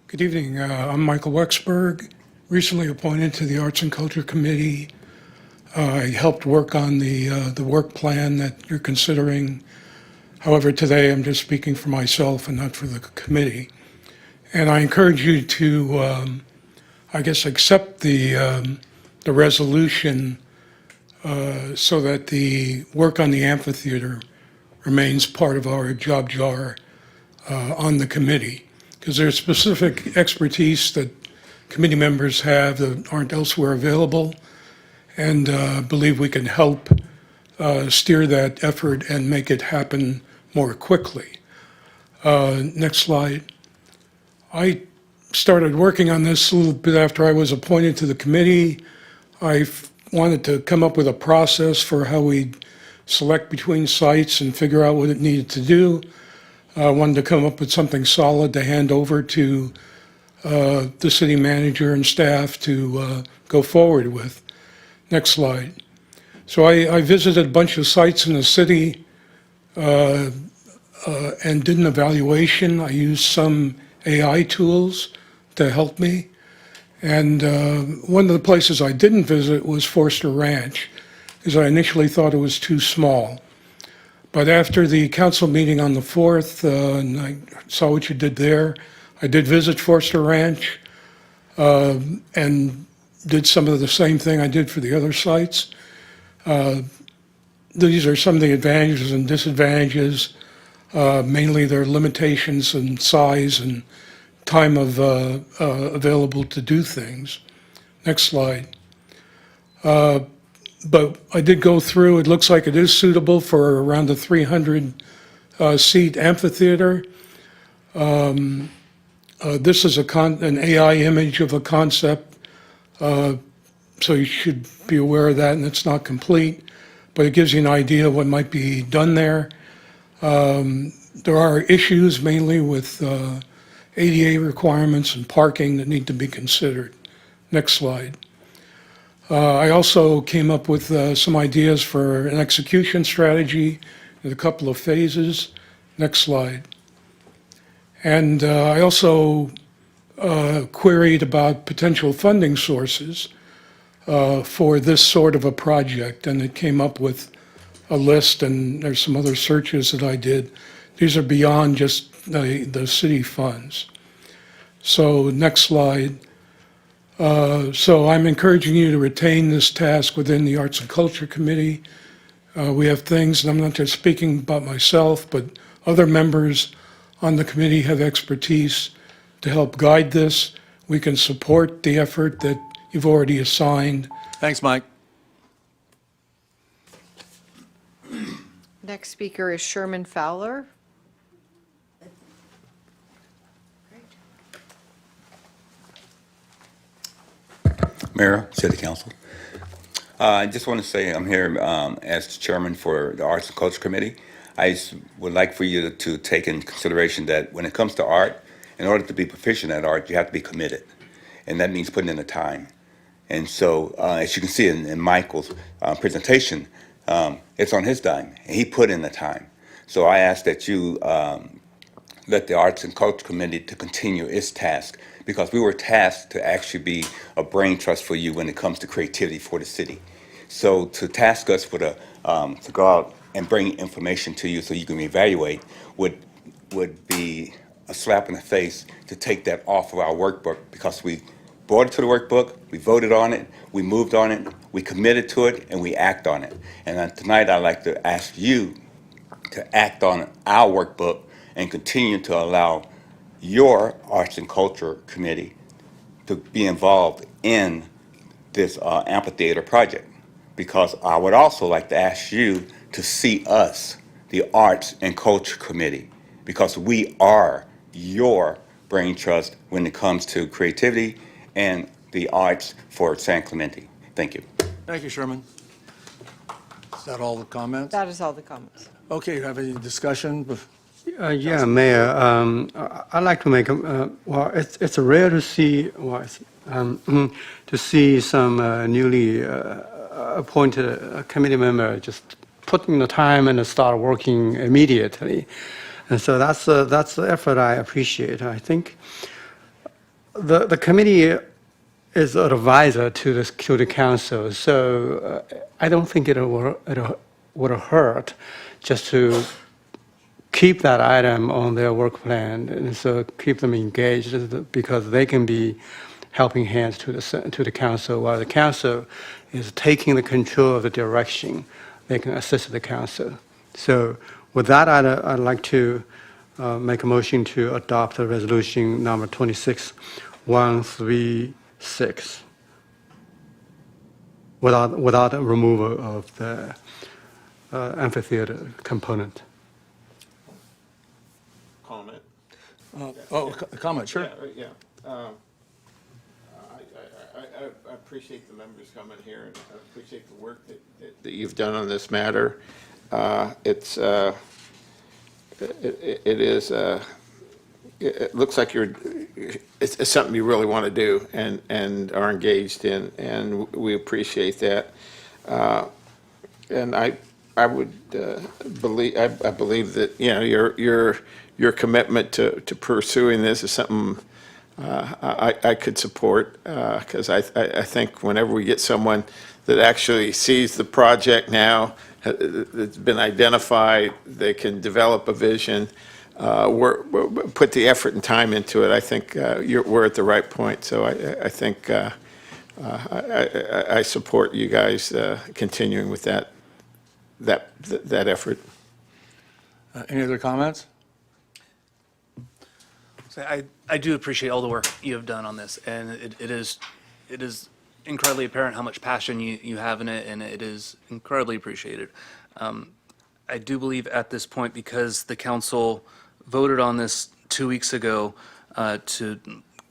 Good evening. I'm Michael Wexberg, recently appointed to the Arts and Culture Committee. I helped work on the work plan that you're considering. However, today I'm just speaking for myself and not for the committee. And I encourage you to, accept the resolution so that the work on the amphitheater remains part of our job jar on the committee. Because there's specific expertise that committee members have that aren't elsewhere available, and believe we can help steer that effort and make it happen more quickly. Next slide. I started working on this a little bit after I was appointed to the committee. I wanted to come up with a process for how we select between sites and figure out what it needed to do. I wanted to come up with something solid to hand over to the city manager and staff to go forward with. Next slide. So I visited a bunch of sites in the city and did an evaluation. I used some AI tools to help me. And one of the places I didn't visit was Forster Ranch, because I initially thought it was too small. But after the council meeting on the 4th, and I saw what you did there, I did visit Forster Ranch and did some of the same thing I did for the other sites. These are some of the advantages and disadvantages, mainly their limitations in size and time of available to do things. Next slide. But I did go through, it looks like it is suitable for around a 300 seat amphitheater. This is an AI image of a concept, so you should be aware of that, and it's not complete, but it gives you an idea of what might be done there. There are issues mainly with ADA requirements and parking that need to be considered. Next slide. I also came up with some ideas for an execution strategy in a couple of phases. Next slide. And I also queried about potential funding sources for this sort of a project, and it came up with a list, and there's some other searches that I did. These are beyond just the city funds. So next slide. So I'm encouraging you to retain this task within the Arts and Culture Committee. We have things, and I'm not just speaking about myself, but other members on the committee have expertise to help guide this. We can support the effort that you've already assigned. Thanks, Mike. Next speaker is Sherman Fowler. Mayor, City Council. I just want to say I'm here as chairman for the Arts and Culture Committee. I just would like for you to take in consideration that when it comes to art, in order to be proficient at art, you have to be committed. And that means putting in the time. And so, as you can see in Michael's presentation, it's on his dime. And he put in the time. So I ask that you let the Arts and Culture Committee to continue its task, because we were tasked to actually be a brain trust for you when it comes to creativity for the city. So to task us with to go out and bring information to you so you can evaluate would be a slap in the face to take that off of our workbook, because we brought it to the workbook, we voted on it, we moved on it, we committed to it, and we act on it. And tonight I'd like to ask you to act on our workbook and continue to allow your Arts and Culture Committee to be involved in this amphitheater project. Because I would also like to ask you to see us, the Arts and Culture Committee, because we are your brain trust when it comes to creativity and the arts for San Clemente. Thank you. Thank you, Sherman. Is that all the comments? That is all the comments. Okay, you have any discussion? Yeah, Mayor, I'd like to make, well, it's rare to see, to see some newly appointed committee member just putting the time and start working immediately. And so that's the effort I appreciate. I think the committee is an advisor to the council, so I don't think it would hurt just to keep that item on their work plan, and so keep them engaged, because they can be helping hands to the council, while the council is taking the control of the direction. They can assist the council. So with that, I'd like to make a motion to adopt a resolution number 26136 without a removal of the amphitheater component. A comment, sure. Yeah. I appreciate the members coming here, and I appreciate the work that you've done on this matter. It looks like it's something you really want to do and are engaged in, and we appreciate that. And I would believe, I believe that, you know, your commitment to pursuing this is something I could support, because I think whenever we get someone that actually sees the project now, that's been identified, they can develop a vision, put the effort and time into it, I think we're at the right point. So I think I support you guys continuing with that effort. Any other comments? I do appreciate all the work you have done on this, and it is incredibly apparent how much passion you have in it, and it is incredibly appreciated. I do believe at this point, because the council voted on this 2 weeks ago, to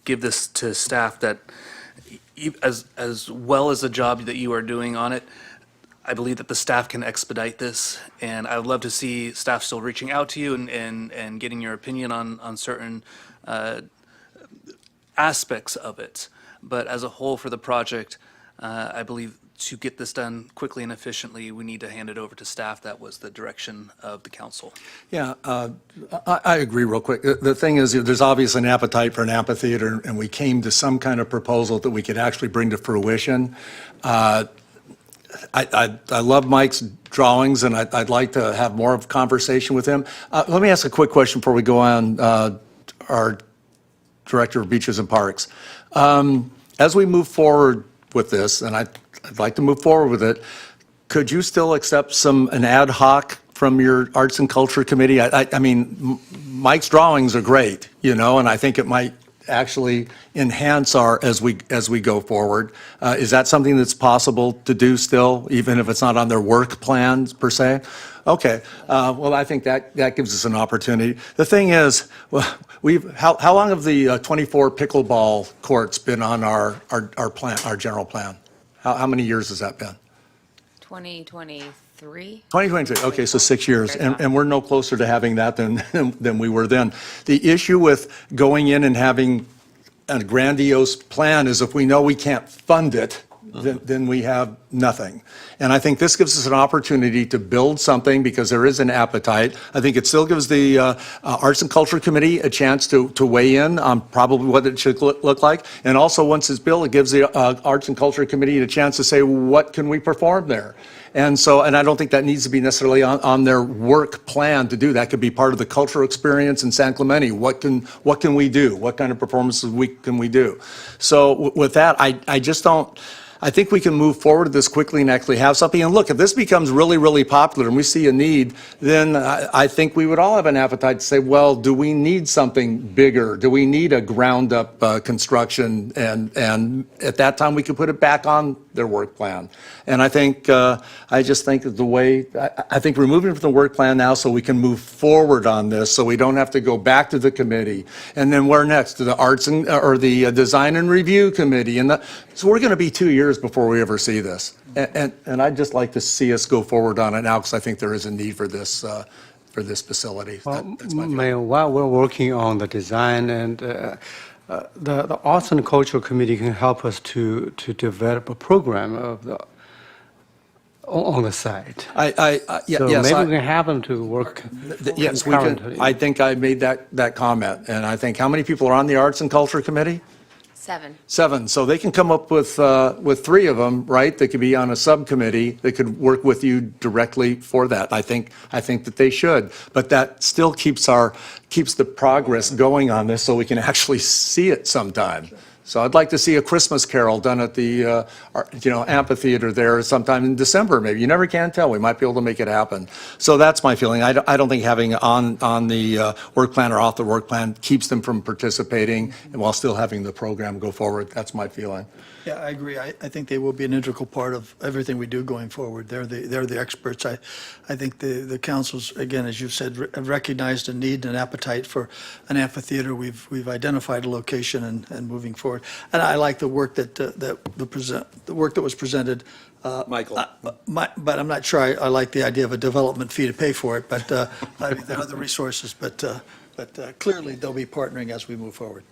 give this to staff, that as well as the job that you are doing on it, I believe that the staff can expedite this, and I would love to see staff still reaching out to you and getting your opinion on certain aspects of it. But as a whole for the project, I believe to get this done quickly and efficiently, we need to hand it over to staff. That was the direction of the council. Yeah, I agree real quick. The thing is, there's obviously an appetite for an amphitheater, and we came to some kind of proposal that we could actually bring to fruition. I love Mike's drawings, and I'd like to have more of a conversation with him. Let me ask a quick question before we go on, our Director of Beaches and Parks. As we move forward with this, and I'd like to move forward with it, could you still accept an ad hoc from your Arts and Culture Committee? I mean, Mike's drawings are great, you know, and I think it might actually enhance as we go forward. Is that something that's possible to do still, even if it's not on their work plans per se? Okay, well, I think that gives us an opportunity. The thing is, well, how long have the 24 pickleball courts been on our plan, our general plan? How many years has that been? 2023. 2023, okay, so 6 years, and we're no closer to having that than we were then. The issue with going in and having a grandiose plan is if we know we can't fund it, then we have nothing. And I think this gives us an opportunity to build something because there is an appetite. I think it still gives the Arts and Culture Committee a chance to weigh in on probably what it should look like. And also, once it's built, it gives the Arts and Culture Committee a chance to say, what can we perform there? And I don't think that needs to be necessarily on their work plan to do. That could be part of the cultural experience in San Clemente. What can we do? What kind of performances can we do? So with that, I think we can move forward this quickly and actually have something. And look, if this becomes really, really popular and we see a need, then I think we would all have an appetite to say, well, do we need something bigger? Do we need a ground-up construction? And at that time, we could put it back on their work plan. And I just think that I think we're moving from the work plan now so we can move forward on this, so we don't have to go back to the committee. And then where next? To the or the Design and Review Committee. So we're going to be 2 years before we ever see this. And I'd just like to see us go forward on it now because I think there is a need for this facility. That's my feeling. Mayor, while we're working on the design and the Arts and Cultural Committee can help us to develop a program on the site. Yes, maybe we can have them to work. Yes, we can. I think I made that comment. And I think, how many people are on the Arts and Culture Committee? 7. So they can come up with 3 of them, right? They could be on a subcommittee. They could work with you directly for that. I think that they should. But that still keeps the progress going on this so we can actually see it sometime. So I'd like to see a Christmas carol done at the, amphitheater there sometime in December, maybe. You never can tell. We might be able to make it happen. So that's my feeling. I don't think having on the work plan or off the work plan keeps them from participating and while still having the program go forward. That's my feeling. Yeah, I agree. I think they will be an integral part of everything we do going forward. They're the experts. I think the councils, again, as you've said, have recognized a need and an appetite for an amphitheater. We've identified a location and moving forward. And I like the work the work that was presented. Michael. But I'm not sure I like the idea of a development fee to pay for it. But I think there are other resources. But clearly they'll be partnering as we move forward.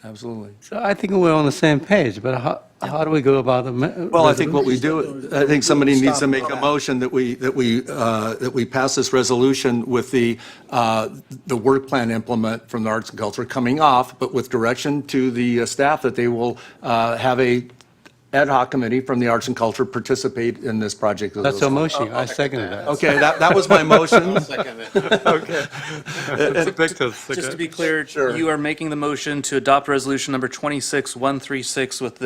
Absolutely. So I think we're on the same page, but how do we go about the? Well, I think what we do, I think somebody needs to make a motion that we pass this resolution with the work plan implement from the Arts and Culture coming off, but with direction to the staff that they will have a ad hoc committee from the Arts and Culture participate in this project. That's a motion. I seconded that. Okay, that was my motion. Second it. Okay. Just to be clear, you are making the motion to adopt resolution number 26136 with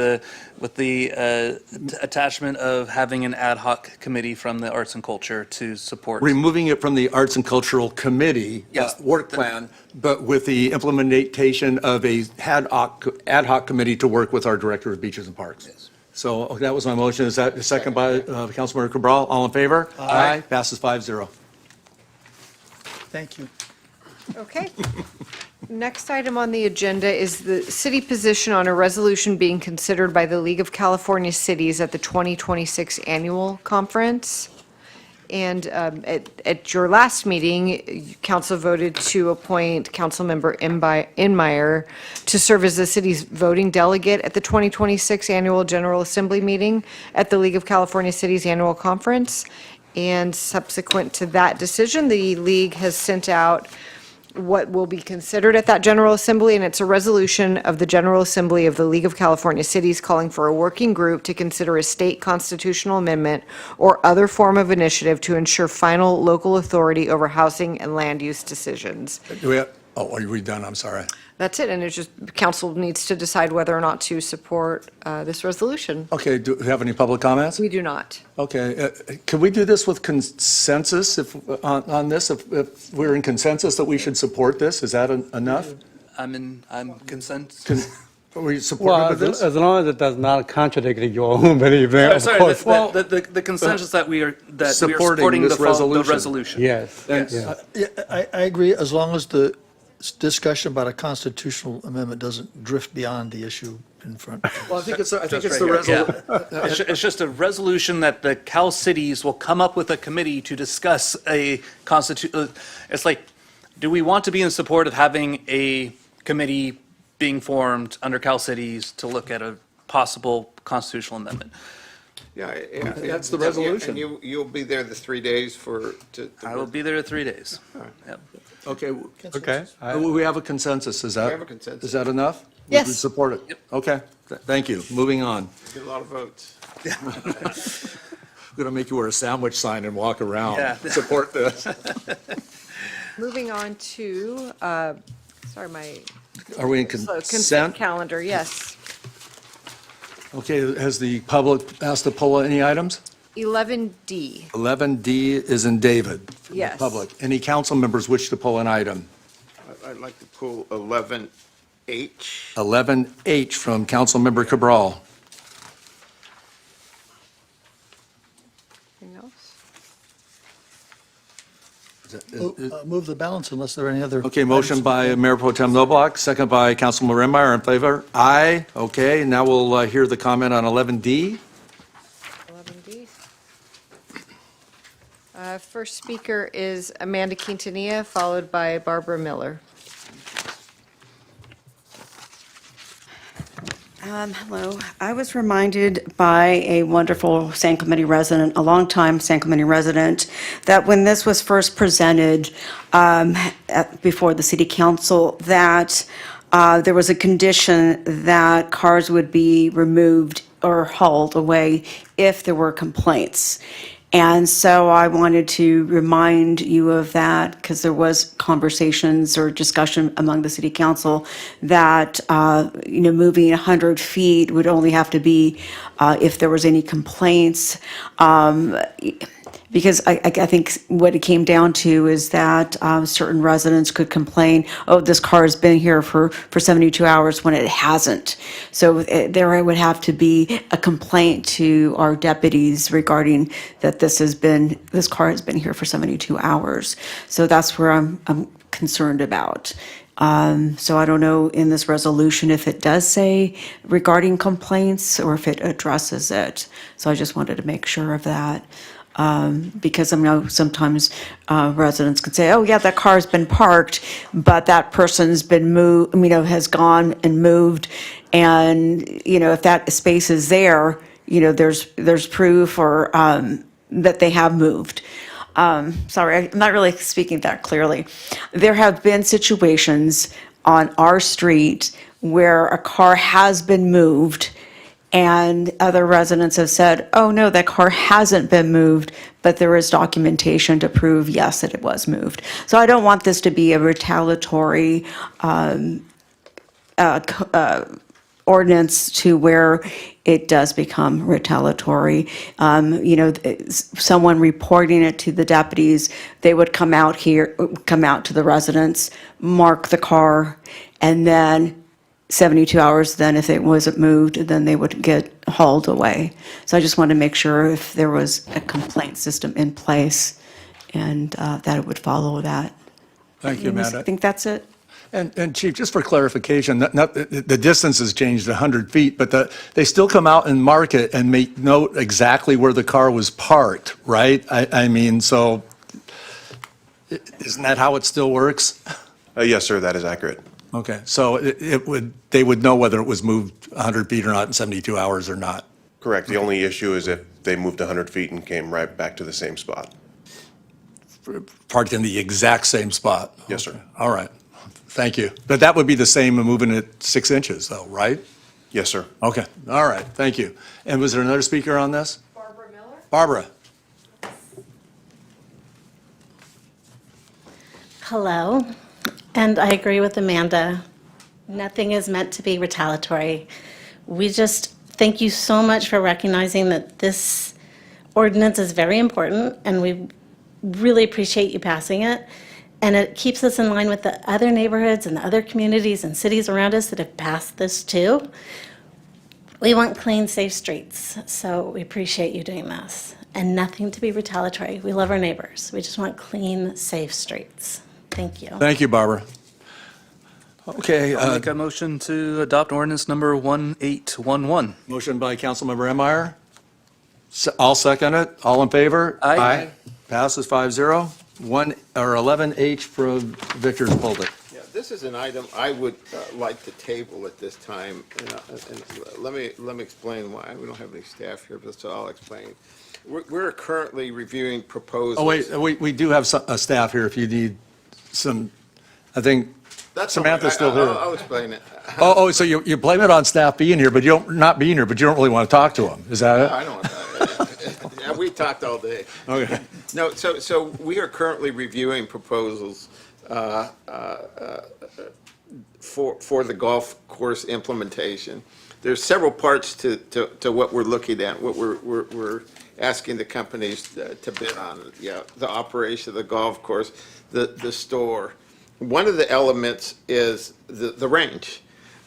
the attachment of having an ad hoc committee from the Arts and Culture to support. Removing it from the Arts and Cultural Committee Yes. work plan, but with the implementation of a ad hoc committee to work with our Director of Beaches and Parks. Yes. So that was my motion. Is that a second by Councilmember Cabral? All in favor? Aye. Passes 5-0. Thank you. Okay. Next item on the agenda is the city position on a resolution being considered by the League of California Cities at the 2026 Annual Conference. And at your last meeting, council voted to appoint Councilmember Inmeyer to serve as the city's voting delegate at the 2026 Annual General Assembly meeting at the League of California Cities Annual Conference. And subsequent to that decision, the league has sent out what will be considered at that General Assembly, and it's a resolution of the General Assembly of the League of California Cities calling for a working group to consider a state constitutional amendment or other form of initiative to ensure final local authority over housing and land use decisions. Are we done? I'm sorry. That's it, and it's just, council needs to decide whether or not to support this resolution. Okay, do we have any public comments? We do not. Okay, could we do this with consensus on this? If we're in consensus that we should support this, is that enough? I'm consent. Are we supportive of this? As long as it does not contradict your own belief, then of Sorry, course. the consensus that we are supporting this the resolution. Yes. Yeah, I agree, as long as the discussion about a constitutional amendment doesn't drift beyond the issue in front. Well, I think it's the Yeah. It's just a resolution that the Cal Cities will come up with a committee to discuss a it's like, do we want to be in support of having a committee being formed under Cal Cities to look at a possible constitutional amendment? Yeah. That's the resolution. And you'll be there the 3 days I will be there 3 days. Yep. Okay. Okay. We have a consensus, is that? We have a consensus. Is that enough? Yes. We support it? Yep. Okay, thank you. Moving on. Get a lot of votes. I'm going to make you wear a sandwich sign and walk around. Yeah. Support this. Moving on to, sorry, my Are we in consent consent? calendar, yes. Okay, has the public asked to pull any items? 11D. 11D is in David. from the Yes. Public. Any council members wish to pull an item? I'd like to pull 11H. 11H from Councilmember Cabral. Anything else? Move the balance unless there are any other. Okay, motion by Mayor Pro Tem Noblock, second by Councilman Renmeyer. In favor? Aye. Okay, now we'll hear the comment on 11D. 11D. First speaker is Amanda Quintanilla, followed by Barbara Miller. Hello. I was reminded by a wonderful San Clemente resident, a longtime San Clemente resident, that when this was first presented before the city council, that there was a condition that cars would be removed or hauled away if there were complaints. And so I wanted to remind you of that because there was conversations or discussion among the city council that, moving 100 feet would only have to be if there was any complaints. Because I think what it came down to is that certain residents could complain, oh, this car has been here for 72 hours when it hasn't. So there would have to be a complaint to our deputies regarding that this car has been here for 72 hours. So that's where I'm concerned about. So I don't know in this resolution if it does say regarding complaints or if it addresses it. So I just wanted to make sure of that. Because I know sometimes residents can say, oh, yeah, that car's been parked, but that person's been moved, has gone and moved. And, if that space is there, there's proof or that they have moved. Sorry, I'm not really speaking that clearly. There have been situations on our street where a car has been moved and other residents have said, oh, no, that car hasn't been moved, but there is documentation to prove, yes, that it was moved. So I don't want this to be a retaliatory ordinance to where it does become retaliatory. Someone reporting it to the deputies, they would come out to the residents, mark the car, and then 72 hours, then if it wasn't moved, then they would get hauled away. So I just want to make sure if there was a complaint system in place and that it would follow that. Thank you, Amanda. I think that's it. And Chief, just for clarification, the distance has changed 100 feet, but they still come out and mark it and make note exactly where the car was parked, right? So isn't that how it still works? Yes, sir, that is accurate. Okay, so they would know whether it was moved 100 feet or not in 72 hours or not? Correct. The only issue is if they moved 100 feet and came right back to the same spot. Parked in the exact same spot? Yes, sir. All right, thank you. But that would be the same moving it 6 inches though, right? Yes, sir. Okay, all right, thank you. And was there another speaker on this? Barbara Miller. Barbara. Hello, and I agree with Amanda. Nothing is meant to be retaliatory. We just thank you so much for recognizing that this ordinance is very important, and we really appreciate you passing it. And it keeps us in line with the other neighborhoods and the other communities and cities around us that have passed this too. We want clean, safe streets, so we appreciate you doing this. And nothing to be retaliatory. We love our neighbors. We just want clean, safe streets. Thank you. Thank you, Barbara. Okay. I'll make a motion to adopt ordinance number 1811. Motion by Councilmember Emmeyer. I'll second it. All in favor? Aye. Passes 5-0. 11H for Victor's pulled it. Yeah, this is an item I would like to table at this time. And let me explain why. We don't have any staff here, but so I'll explain. We're currently reviewing proposals. Oh, wait, we do have a staff here if you need some, I think Samantha's still here. I'll explain it. Oh, so you blame it on staff being here, but you don't, not being here, but you don't really want to talk to them, is that it? I don't want that. Yeah, we talked all day. Okay. No, so we are currently reviewing proposals for the golf course implementation. There's several parts to what we're looking at, what we're asking the companies to bid on. Yeah, the operation of the golf course, the store. One of the elements is the range.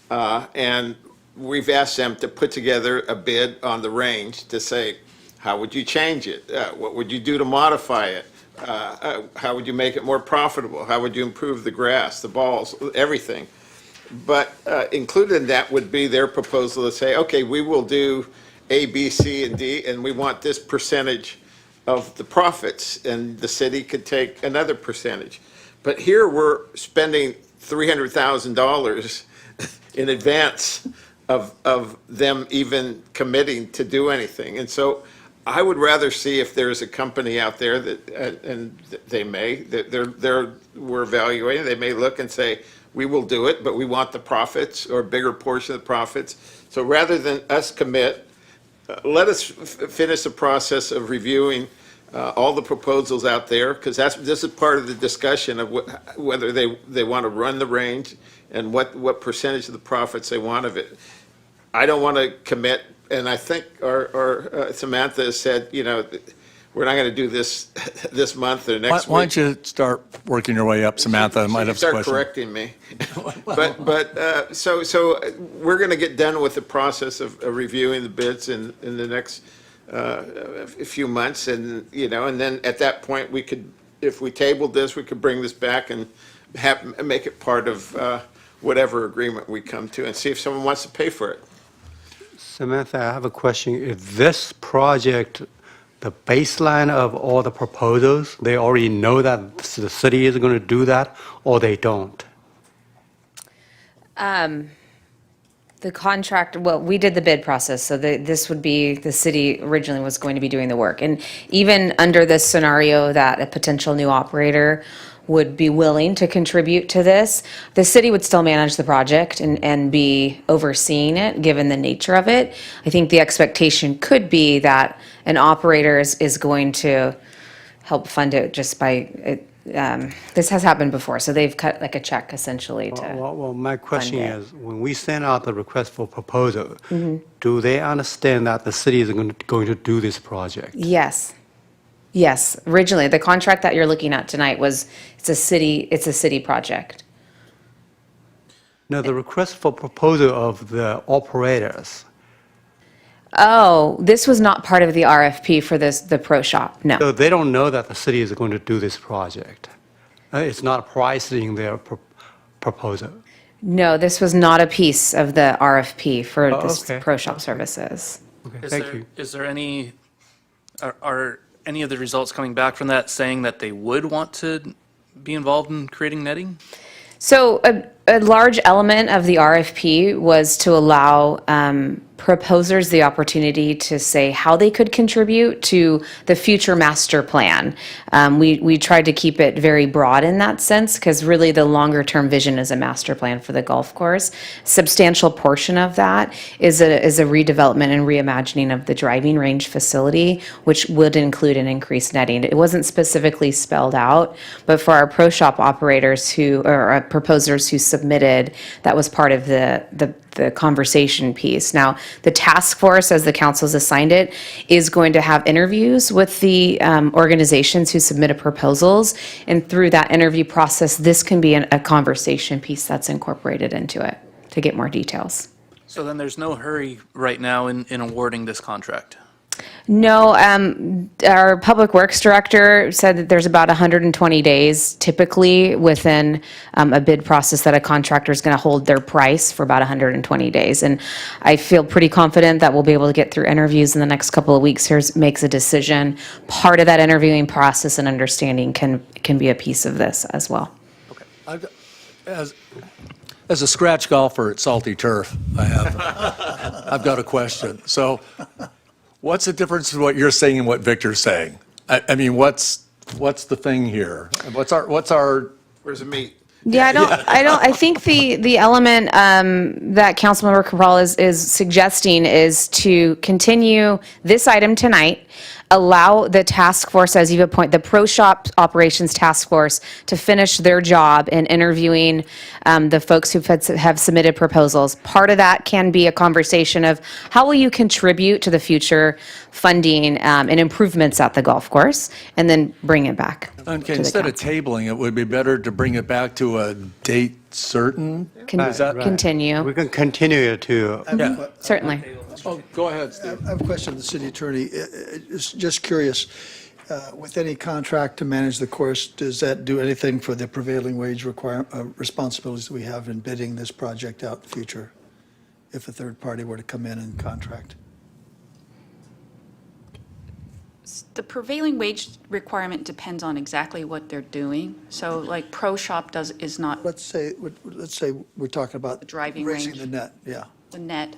And we've asked them to put together a bid on the range to say, how would you change it? What would you do to modify it? How would you make it more profitable? How would you improve the grass, the balls, everything? But included in that would be their proposal to say, okay, we will do A, B, C, and D, and we want this percentage of the profits, and the city could take another percentage. But here we're spending $300,000 in advance of them even committing to do anything. And so I would rather see if there's a company out there that, and they may, we're evaluating, they may look and say, we will do it, but we want the profits or a bigger portion of the profits. So rather than us commit, let us finish the process of reviewing all the proposals out there, because this is part of the discussion of whether they want to run the range and what percentage of the profits they want of it. I don't want to commit, and I think our Samantha has said, we're not going to do this this month or next week. Why don't you start working your way up, Samantha? I might have some Start questions. correcting me. So we're going to get done with the process of reviewing the bids in the next few months, and then at that point, we could, if we tabled this, we could bring this back and make it part of whatever agreement we come to, and see if someone wants to pay for it. Samantha, I have a question. Is this project the baseline of all the proposals? They already know that the city is going to do that, or they don't? The contract, well, we did the bid process, so this would be, the city originally was going to be doing the work. And even under this scenario that a potential new operator would be willing to contribute to this, the city would still manage the project and be overseeing it, given the nature of it. I think the expectation could be that an operator is going to help fund it just by, this has happened before, so they've cut like a check essentially to. Well, my question fund it. is, when we send out the request for proposal, Mm-hmm. do they understand that the city is going to do this project? Yes. Yes, originally, the contract that you're looking at tonight it's a city project. No, the request for proposal of the operators. Oh, this was not part of the RFP for the pro shop, no. So they don't know that the city is going to do this project. It's not priced in their proposal. No, this was not a piece of the RFP for Oh, this okay. pro shop services. Okay, thank you. Is there any, are any of the results coming back from that saying that they would want to be involved in creating netting? So a large element of the RFP was to allow proposers the opportunity to say how they could contribute to the future master plan. We tried to keep it very broad in that sense, because really the longer term vision is a master plan for the golf course. Substantial portion of that is a redevelopment and reimagining of the driving range facility, which would include an increased netting. It wasn't specifically spelled out, but for our pro shop operators or proposers who submitted, that was part of the conversation piece. Now, the task force, as the council's assigned it, is going to have interviews with the organizations who submitted proposals. And through that interview process, this can be a conversation piece that's incorporated into it to get more details. So then there's no hurry right now in awarding this contract? No, our Public Works Director said that there's about 120 days typically within a bid process that a contractor is going to hold their price for about 120 days. And I feel pretty confident that we'll be able to get through interviews in the next couple of weeks. Makes a decision. Part of that interviewing process and understanding can be a piece of this as well. Okay. As a scratch golfer at Salty Turf, I've got a question. So what's the difference in what you're saying and what Victor's saying? I mean, what's the thing here? What's our? Where's the meat? Yeah, I think the element that Councilmember Cabral is suggesting is to continue this item tonight, allow the task force, as you've appointed, the pro shop operations task force, to finish their job in interviewing the folks who have submitted proposals. Part of that can be a conversation of how will you contribute to the future funding and improvements at the golf course, and then bring it back. Okay, instead of tabling, it would be better to bring it back to a date certain? Is that? Continue. We can continue to. Yeah. Certainly. Oh, go ahead, Steve. I have a question of the city attorney. Just curious, with any contract to manage the course, does that do anything for the prevailing wage responsibilities that we have in bidding this project out in the future, if a third party were to come in and contract? The prevailing wage requirement depends on exactly what they're doing. So like pro shop is not Let's say we're talking about the driving raising range, the net, yeah. the net.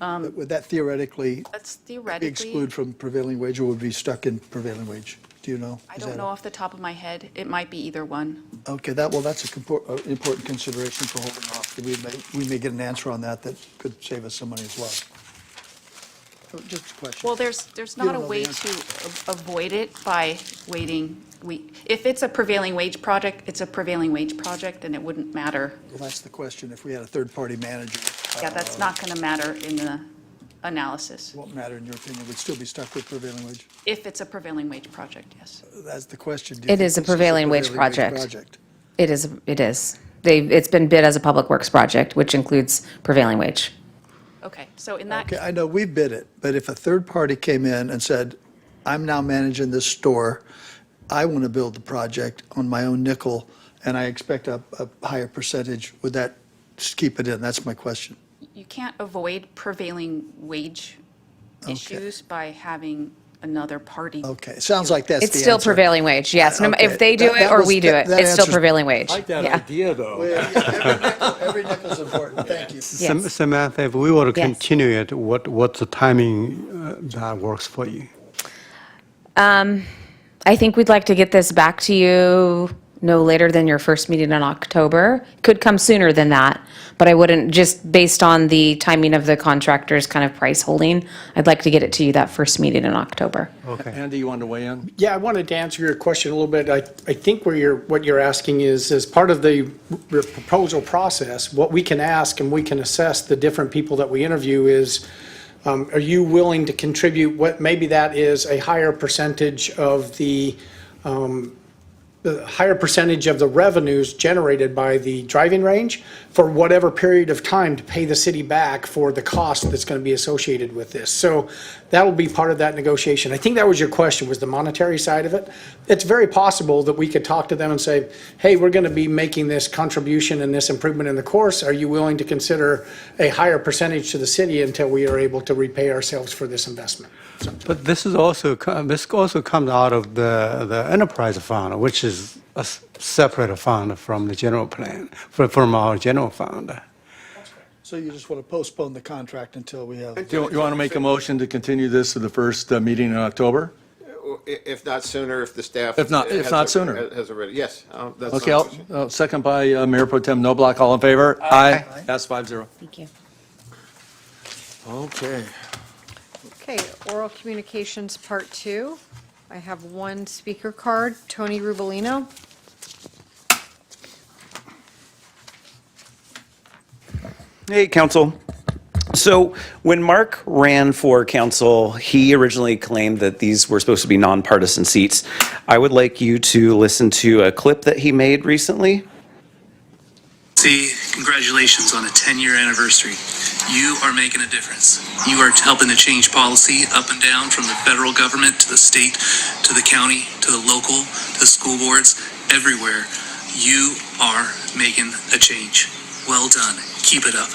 Would that theoretically That's be theoretically, excluded from prevailing wage, or would be stuck in prevailing wage? Do you know? I Is don't that know off the top of my head. It might be either one. Okay, that's an important consideration for holding off. We may get an answer on that could save us some money as well. Just a question. Well, there's not a don't know way the to avoid it by waiting. If it's a prevailing wage project, it's a prevailing wage project, and it wouldn't matter. Well, that's the question. If we had a third-party manager, Yeah, that's not going to matter in the analysis. won't matter in your opinion. We'd still be stuck with prevailing wage. If it's a prevailing wage project, yes. That's the question. Do you It think is a this prevailing wage project. It is. It's been bid as a public works project, which includes prevailing wage. Okay, so in that, Okay, I know we bid it, but if a third party came in and said, I'm now managing this store, I want to build the project on my own nickel, and I expect a higher percentage, would that just keep it in? That's my question. you can't avoid prevailing wage issues by having another party. Okay, sounds like that's the It's still answer. prevailing wage, yes. Okay, If they do that- it that or was- we do that- it, that it's still answers- prevailing wage. I like that Yeah. idea, though. Well, yeah, every nickel's important, thank you. Yes. Samantha, if we were to Yes. continue it, what's the timing that works for you? I think we'd like to get this back to you no later than your first meeting in October. Could come sooner than that, but I wouldn't, just based on the timing of the contractor's kind of price holding, I'd like to get it to you that first meeting in October. Okay. Andy, you wanted to weigh in? Yeah, I wanted to answer your question a little bit. I think what you're asking is, as part of the proposal process, what we can ask and we can assess the different people that we interview is, are you willing to contribute what, maybe that is a higher percentage of the higher percentage of the revenues generated by the driving range for whatever period of time to pay the city back for the cost that's going to be associated with this. So that'll be part of that negotiation. I think that was your question, was the monetary side of it. It's very possible that we could talk to them and say, hey, we're going to be making this contribution and this improvement in the course. Are you willing to consider a higher percentage to the city until we are able to repay ourselves for this investment? But this also comes out of the enterprise fund, which is a separate fund from the general plan, from our general fund. So you just want to postpone the contract until we have. Do you want to make a motion to continue this to the first meeting in October? If not sooner, if the staff. If not sooner. Has already, yes. That's Okay, my motion. second by Mayor Pro Tem Noblock, all in favor? Aye. That's 5-0. Thank you. Okay. Okay, oral communications, part 2. I have one speaker card, Tony Rubolino. Hey, council. So when Mark ran for council, he originally claimed that these were supposed to be nonpartisan seats. I would like you to listen to a clip that he made recently. Congratulations on a 10-year anniversary. You are making a difference. You are helping to change policy up and down from the federal government to the state, to the county, to the local, to the school boards, everywhere. You are making a change. Well done. Keep it up.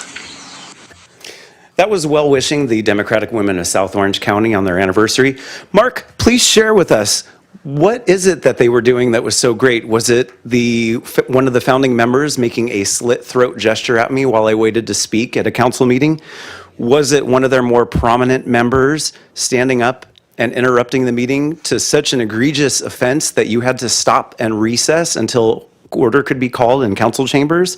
That was well-wishing the Democratic women of South Orange County on their anniversary. Mark, please share with us, what is it that they were doing that was so great? Was it one of the founding members making a slit throat gesture at me while I waited to speak at a council meeting? Was it one of their more prominent members standing up and interrupting the meeting to such an egregious offense that you had to stop and recess until order could be called in council chambers?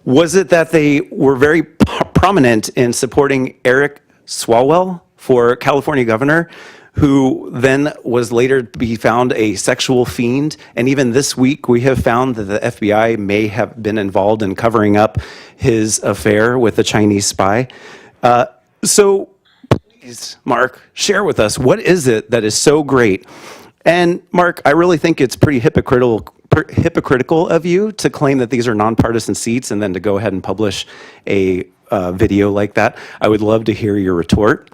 Was it that they were very prominent in supporting Eric Swalwell for California governor, who then was later to be found a sexual fiend? And even this week, we have found that the FBI may have been involved in covering up his affair with a Chinese spy. So please, Mark, share with us, what is it that is so great? And Mark, I really think it's pretty hypocritical of you to claim that these are nonpartisan seats and then to go ahead and publish a video like that. I would love to hear your retort.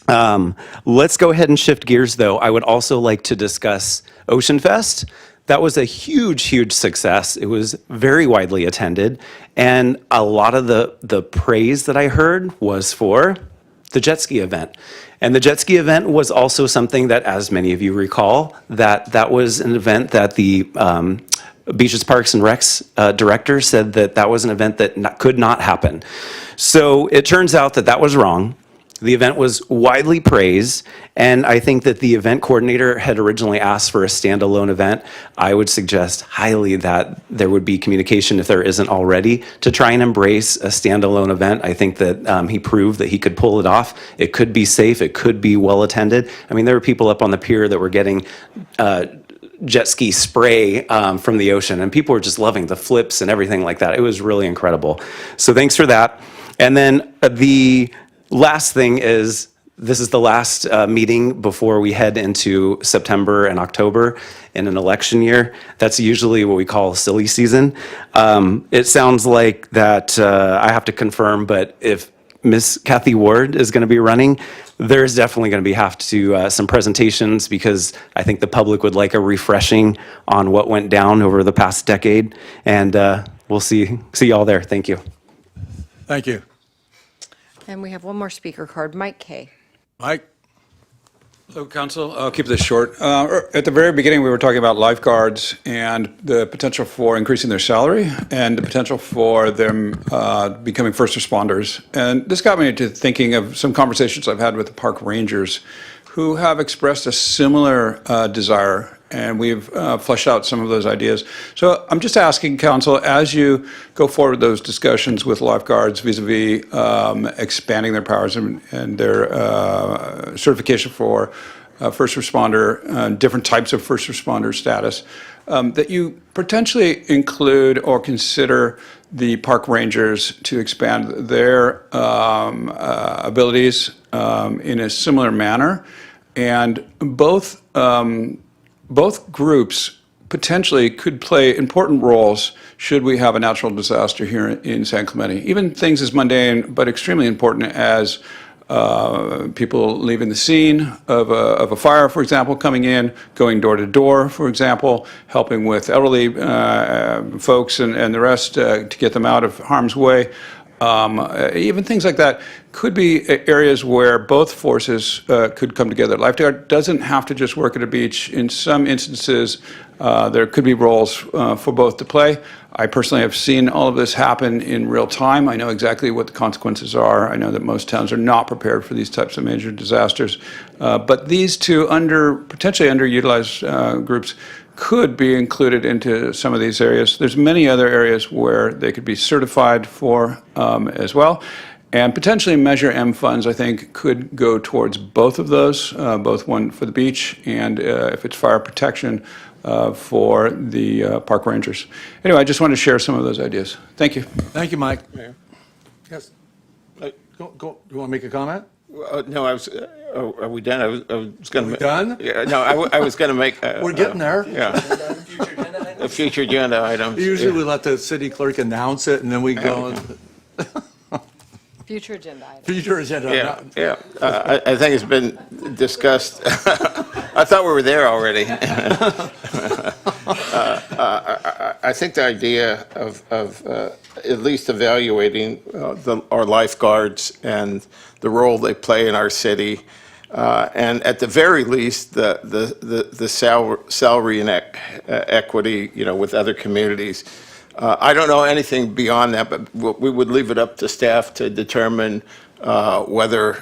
Let's go ahead and shift gears, though. I would also like to discuss Ocean Fest. That was a huge, huge success. It was very widely attended, and a lot of the praise that I heard was for the jet ski event. And the jet ski event was also something that, as many of you recall, that was an event that the Beaches, Parks, and Recs director said that was an event that could not happen. So it turns out that was wrong. The event was widely praised, and I think that the event coordinator had originally asked for a standalone event. I would suggest highly that there would be communication, if there isn't already, to try and embrace a standalone event. I think that he proved that he could pull it off. It could be safe, it could be well-attended. I mean, there were people up on the pier that were getting jet ski spray from the ocean, and people were just loving the flips and everything like that. It was really incredible. So thanks for that. And then the last thing is, this is the last meeting before we head into September and October in an election year. That's usually what we call silly season. It sounds like that, I have to confirm, but if Miss Kathy Ward is going to be running, there's definitely going to be some presentations, because I think the public would like a refreshing on what went down over the past decade. And we'll see y'all there. Thank you. Thank you. And we have one more speaker card, Mike Kay. Mike? So, Council, I'll keep this short. At the very beginning, we were talking about lifeguards and the potential for increasing their salary and the potential for them becoming first responders. And this got me to thinking of some conversations I've had with the park rangers who have expressed a similar desire, and we've fleshed out some of those ideas. So I'm just asking, Council, as you go forward with those discussions with lifeguards vis-a-vis expanding their powers and their certification for first responder, different types of first responder status, that you potentially include or consider the park rangers to expand their abilities in a similar manner. And both groups potentially could play important roles should we have a natural disaster here in San Clemente. Even things as mundane but extremely important as people leaving the scene of a fire, for example, coming in, going door to door, for example, helping with elderly folks and the rest to get them out of harm's way. Even things like that could be areas where both forces could come together. Lifeguard doesn't have to just work at a beach. In some instances, there could be roles for both to play. I personally have seen all of this happen in real time. I know exactly what the consequences are. I know that most towns are not prepared for these types of major disasters. But these two potentially underutilized groups could be included into some of these areas. There's many other areas where they could be certified for as well. And potentially Measure M funds, I think, could go towards both of those, both one for the beach and if it's fire protection for the park rangers. Anyway, I just wanted to share some of those ideas. Thank you. Thank you, Mike. Mayor? Yes. Go. You want to make a comment? No, are we done? I was going to. Done? Yeah, no, I was going to make. We're getting there. Yeah. A future agenda items. Usually we let the city clerk announce it, and then we go and. Future agenda item. Future agenda. Yeah. I think it's been discussed. I thought we were there already. I think the idea of at least evaluating our lifeguards and the role they play in our city, and at the very least, the salary and equity, with other communities. I don't know anything beyond that, but we would leave it up to staff to determine whether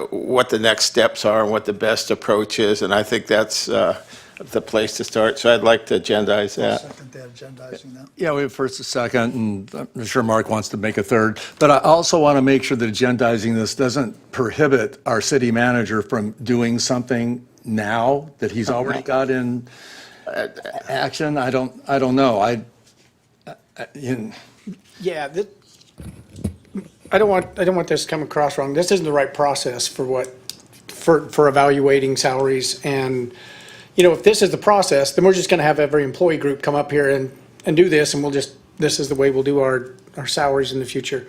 what the next steps are and what the best approach is, and I think that's the place to start. So I'd like to agendize that. Second that, agendizing that. Yeah, we have first, a second, and I'm sure Mark wants to make a third. But I also want to make sure that agendizing this doesn't prohibit our city manager from doing something now that he's already got in action. I don't know. Yeah, I don't want this to come across wrong. This isn't the right process for evaluating salaries. And, if this is the process, then we're just going to have every employee group come up here and do this, and this is the way we'll do our salaries in the future.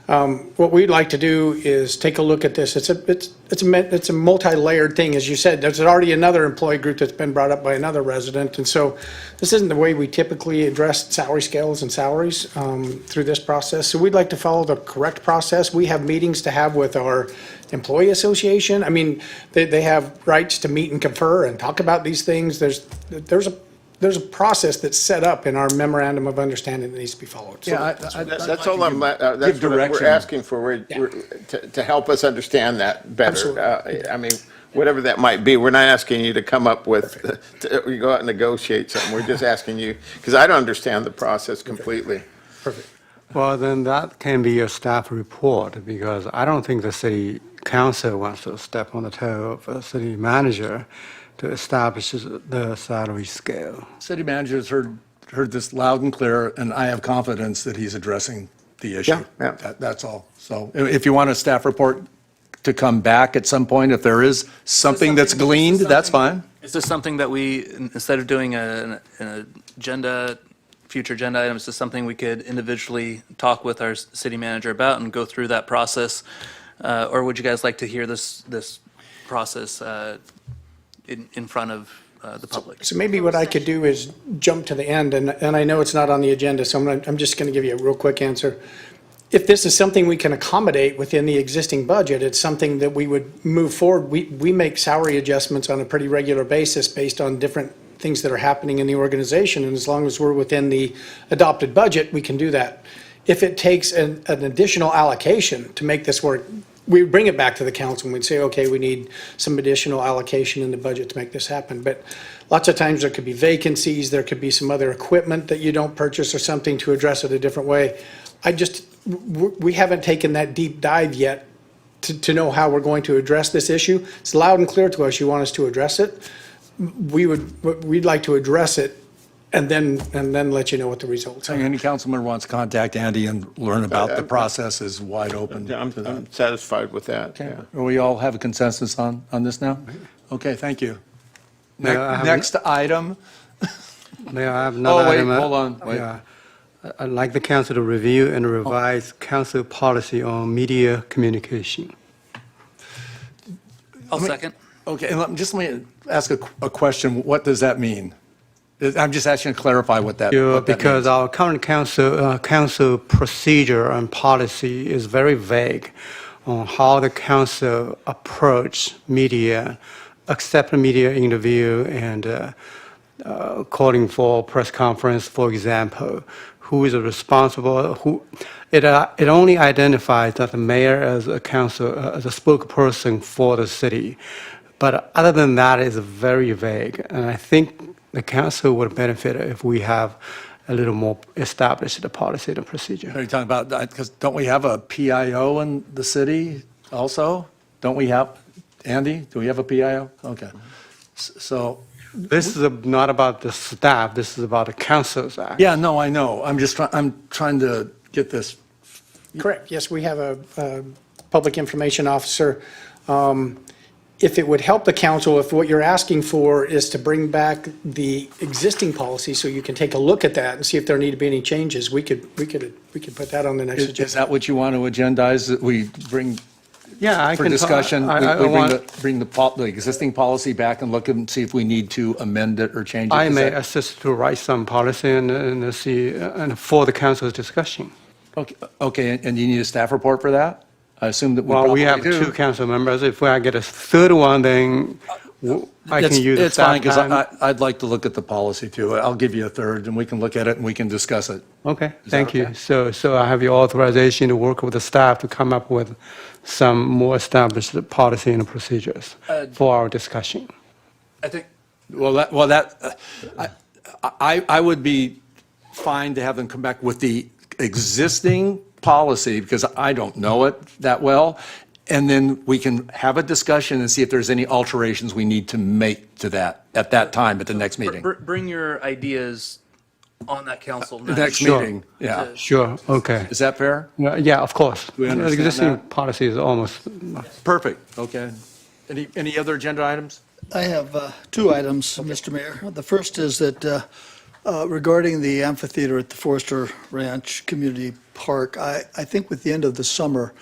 What we'd like to do is take a look at this. It's a multi-layered thing, as you said. There's already another employee group that's been brought up by another resident, and so this isn't the way we typically address salary scales and salaries through this process. So we'd like to follow the correct process. We have meetings to have with our employee association. I mean, they have rights to meet and confer and talk about these things. There's there's a process that's set up in our memorandum of understanding that needs to be followed. So Yeah, That's all that's what direction. we're asking for, to help us understand that better. I mean, whatever that might be, we're not asking you to come up with, to go out and negotiate something. We're just asking you, because I don't understand the process completely. Perfect. Well, then that can be a staff report, because I don't think the city council wants to step on the toe of a city manager to establish the salary scale. City manager's heard this loud and clear, and I have confidence that he's addressing the issue. Yeah. That's all. So if you want a staff report to come back at some point, if there is something that's gleaned, that's fine. Is this something that we, instead of doing an agenda, future agenda item, is this something we could individually talk with our city manager about and go through that process? Or would you guys like to hear this process in front of the public? So maybe what I could do is jump to the end, and I know it's not on the agenda, so I'm just going to give you a real quick answer. If this is something we can accommodate within the existing budget, it's something that we would move forward. We make salary adjustments on a pretty regular basis based on different things that are happening in the organization, and as long as we're within the adopted budget, we can do that. If it takes an additional allocation to make this work, we bring it back to the council and we'd say, okay, we need some additional allocation in the budget to make this happen. But lots of times there could be vacancies, there could be some other equipment that you don't purchase or something to address it a different way. We haven't taken that deep dive yet to know how we're going to address this issue. It's loud and clear to us, you want us to address it. We'd like to address it and then let you know what the results are. Any council member wants to contact Andy and learn about the process is wide open. Yeah, I'm satisfied with that, yeah. We all have a consensus on this now? Okay, thank you. Yeah, Next item. May I have another Oh, wait, item? hold on, wait. Yeah. I'd like the council to review and revise council policy on media communication. I'll second. Okay, and let me ask a question. What does that mean? I'm just asking to clarify what that Sure, what that because means. our current council procedure and policy is very vague on how the council approach media, accept a media interview, and calling for press conference, for example. Who is responsible? It only identifies that the mayor as a council, as a spokesperson for the city. But other than that, it's very vague. And I think the council would benefit if we have a little more established the policy and procedure. Are you talking about, because don't we have a PIO in the city also? Don't we have, Andy, do we have a PIO? Okay. So, This is not about the staff, this is about the council's act. yeah, no, I know. I'm trying to get this. Correct, yes, we have a public information officer. If it would help the council, if what you're asking for is to bring back the existing policy so you can take a look at that and see if there need to be any changes, we could put that on the next agenda. Is that what you want to agendize, that we bring Yeah, I for can. discussion? I We want- bring the existing policy back and look and see if we need to amend it or change it? I Is may that- assist to write some policy and see, and for the council's discussion. Okay, and you need a staff report for that? I assume that we Well, probably we have do. two council members. If I get a third one, then I can use the It's fine, staff because time. I'd like to look at the policy too. I'll give you a third, and we can look at it and we can discuss it. Okay, that thank you. okay? So I have your authorization to work with the staff to come up with some more established policy and procedures for our discussion. I think, I would be fine to have them come back with the existing policy, because I don't know it that well, and then we can have a discussion and see if there's any alterations we need to make to that at that time at the next meeting. bring your ideas on that council The night. next meeting, yeah. Sure, okay. Is that fair? Yeah, of course. we understand The existing that? policy is almost, Perfect, okay. Any other agenda items? I have two items, Mr. Mayor. The first is that regarding the amphitheater at the Forester Ranch Community Park, I think with the end of the summer,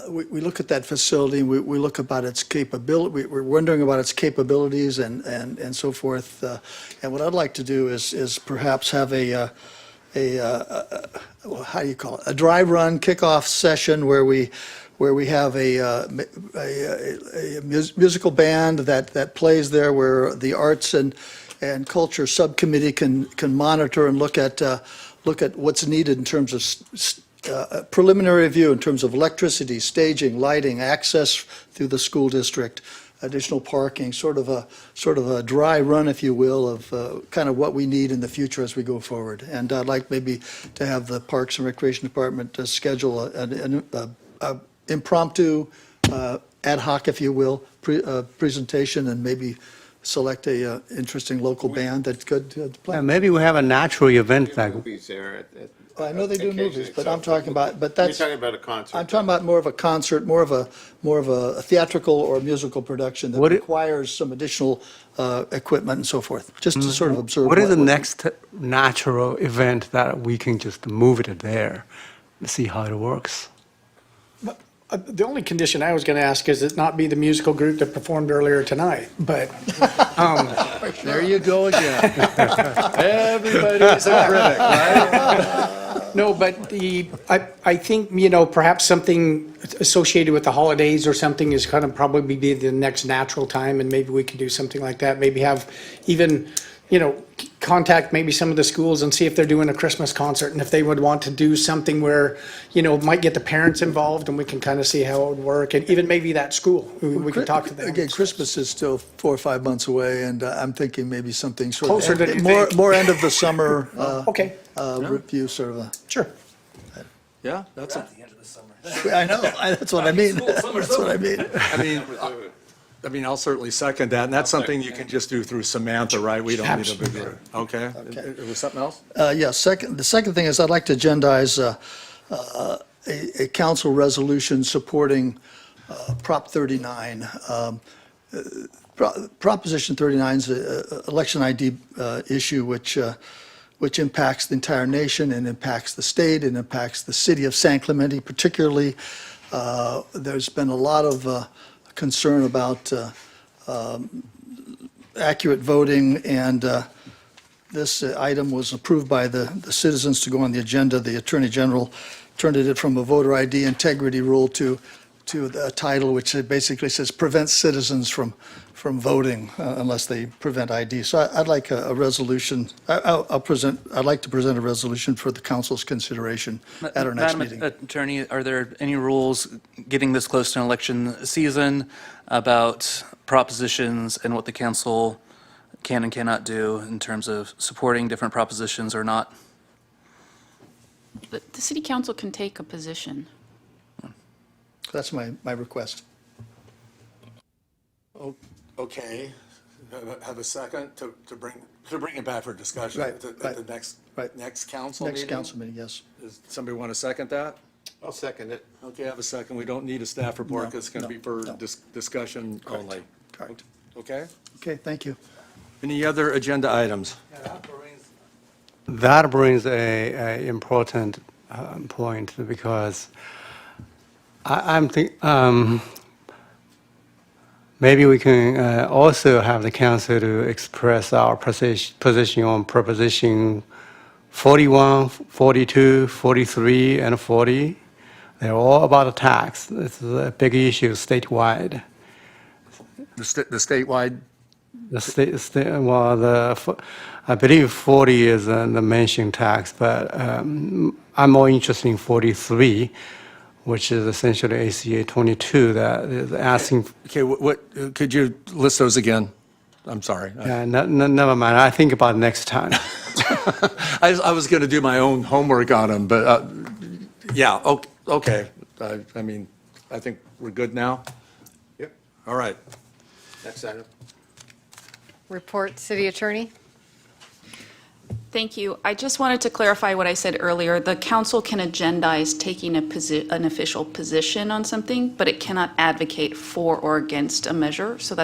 we look at that facility, we look about its capability, we're wondering about its capabilities and so forth. And what I'd like to do is perhaps have how do you call it? A dry run kickoff session where we have a musical band that plays there, where the arts and and Culture Subcommittee can monitor and look at what's needed in terms of preliminary review in terms of electricity, staging, lighting, access through the school district, additional parking, sort of a dry run, if you will, of kind of what we need in the future as we go forward. And I'd like maybe to have the Parks and Recreation Department schedule an impromptu, ad hoc, if you will, presentation, and maybe select a interesting local band that could play. Yeah, maybe we have a natural event like. Movies there I know they do movies, but I'm talking about, but You're that's, talking about a concert. I'm talking about more of a concert, more of a theatrical or musical production that What it- requires some additional equipment and so forth, just to sort of observe. What is the next natural event that we can just move it there, see how it works? The only condition I was going to ask is it not be the musical group that performed earlier tonight, but. There you go again. Everybody's a critic, right? No, but I think, perhaps something associated with the holidays or something is going to probably be the next natural time, and maybe we could do something like that. Maybe have even, contact maybe some of the schools and see if they're doing a Christmas concert, and if they would want to do something where, might get the parents involved, and we can kind of see how it would work, and even maybe that school, we could talk to them. Again, Christmas is still 4 or 5 months away, and I'm thinking maybe something sort of. Closer than you more, think. more end of the summer. Okay. Review, sort of a. Sure. Yeah, that's At the end of the summer. I know, that's what I mean. That's what I mean. I mean, I'll certainly second that, and that's something you can just do through Samantha, right? We don't need a big group. Okay? It was something else? Yeah, the second thing is I'd like to agendize a council resolution supporting Prop 39. Proposition 39 is an election ID issue which impacts the entire nation and impacts the state and impacts the city of San Clemente particularly. There's been a lot of concern about accurate voting, and this item was approved by the citizens to go on the agenda. The Attorney General turned it from a voter ID integrity rule to a title which basically says prevents citizens from voting unless they prevent ID. So I'd like a resolution, I'd like to present a resolution for the council's consideration at our next meeting. Madam Attorney, are there any rules getting this close to an election season about propositions and what the council can and cannot do in terms of supporting different propositions or not? The city council can take a position. That's my request. Okay. Have a second to bring it back for discussion Right, at the right, next council meeting? Next council meeting, yes. Does somebody want to second that? I'll second it. Okay, have a second. We don't need a staff report No, because it's going to be for discussion only. Correct. Okay? Okay, thank you. Any other agenda items? That brings a important point because I'm thinking maybe we can also have the council to express our position on proposition 41, 42, 43, and 40. They're all about a tax. This is a big issue statewide. The statewide? I believe 40 is the mentioned tax, but I'm more interested in 43, which is essentially ACA 22 that is asking. Okay, what could you list those again? I'm sorry. Yeah, never mind. I think about it next time. I was going to do my own homework on them, but yeah, okay. I mean, I think we're good now? Yep. All right. Next item. Report, City Attorney. Thank you. I just wanted to clarify what I said earlier. The council can agendize taking an official position on something, but it cannot advocate for or against a measure. So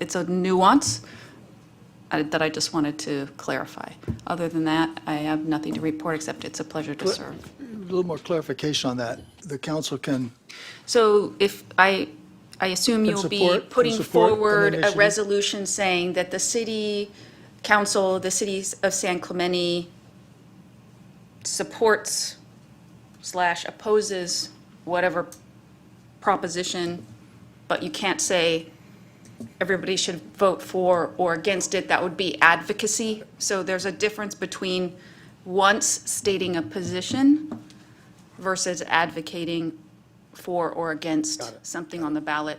it's a nuance that I just wanted to clarify. Other than that, I have nothing to report except it's a pleasure to serve. A little more clarification on that. The council can. So if I assume you'll be putting forward a resolution saying that the city council, the cities of San Clemente supports / opposes whatever proposition, but you can't say everybody should vote for or against it. That would be advocacy. So there's a difference between once stating a position versus advocating for or against something on the ballot.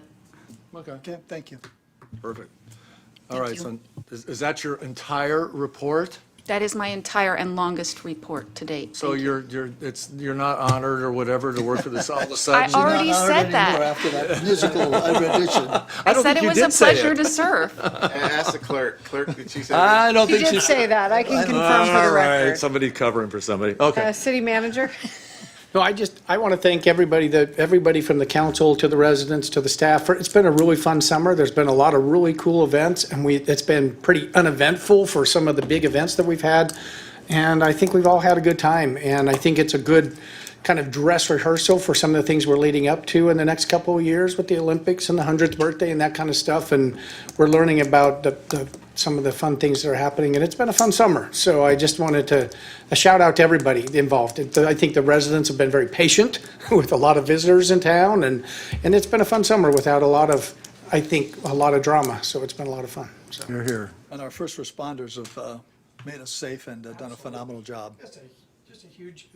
Okay, thank you. Perfect. All right, so is that your entire report? That is my entire and longest report to date. So Thank you. you're not honored or whatever to work for this all of a sudden? I already Not said anymore that. After that musical rendition. I don't said think it you was did a say pleasure it. to serve. Ask the clerk. Clerk, did she say I that? don't She think did say that. I can confirm for the All right, record. somebody covering for somebody. Okay. City manager? No, I want to thank everybody from the council to the residents to the staff. It's been a really fun summer. There's been a lot of really cool events, and it's been pretty uneventful for some of the big events that we've had. And I think we've all had a good time, and I think it's a good kind of dress rehearsal for some of the things we're leading up to in the next couple of years with the Olympics and the 100th birthday and that kind of stuff. And we're learning about some of the fun things that are happening, and it's been a fun summer. So I just wanted to, a shout out to everybody involved. I think the residents have been very patient with a lot of visitors in town, and it's been a fun summer without a lot of drama. So it's been a lot of fun. So. You're here. And our first responders have made us safe and done a phenomenal job. Just a huge,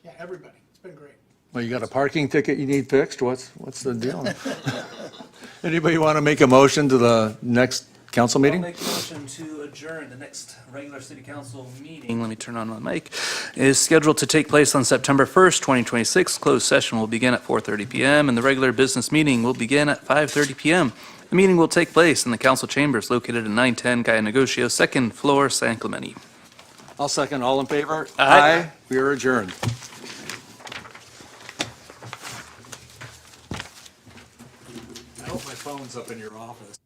yeah, everybody. It's been great. Well, you got a parking ticket you need fixed? What's the deal? Anybody want to make a motion to the next council I'll meeting? make a motion to adjourn. The next regular city council meeting, let me turn on my mic, is scheduled to take place on September 1st, 2026. Closed session will begin at 4:30 PM, and the regular business meeting will begin at 5:30 PM. The meeting will take place in the council chambers located in 910 Calle Negocio, second floor, San Clemente. I'll second. All in favor? Aye. We are adjourned. I hope my phone's up in your office.